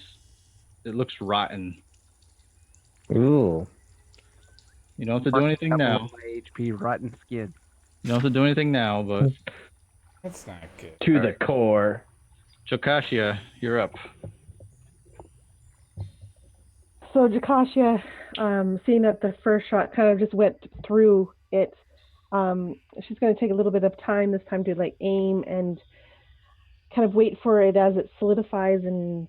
it looks rotten. Ooh. You don't have to do anything now. HP, rotten skin. You don't have to do anything now, but That's not good. To the core. Jokashia, you're up. So Jakasha, seeing that the first shot kind of just went through it, she's going to take a little bit of time this time to like aim and kind of wait for it as it solidifies and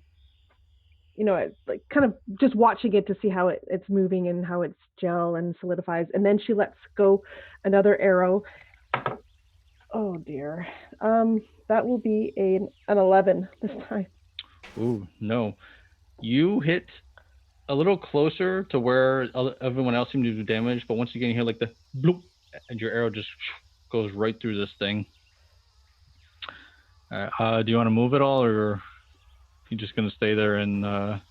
like kind of just watching it to see how it's moving and how it's gel and solidifies. And then she lets go another arrow. Oh dear. That will be an 11 this time. Ooh, no. You hit a little closer to where everyone else seemed to do damage, but once again you hear like the bloop, and your arrow just goes right through this thing. Do you want to move at all, or are you just gonna stay there and?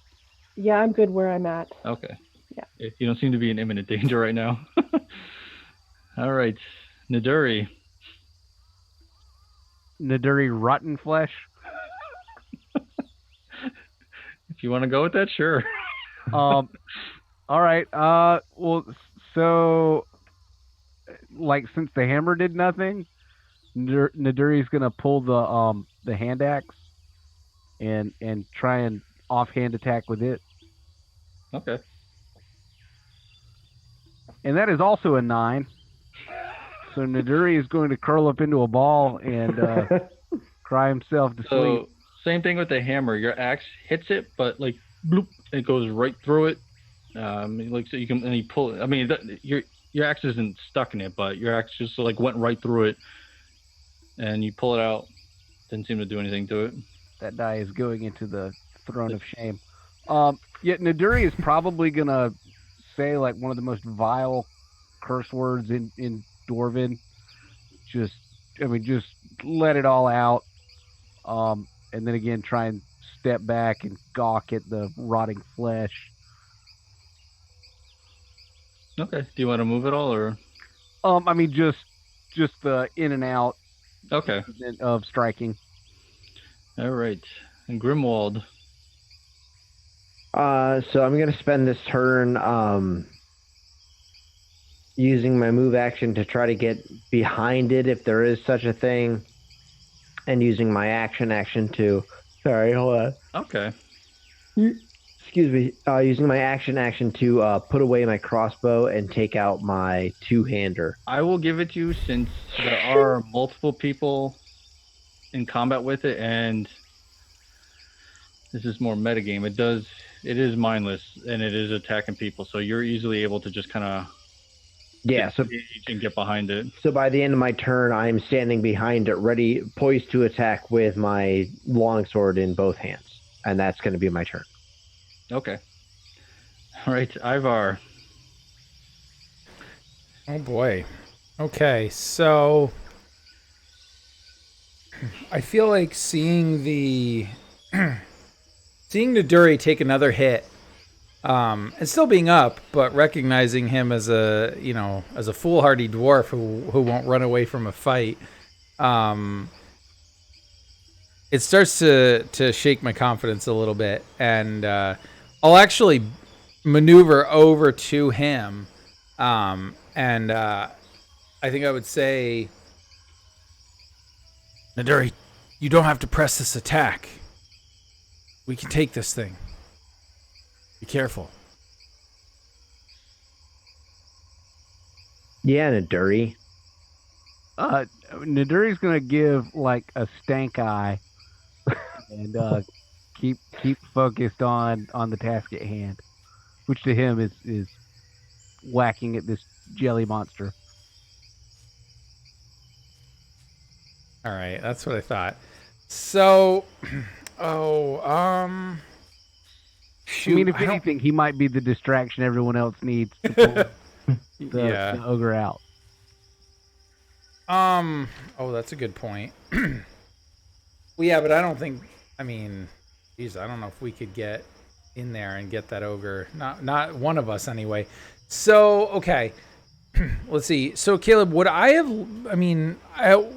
Yeah, I'm good where I'm at. Okay. Yeah. You don't seem to be in imminent danger right now. All right, Naduri. Naduri rotten flesh. If you want to go with that, sure. All right. Well, so like since the hammer did nothing, Naduri's gonna pull the hand axe and try and offhand attack with it. Okay. And that is also a 9. So Naduri is going to curl up into a ball and cry himself to sleep. So same thing with the hammer. Your axe hits it, but like bloop, it goes right through it. Like so you can and you pull. I mean, your axe isn't stuck in it, but your axe just like went right through it, and you pull it out. Didn't seem to do anything to it. That die is going into the throne of shame. Yet Naduri is probably gonna say like one of the most vile curse words in Dwarven. Just let it all out. And then again try and step back and gawk at the rotting flesh. Okay. Do you want to move at all, or? Just the in and out. Okay. Of striking. All right. And Grimwald. So I'm gonna spend this turn using my move action to try to get behind it if there is such a thing, and using my action to. Sorry, hold on. Okay. Excuse me. Using my action to put away my crossbow and take out my two-hander. I will give it to you since there are multiple people in combat with it, and this is more metagame. It is mindless, and it is attacking people, so you're easily able to just kind of and get behind it. So by the end of my turn, I'm standing behind it, ready, poised to attack with my longsword in both hands, and that's going to be my turn. Okay. All right, Ivar. Oh boy. Okay, so I feel like seeing the Naduri take another hit, and still being up, but recognizing him as a foolhardy dwarf who won't run away from a fight. It starts to shake my confidence a little bit, and I'll actually maneuver over to him, and I think I would say, Naduri, you don't have to press this attack. We can take this thing. Be careful. Yeah, Naduri. Naduri's gonna give like a stank eye and keep focused on the task at hand, which to him is whacking at this jelly monster. All right, that's what I thought. So, shoot, I mean, if anything, he might be the distraction everyone else needs to pull the ogre out. That's a good point. Well, yeah, but I don't think. I mean, geez, I don't know if we could get in there and get that ogre. Not one of us anyway. So, okay. Let's see. So, Caleb, would I have? I mean,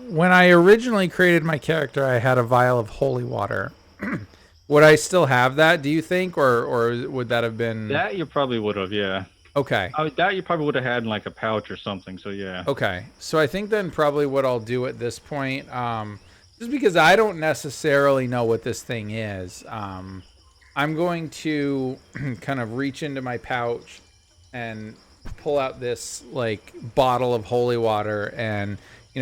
when I originally created my character, I had a vial of holy water. Would I still have that? Do you think, or would that have been that? You probably would have, yeah. Okay. That you probably would have had in like a pouch or something. So yeah. Okay. So I think then probably what I'll do at this point, just because I don't necessarily know what this thing is, I'm going to kind of reach into my pouch and pull out this like bottle of holy water and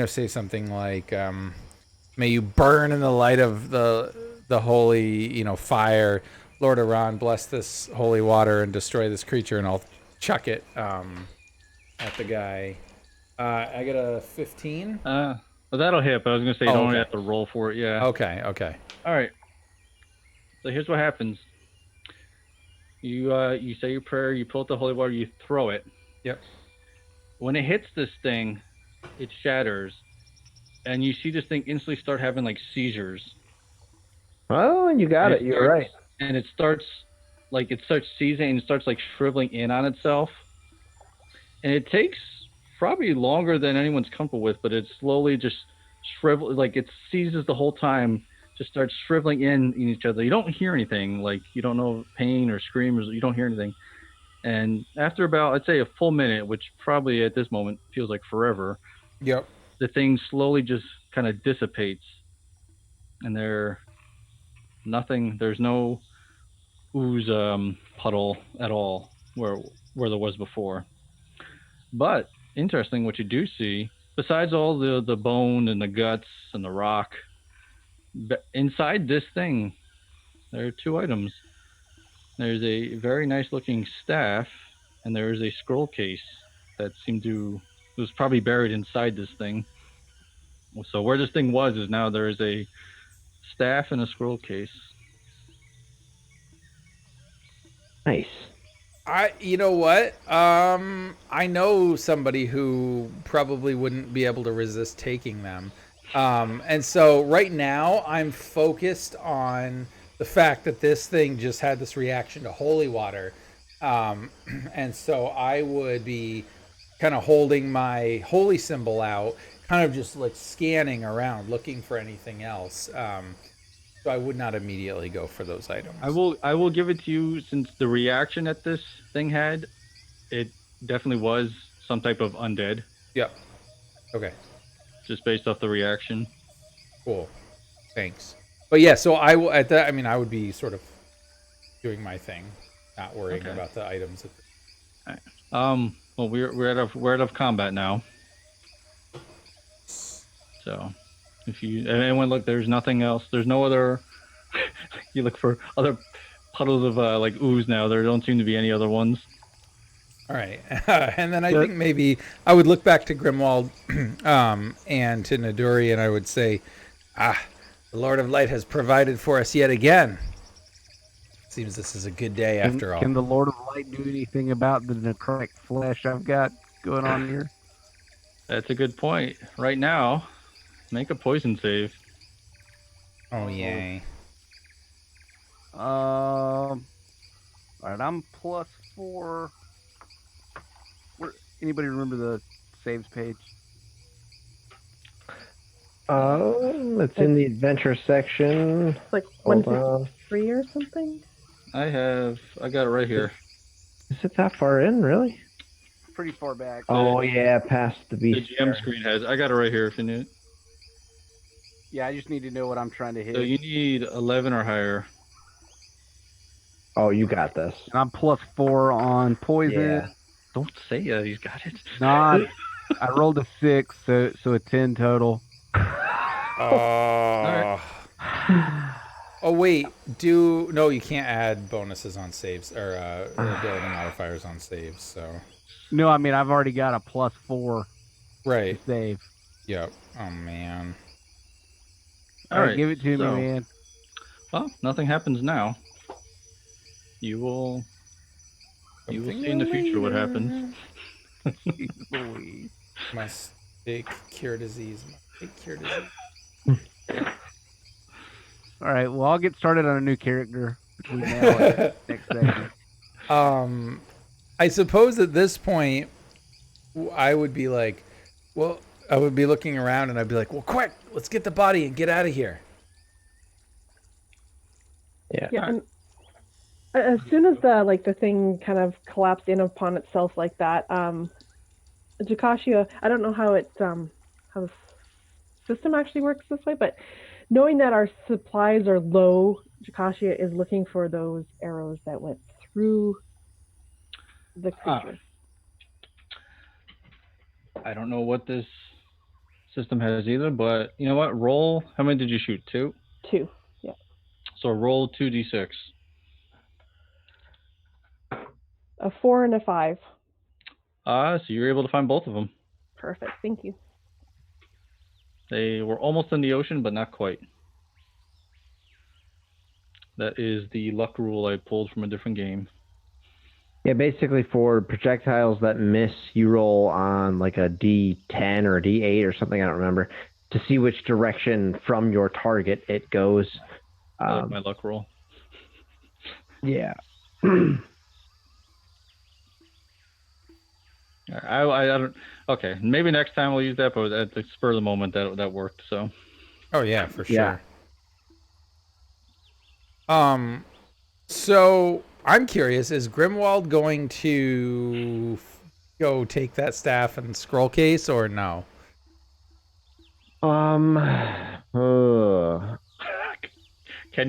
say something like, May you burn in the light of the holy, fire. Lord Iran, bless this holy water and destroy this creature, and I'll chuck it at the guy. I got a 15. Well, that'll hit, but I was gonna say you don't really have to roll for it. Yeah. Okay. All right. So here's what happens. You say your prayer, you pull out the holy water, you throw it. Yep. When it hits this thing, it shatters, and you see this thing instantly start having like seizures. Oh, you got it. You're right. And it starts seizing and it starts like shriveling in on itself. And it takes probably longer than anyone's comfortable with, but it slowly just shrivels, like it seizes the whole time, just starts shriveling in each other. You don't hear anything, like you don't know pain or screams, you don't hear anything. And after about, I'd say a full minute, which probably at this moment feels like forever. Yep. The thing slowly just kind of dissipates, and there's no ooze puddle at all where there was before. But interesting, what you do see, besides all the bone and the guts and the rock, inside this thing, there are two items. There's a very nice looking staff, and there is a scroll case that was probably buried inside this thing. So where this thing was is now there is a staff and a scroll case. Nice. You know what? I know somebody who probably wouldn't be able to resist taking them. And so right now I'm focused on the fact that this thing just had this reaction to holy water. And so I would be kind of holding my holy symbol out, kind of just like scanning around, looking for anything else. So I would not immediately go for those items. I will give it to you, since the reaction that this thing had, it definitely was some type of undead. Yep. Okay. Just based off the reaction. Cool. Thanks. But yeah, so I will at that. I mean, I would be sort of doing my thing, not worrying about the items. All right. Well, we're out of combat now. So, if anyone look, there's nothing else. There's no other. You look for other puddles of like ooze now. There don't seem to be any other ones. All right, and then I think maybe I would look back to Grimwald and to Naduri, and I would say, the Lord of Light has provided for us yet again. Seems this is a good day after all. Can the Lord of Light do anything about the necrotic flesh I've got going on here? That's a good point. Right now, make a poison save. Oh yay! All right, I'm +4. Anybody remember the saves page? It's in the adventure section. It's like Hold 153 or something. I got it right here. Is it that far in, really? Pretty far back. Oh yeah, past the The beast. GM screen has. I got it right here if you need it. Yeah, I just need to know what I'm trying to hit. So you need 11 or higher. Oh, you got this. And I'm +4 on poison. Yeah. Don't say you got it. Not. I rolled a 6, so a 10 total. Oh. Oh wait, no, you can't add bonuses on saves or ability modifiers on saves. So. No, I mean I've already got a +4 Right. to save. Yep. Oh man. All right, give it to me, man. Well, nothing happens now. You will see in the future what happens. Must take cure disease. All right, well I'll get started on a new character between now and next segment. I suppose at this point, I would be like, well, I would be looking around and I'd be like, well, quick, let's get the body and get out of here. Yeah. Yeah. And as soon as the thing kind of collapsed in upon itself like that, Jacashia, I don't know how the system actually works this way, but knowing that our supplies are low, Jacashia is looking for those arrows that went through the creature. I don't know what this system has either, but you know what? Roll. How many did you shoot? 2. 2. Yeah. So roll 2d6. A 4 and a 5. So you're able to find both of them. Perfect. Thank you. They were almost in the ocean, but not quite. That is the luck rule I pulled from a different game. Yeah, basically for projectiles that miss, you roll on like a D10 or a D8 or something, I don't remember, to see which direction from your target it goes. I like my luck roll. Yeah. I don't. Okay, maybe next time we'll use that, but at the spur of the moment, that worked. So. Oh yeah, for Yeah. sure. So I'm curious: is Grimwald going to go take that staff and scroll case, or no? Can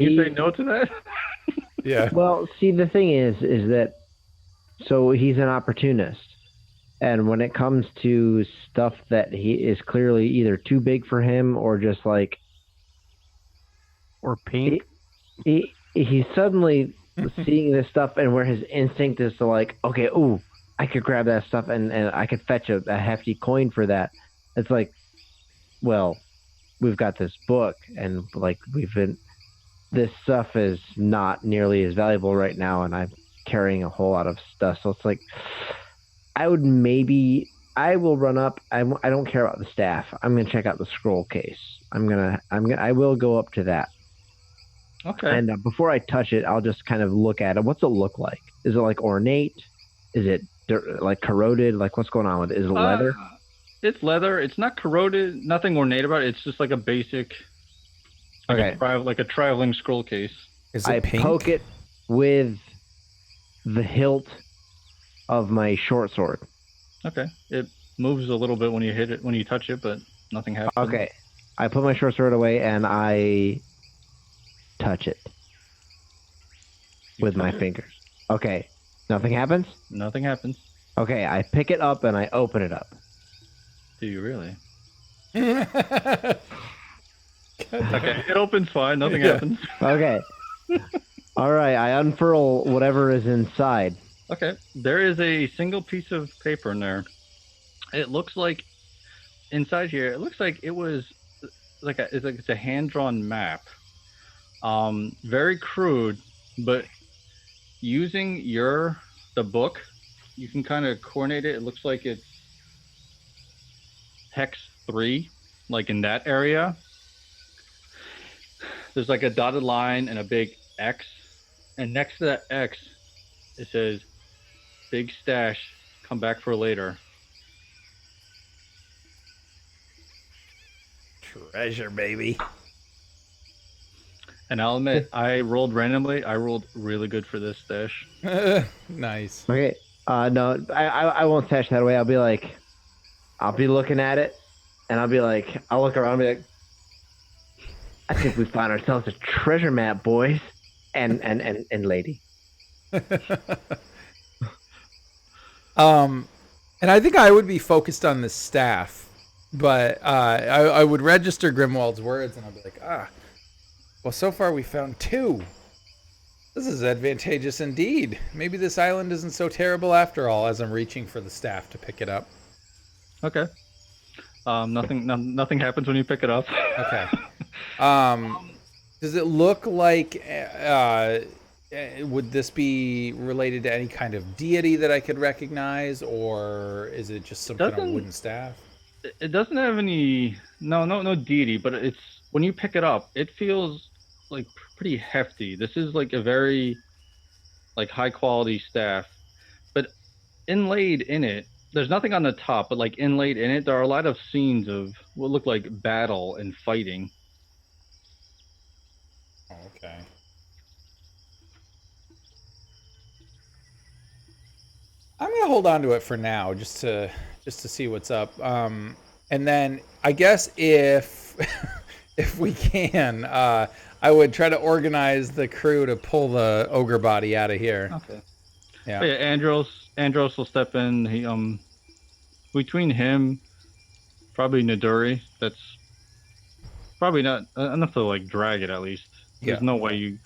you say no to that? Yeah. Well, see, the thing is that so he's an opportunist, and when it comes to stuff that he is clearly either too big for him or just like Or pink. he's suddenly seeing this stuff, and where his instinct is to like, okay, ooh, I could grab that stuff and I could fetch a hefty coin for that. It's like, well, we've got this book, and like this stuff is not nearly as valuable right now, and I'm carrying a whole lot of stuff. So it's like, I will run up. I don't care about the staff. I'm gonna check out the scroll case. I will go up to that. Okay. And before I touch it, I'll just kind of look at it. What's it look like? Is it like ornate? Is it like corroded? Like what's going on with it? Is it leather? It's leather. It's not corroded. Nothing ornate about it. It's just like a basic. Like a traveling scroll case. Is it I pink? poke it with the hilt of my short sword. Okay. It moves a little bit when you hit it, when you touch it, but nothing happens. Okay. I put my short sword away and I touch it with my fingers. Okay. Nothing happens? Nothing happens. Okay. I pick it up and I open it up. Do you really? Okay. Okay. It opens fine. Nothing happens. Okay. All right. I unfurl whatever is inside. Okay. There is a single piece of paper in there. It looks like inside here. It looks like it was it's a hand-drawn map. Very crude, but using the book, you can kind of coordinate it. It looks like it's hex 3, like in that area. There's like a dotted line and a big X, and next to that X, it says, "Big stash, come back for later." Treasure, baby. And I'll admit, I rolled randomly. I rolled really good for this stash. Nice. Okay. No, I won't stash that away. I'll be looking at it, and I'll look around and be like, I think we found ourselves a treasure map, boys, and lady. And I think I would be focused on the staff, but I would register Grimwald's words, and I'll be like, well, so far we found 2. This is advantageous indeed. Maybe this island isn't so terrible after all, as I'm reaching for the staff to pick it up. Okay. Nothing happens when you pick it up. Okay. Does it look like would this be related to any kind of deity that I could recognize, or is it just some kind of wooden staff? It doesn't have any no deity, but it's when you pick it up, it feels like pretty hefty. This is like a very like high quality staff, but inlaid in it, there's nothing on the top, but like inlaid in it, there are a lot of scenes of what look like battle and fighting. Oh, okay. I'm gonna hold on to it for now, just to see what's up. And then I guess if if we can, I would try to organize the crew to pull the ogre body out of here. Okay. Yeah. Andros will step in. He between him, Probably Niduri. That's probably not enough to like drag it. At least Yeah. there's no way you.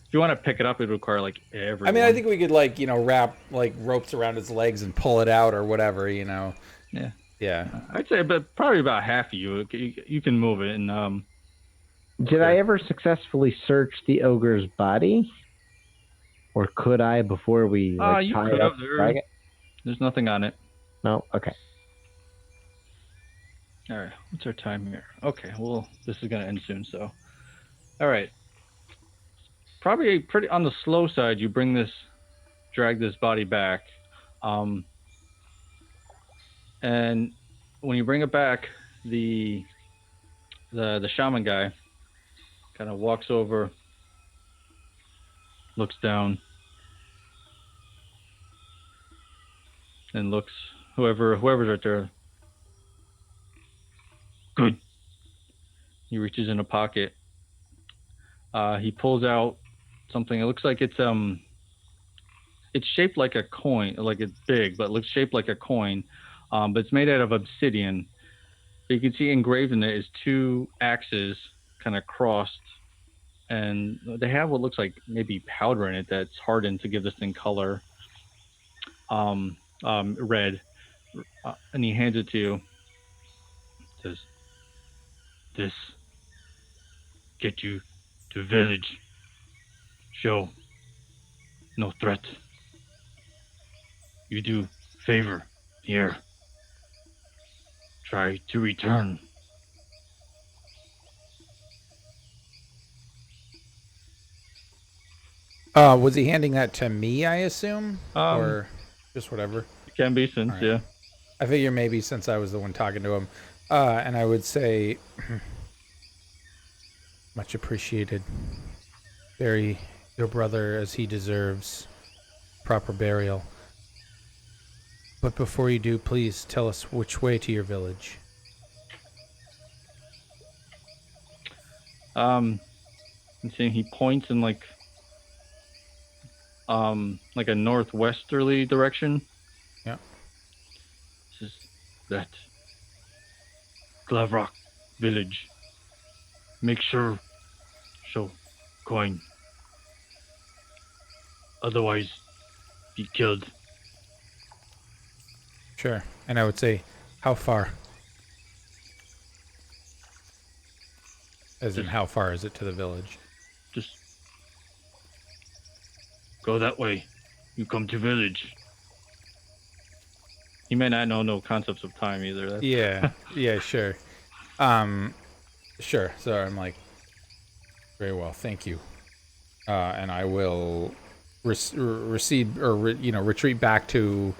If you want to pick it up, it would require like I mean, I everyone. think we could like wrap like ropes around its legs and pull it out or whatever. Yeah, Yeah. I'd say, but probably about half of you can move it, and Did I ever successfully search the ogre's body? Or could I before we like you tie could it up have and drag it? There's nothing on it. No? Okay. All right, what's our time here? Okay, well, this is gonna end soon, so. All right, probably pretty on the slow side. You drag this body back, um, and when you bring it back, the the shaman guy kind of walks over, looks down, and looks whoever's right there. Good. He reaches in a pocket. He pulls out something. It looks like it's shaped like a coin, like it's big, but it looks shaped like a coin. But it's made out of obsidian. But you can see engraved in it is two axes kind of crossed, and they have what looks like maybe powder in it that's hardened to give this thing color. Red, and he hands it to you. Says, "This get you to village. Show no threat. You do favor here. Try to return." Was he handing that to me, I assume? Um, Or just whatever? it can be since, All right. yeah. I figure maybe since I was the one talking to him. And I would say, much appreciated. Bury your brother as he deserves proper burial. But before you do, please tell us which way to your village. I'm seeing he points in like a northwesterly direction. Yeah. This is that Glavrock village. Make sure show coin. Otherwise be killed. Sure. And I would say, how far? As in, how far is it to the village? Just go that way. You come to village. He may not know no concepts of time either. That's... Yeah. Yeah, sure. Sure. So I'm like, very well, thank you. And I will recede or retreat back to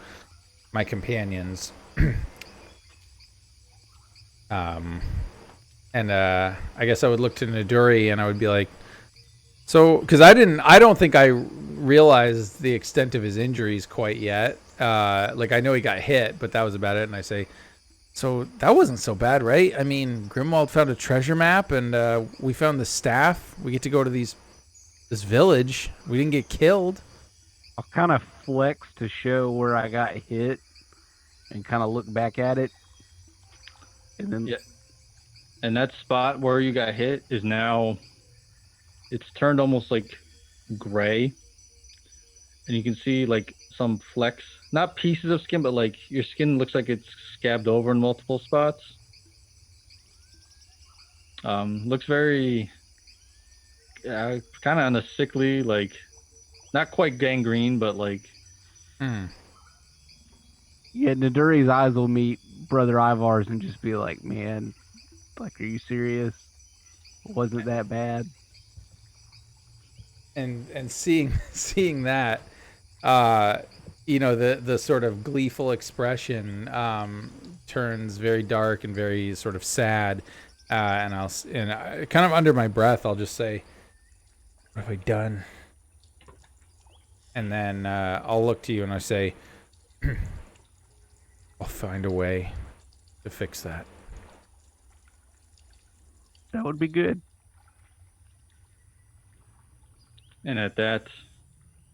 my companions. And I guess I would look to Niduri and I would be like, so because I don't think I realized the extent of his injuries quite yet. Like I know he got hit, but that was about it. And I say, so that wasn't so bad, right? I mean, Grimwald found a treasure map, and we found the staff. We get to go to this village. We didn't get killed. I'll kind of flex to show where I got hit, and kind of look back at it, and then Yeah. And that spot where you got hit is now, it's turned almost like gray, and you can see like some flecks, not pieces of skin, but like your skin looks like it's scabbed over in multiple spots. Looks very kind of on a sickly, like not quite gangrene, but like yeah, Niduri's eyes will meet Brother Ivar's and just be like, "Man, like, are you serious? Wasn't that bad?" And seeing that, the sort of gleeful expression turns very dark and very sort of sad. And kind of under my breath, I'll just say, "What have I done?" And then I'll look to you and I say, "I'll find a way to fix that." That would be good. And at that,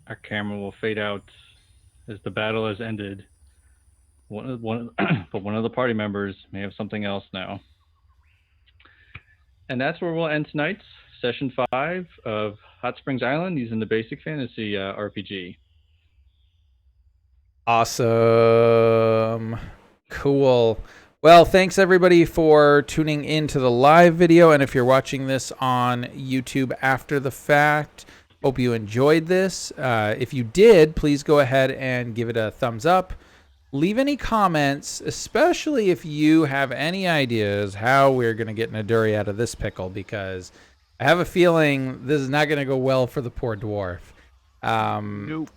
our camera will fade out as the battle has ended. but one of the party members may have something else now. And that's where we'll end tonight's session 5 of Hot Springs Island using the Basic Fantasy RPG. Awesome. Cool. Well, thanks everybody for tuning into the live video. And if you're watching this on YouTube after the fact, hope you enjoyed this. If you did, please go ahead and give it a thumbs up. Leave any comments, especially if you have any ideas how we're going to get Naduri out of this pickle, because I have a feeling this is not going to go well for the poor dwarf. Nope.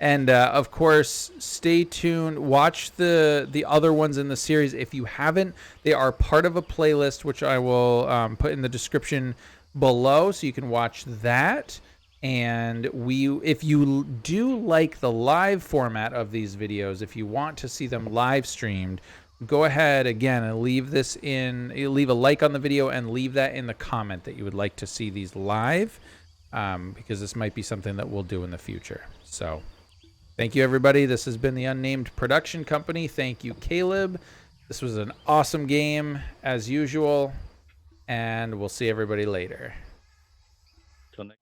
And of course, stay tuned. Watch the other ones in the series. If you haven't, they are part of a playlist, which I will put in the description below, so you can watch that. And if you do like the live format of these videos, if you want to see them live streamed, go ahead again and leave a like on the video and leave that in the comment that you would like to see these live, because this might be something that we'll do in the future. So thank you, everybody. This has been the Unnamed Production Company. Thank you, Caleb. This was an awesome game as usual, and we'll see everybody later. Till next.